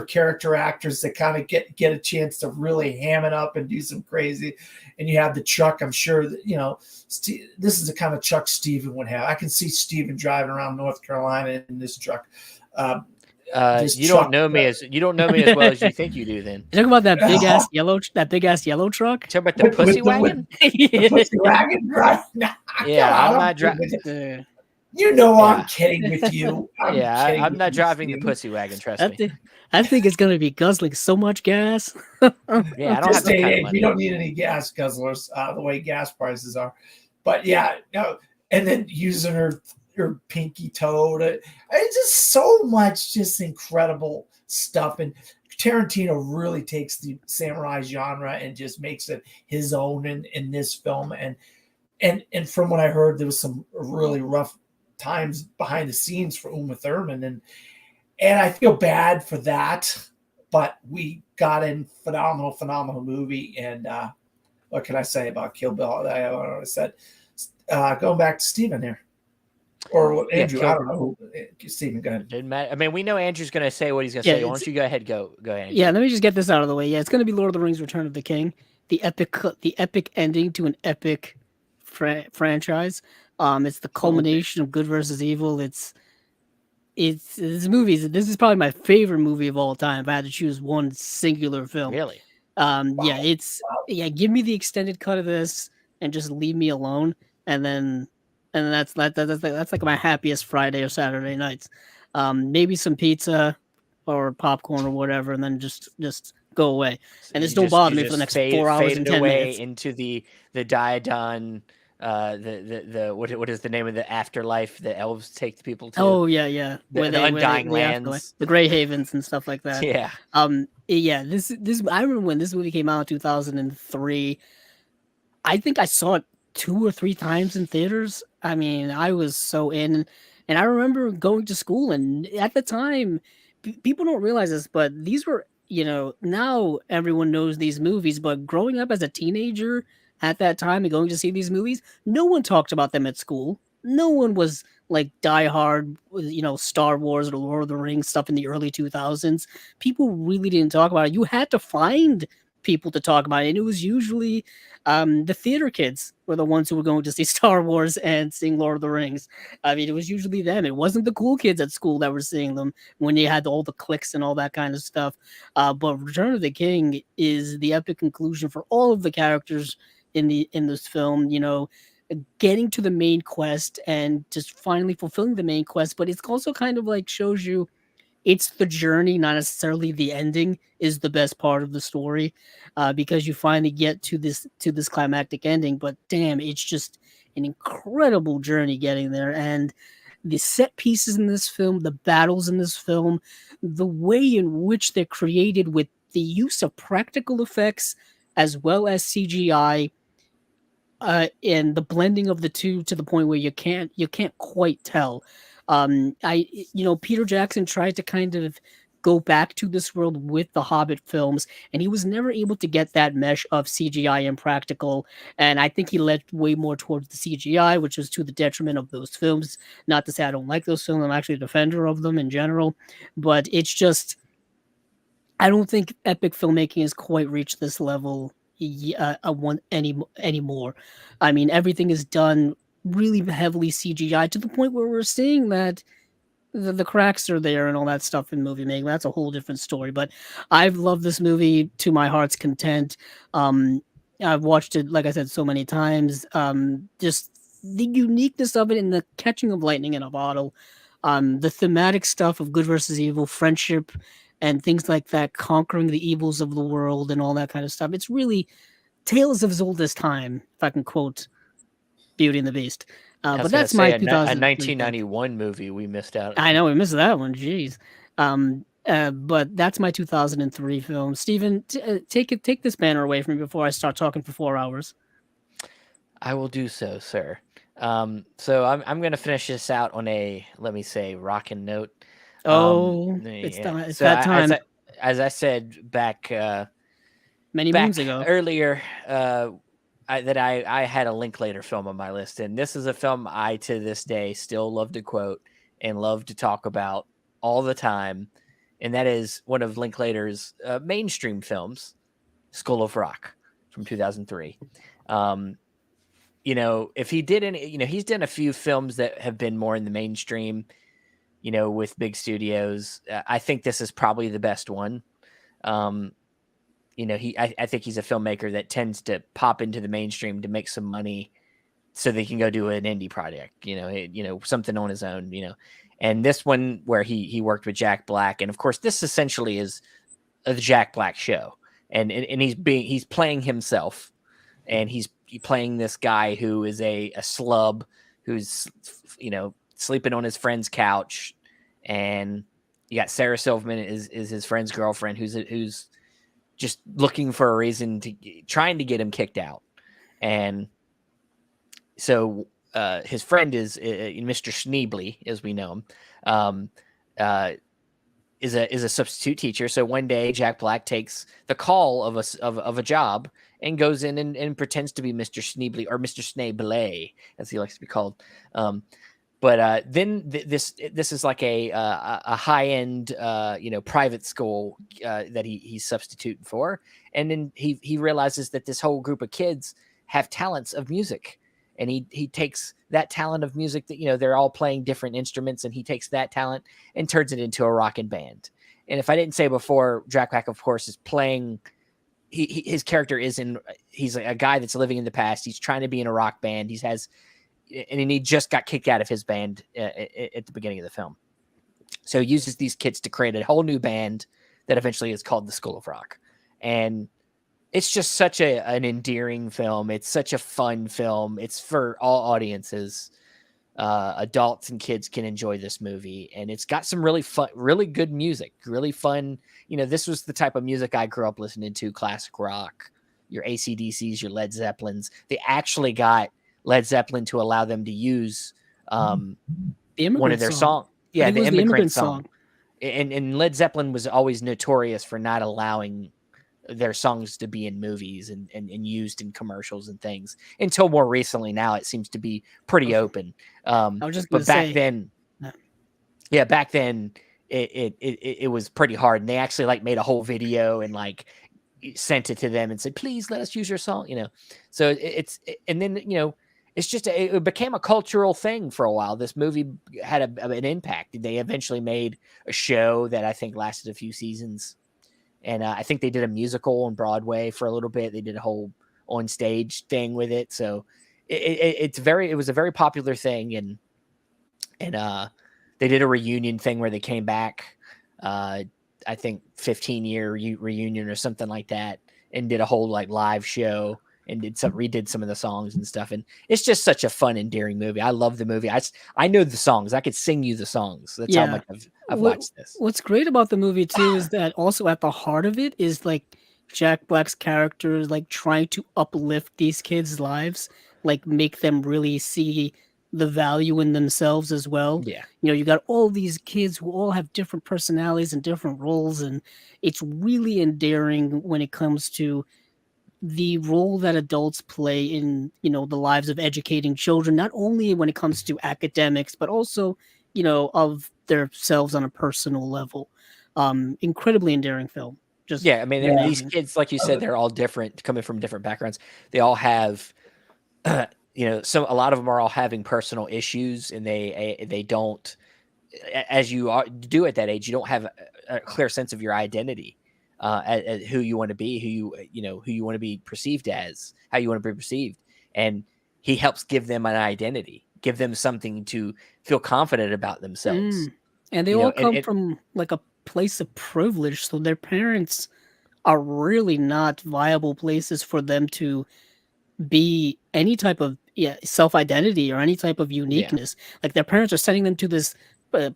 character actors that kind of get a chance to really ham it up and do some crazy. And you have the Chuck. I'm sure that, this is the kind of Chuck Steven would have. I can see Steven driving around North Carolina in this truck. You don't know me as well as you think you do. Then you talk about that big ass yellow truck. Talk about the pussy wagon. The pussy wagon, right? Yeah, I'm not driving. I'm kidding with you. I'm not driving the pussy wagon. Trust me. I think it's gonna be guzzling so much gas. Yeah, I don't have that kind of money. You don't need any gas guzzlers the way gas prices are. But yeah, and then using her pinky toe it's just so much just incredible stuff. And Tarantino really takes the samurai genre and just makes it his own in this film. And from what I heard, there was some really rough times behind the scenes for Uma Thurman, and I feel bad for that, but we got in phenomenal movie. And what can I say about Kill Bill? I already said. Going back to Steven here. Or Andrew, I don't know. Steven, go ahead. Didn't matter. I mean, we know Andrew's going to say what he's going to say. Why don't you go ahead? Go ahead. Andrew. Yeah, let me just get this out of the way. Yeah, it's going to be Lord of the Rings: Return of the King, the epic ending to an epic franchise. It's the culmination of good versus evil. It's this movie. This is probably my favorite movie of all time. If I had to choose one singular film, really. Wow. Give me the extended cut of this and just leave me alone, and that's like my happiest Friday or Saturday nights. Maybe some pizza or popcorn or whatever, and then just go away. And just don't bother me for the next 4 hours and 10 minutes. Into the Diadon, what is the name of the afterlife the elves take the people to? Oh yeah. The Undying Lands, the Grey Havens and stuff like that. Yeah. This I remember when this movie came out in 2003. I think I saw it 2 or 3 times in theaters. I mean, I was so in, and I remember going to school, and at the time, people don't realize this, but these were, now everyone knows these movies, but growing up as a teenager at that time and going to see these movies, no one talked about them at school. no one was like diehard with, Star Wars or Lord of the Rings stuff in the early 2000s. People really didn't talk about it. You had to find people to talk about it, and it was usually the theater kids were the ones who were going to see Star Wars and seeing Lord of the Rings. I mean, it was usually them. It wasn't the cool kids at school that were seeing them when they had all the cliques and all that kind of stuff. But Return of the King is the epic conclusion for all of the characters in this film. Getting to the main quest and just finally fulfilling the main quest, but it's also kind of like shows you it's the journey, not necessarily the ending, is the best part of the story, because you finally get to this climactic ending. But damn, it's just an incredible journey getting there, and the set pieces in this film, the battles in this film, the way in which they're created with the use of practical effects as well as CGI, and the blending of the two to the point where you can't quite tell. Peter Jackson tried to kind of go back to this world with the Hobbit films, and he was never able to get that mesh of CGI and practical. And I think he led way more towards the CGI, which was to the detriment of those films. Not to say I don't like those films; I'm actually a defender of them in general, but it's just I don't think epic filmmaking has quite reached this level anymore. I mean, everything is done really heavily CGI to the point where we're seeing that the cracks are there and all that stuff in movie making. That's a whole different story. But I've loved this movie to my heart's content. Um, I've watched it, like I said, so many times. Just the uniqueness of it and the catching of lightning in a bottle. The thematic stuff of good versus evil, friendship, and things like that, conquering the evils of the world and all that kind of stuff. It's really tales of as old as time, if I can quote Beauty and the Beast. I was But going to that's my say a 2003 pick. 1991 movie we missed out. I know we missed that one. Jeez. But that's my 2003 film. Steven, take this banner away from me before I start talking for 4 hours. I will do so, sir. So I'm going to finish this out on a, let me say, rockin' note. It's So that time. As I said back Many moons ago. earlier, I had a Linklater film on my list, and this is a film I to this day still love to quote and love to talk about all the time, and that is one of Linklater's mainstream films, School of Rock from 2003. If he did any, he's done a few films that have been more in the mainstream, with big studios. I think this is probably the best one. I think he's a filmmaker that tends to pop into the mainstream to make some money so they can go do an indie project, something on his own, and this one where he worked with Jack Black. And of course, this essentially is the Jack Black show. And he's playing himself, and he's playing this guy who is a slub who's, sleeping on his friend's couch. And you got Sarah Silverman is his friend's girlfriend who's just looking for a reason trying to get him kicked out. And so his friend is Mr. Schneebly, as we know him, is a substitute teacher. So one day Jack Black takes the call of a job and goes in and pretends to be Mr. Schneebly, or Mr. Schneebly, as he likes to be called. But then this is like a high end private school that he's substituting for, and then he realizes that this whole group of kids have talents of music, and he takes that talent of music that they're all playing different instruments, and he takes that talent and turns it into a rockin' band. And if I didn't say before, Jack Black, of course, is playing. His character he's a guy that's living in the past. He's trying to be in a rock band. And he just got kicked out of his band at the beginning of the film. So he uses these kids to create a whole new band that eventually is called the School of Rock. And it's just such an endearing film. It's such a fun film. It's for all audiences. Adults and kids can enjoy this movie. And it's got some really fun, really good music, really fun. This was the type of music I grew up listening to, classic rock, your AC/DCs, your Led Zeppelins. They actually got Led Zeppelin to allow them to use one of their songs. Yeah, the immigrant song. And Led Zeppelin was always notorious for not allowing their songs to be in movies and used in commercials and things until more recently. Now it seems to be pretty open. I was just But gonna back say, then, yeah. back then it was pretty hard. And they actually like made a whole video and like sent it to them and said, please let us use your song, So and then, it's just, it became a cultural thing for a while. This movie had an impact. They eventually made a show that I think lasted a few seasons. And I think they did a musical on Broadway for a little bit. They did a whole on stage thing with it. So it was a very popular thing. And they did a reunion thing where they came back, I think 15-year reunion or something like that, and did a whole like live show and redid some of the songs and stuff. And it's just such a fun, endearing movie. I love the movie. I know the songs. I could sing you the songs. That's how much I've watched this. What's great about the movie too is that also at the heart of it is like Jack Black's character is like trying to uplift these kids' lives, like make them really see the value in themselves as well. Yeah. You got all these kids who all have different personalities and different roles, and it's really endearing when it comes to the role that adults play in, the lives of educating children, not only when it comes to academics, but also, of themselves on a personal level. Incredibly endearing film. Just I mean, these kids, like you said, they're all different, coming from different backgrounds. They all have, a lot of them are all having personal issues, and they don't, as you do at that age, you don't have a clear sense of your identity. As who you want to be, who you want to be perceived as, how you want to be perceived. And he helps give them an identity, give them something to feel confident about themselves. And they all come from like a place of privilege. So their parents are really not viable places for them to be any type of self-identity or any type of uniqueness. Like their parents are sending them to this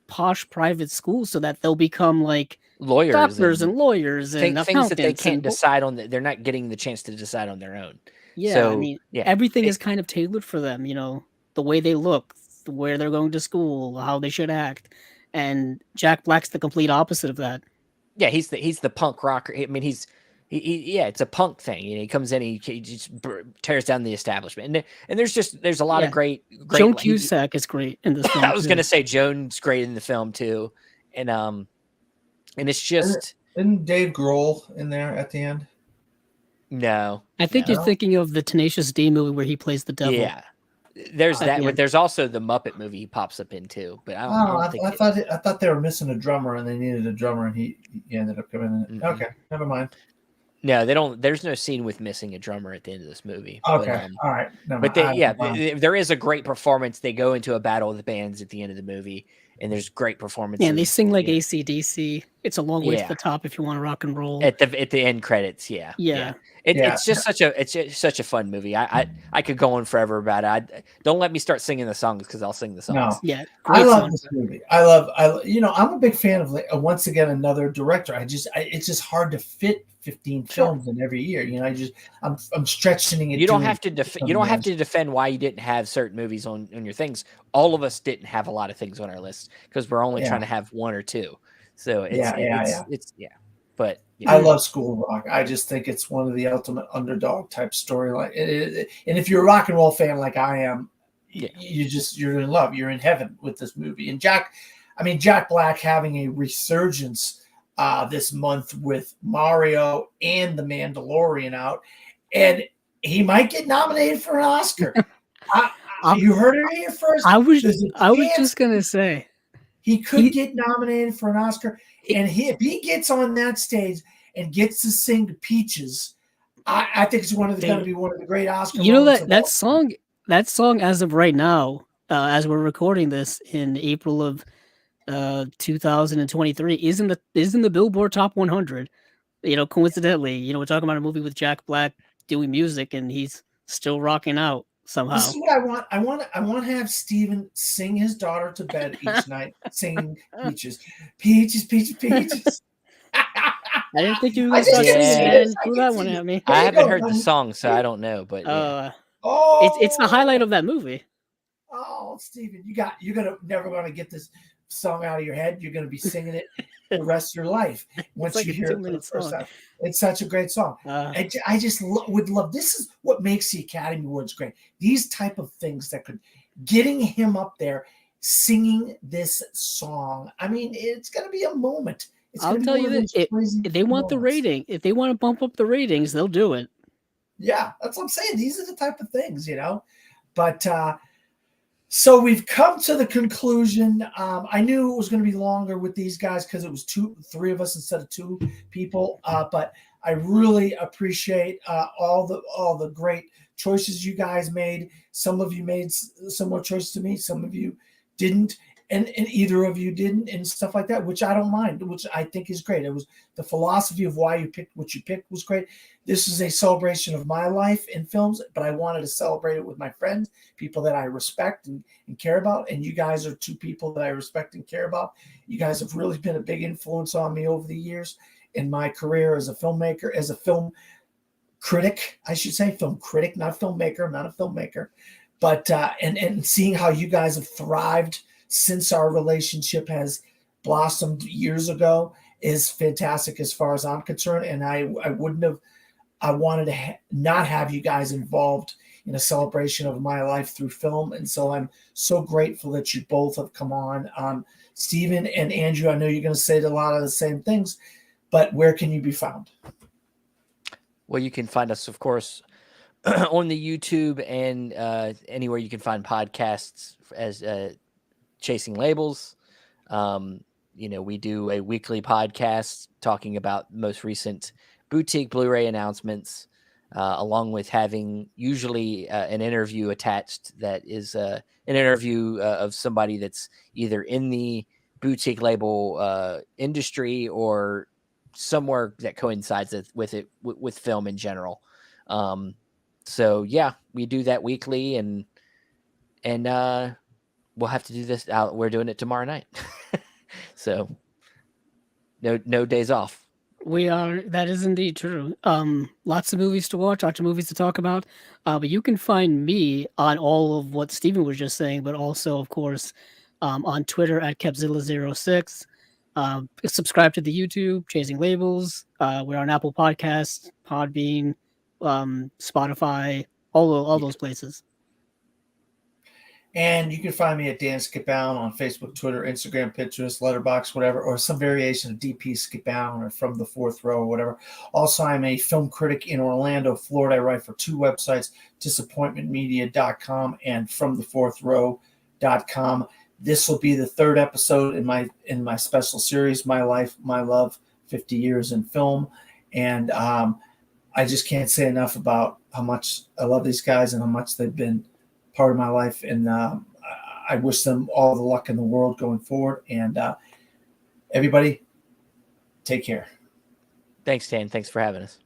posh private school so that they'll become like lawyers, doctors and lawyers and things that they can't decide on. They're not getting the chance to decide on their own. Yeah, so, I mean, everything is kind of tailored for them. The way they look, where they're going to school, how they should act, and Jack Black's the complete opposite of that. Yeah, he's the punk rocker. I mean, it's a punk thing. He comes in, he just tears down the establishment, and there's a lot of great. Joan Cusack is great in this film. I was gonna say Joan's great in the film too, and it's just. Isn't Dave Grohl in there at the end? No, I think you're thinking of the Tenacious D movie where he plays the devil. Yeah, there's that, but there's also the Muppet movie he pops up in too. But I thought they were missing a drummer and they needed a drummer, and he ended up coming in. Mm-hmm. Okay, never mind. No, they don't. There's no scene with missing a drummer at the end of this movie. Okay, all right. But there is a great performance. They go into a battle of the bands at the end of the movie, and there's great performances. Yeah, and they sing like AC/DC. It's a long way to the top if you want to rock and roll. At the end credits, yeah. It's just such a fun movie. I could go on forever about it. Don't let me start singing the songs because I'll sing the songs. No. Yeah, I love this movie. I'm a big fan of once again another director. It's just hard to fit 15 films in every year. I'm stretching it. You don't have to defend why you didn't have certain movies on your things. All of us didn't have a lot of things on our list because we're only trying to have one or two. So But I love School Rock. I just think it's one of the ultimate underdog type storyline. And if you're a rock and roll fan like I am, you're in love. You're in heaven with this movie. And Jack Black having a resurgence this month with Mario and The Mandalorian out, and he might get nominated for an Oscar. You heard it here first. I was just gonna say he could get nominated for an Oscar, and if he gets on that stage and gets to sing Peaches, I think it's going to be one of the great Oscar. That song as of right now, as we're recording this in April of 2023, is in the Billboard Top 100. Coincidentally, we're talking about a movie with Jack Black doing music, and he's still rocking out somehow. This is what I want. I want to have Steven sing his daughter to bed each night, singing Peaches, Peaches, Peaches, Peaches. I didn't think you were going to throw that one at me. I haven't heard the song, so I don't know. But it's the highlight of that movie. Oh, Steven, you're gonna never gonna get this song out of your head. You're gonna be singing it the rest of your life once like you a hear it for the 2-minute first song. time. It's such a great song. I just would love. This is what makes the Academy Awards great. These type of things that could getting him up there singing this song. I mean, it's gonna be a moment. It's I'll gonna be tell one you of that those crazy if they want the moments. rating, if they want to bump up the ratings, they'll do it. Yeah, that's what I'm saying. These are the type of things, But so we've come to the conclusion. I knew it was going to be longer with these guys because it was three of us instead of two people. But I really appreciate all the great choices you guys made. Some of you made similar choices to me. Some of you didn't, and either of you didn't, and stuff like that, which I don't mind, which I think is great. It was the philosophy of why you picked what you picked was great. This is a celebration of my life in films, but I wanted to celebrate it with my friends, people that I respect and care about. And you guys are two people that I respect and care about. You guys have really been a big influence on me over the years in my career as a filmmaker, as a film critic, I should say, film critic, not filmmaker. I'm not a filmmaker, but and seeing how you guys have thrived since our relationship has blossomed years ago is fantastic as far as I'm concerned. And I wouldn't have. I wanted to not have you guys involved in a celebration of my life through film. And so I'm so grateful that you both have come on. Stephen and Andrew, I know you're going to say a lot of the same things, but where can you be found? Well, you can find us, of course, on the YouTube and anywhere you can find podcasts as Chasing Labels. We do a weekly podcast talking about most recent boutique Blu-ray announcements, along with having usually an interview attached that is an interview of somebody that's either in the boutique label industry or somewhere that coincides with it with film in general. So yeah, we do that weekly, and we'll have to do this out. We're doing it tomorrow night. So no days off. We are. That is indeed true. Lots of movies to watch, lots of movies to talk about. But you can find me on all of what Steven was just saying, but also, of course, on Twitter at Kepzilla06. Subscribe to the YouTube, Chasing Labels. We're on Apple Podcasts, Podbean, Spotify, all those places. And you can find me at Dan Skipbound on Facebook, Twitter, Instagram, Pinterest, Letterboxd, whatever, or some variation of DP Skipbound or From the Fourth Row or whatever. Also, I'm a film critic in Orlando, Florida. I write for two websites, disappointmentmedia.com and fromthefourthrow.com. This will be the third episode in my special series, My Life, My Love, 50 Years in Film. And I just can't say enough about how much I love these guys and how much they've been part of my life, and I wish them all the luck in the world going forward. And everybody, take care. Thanks, Dan. Thanks for having us.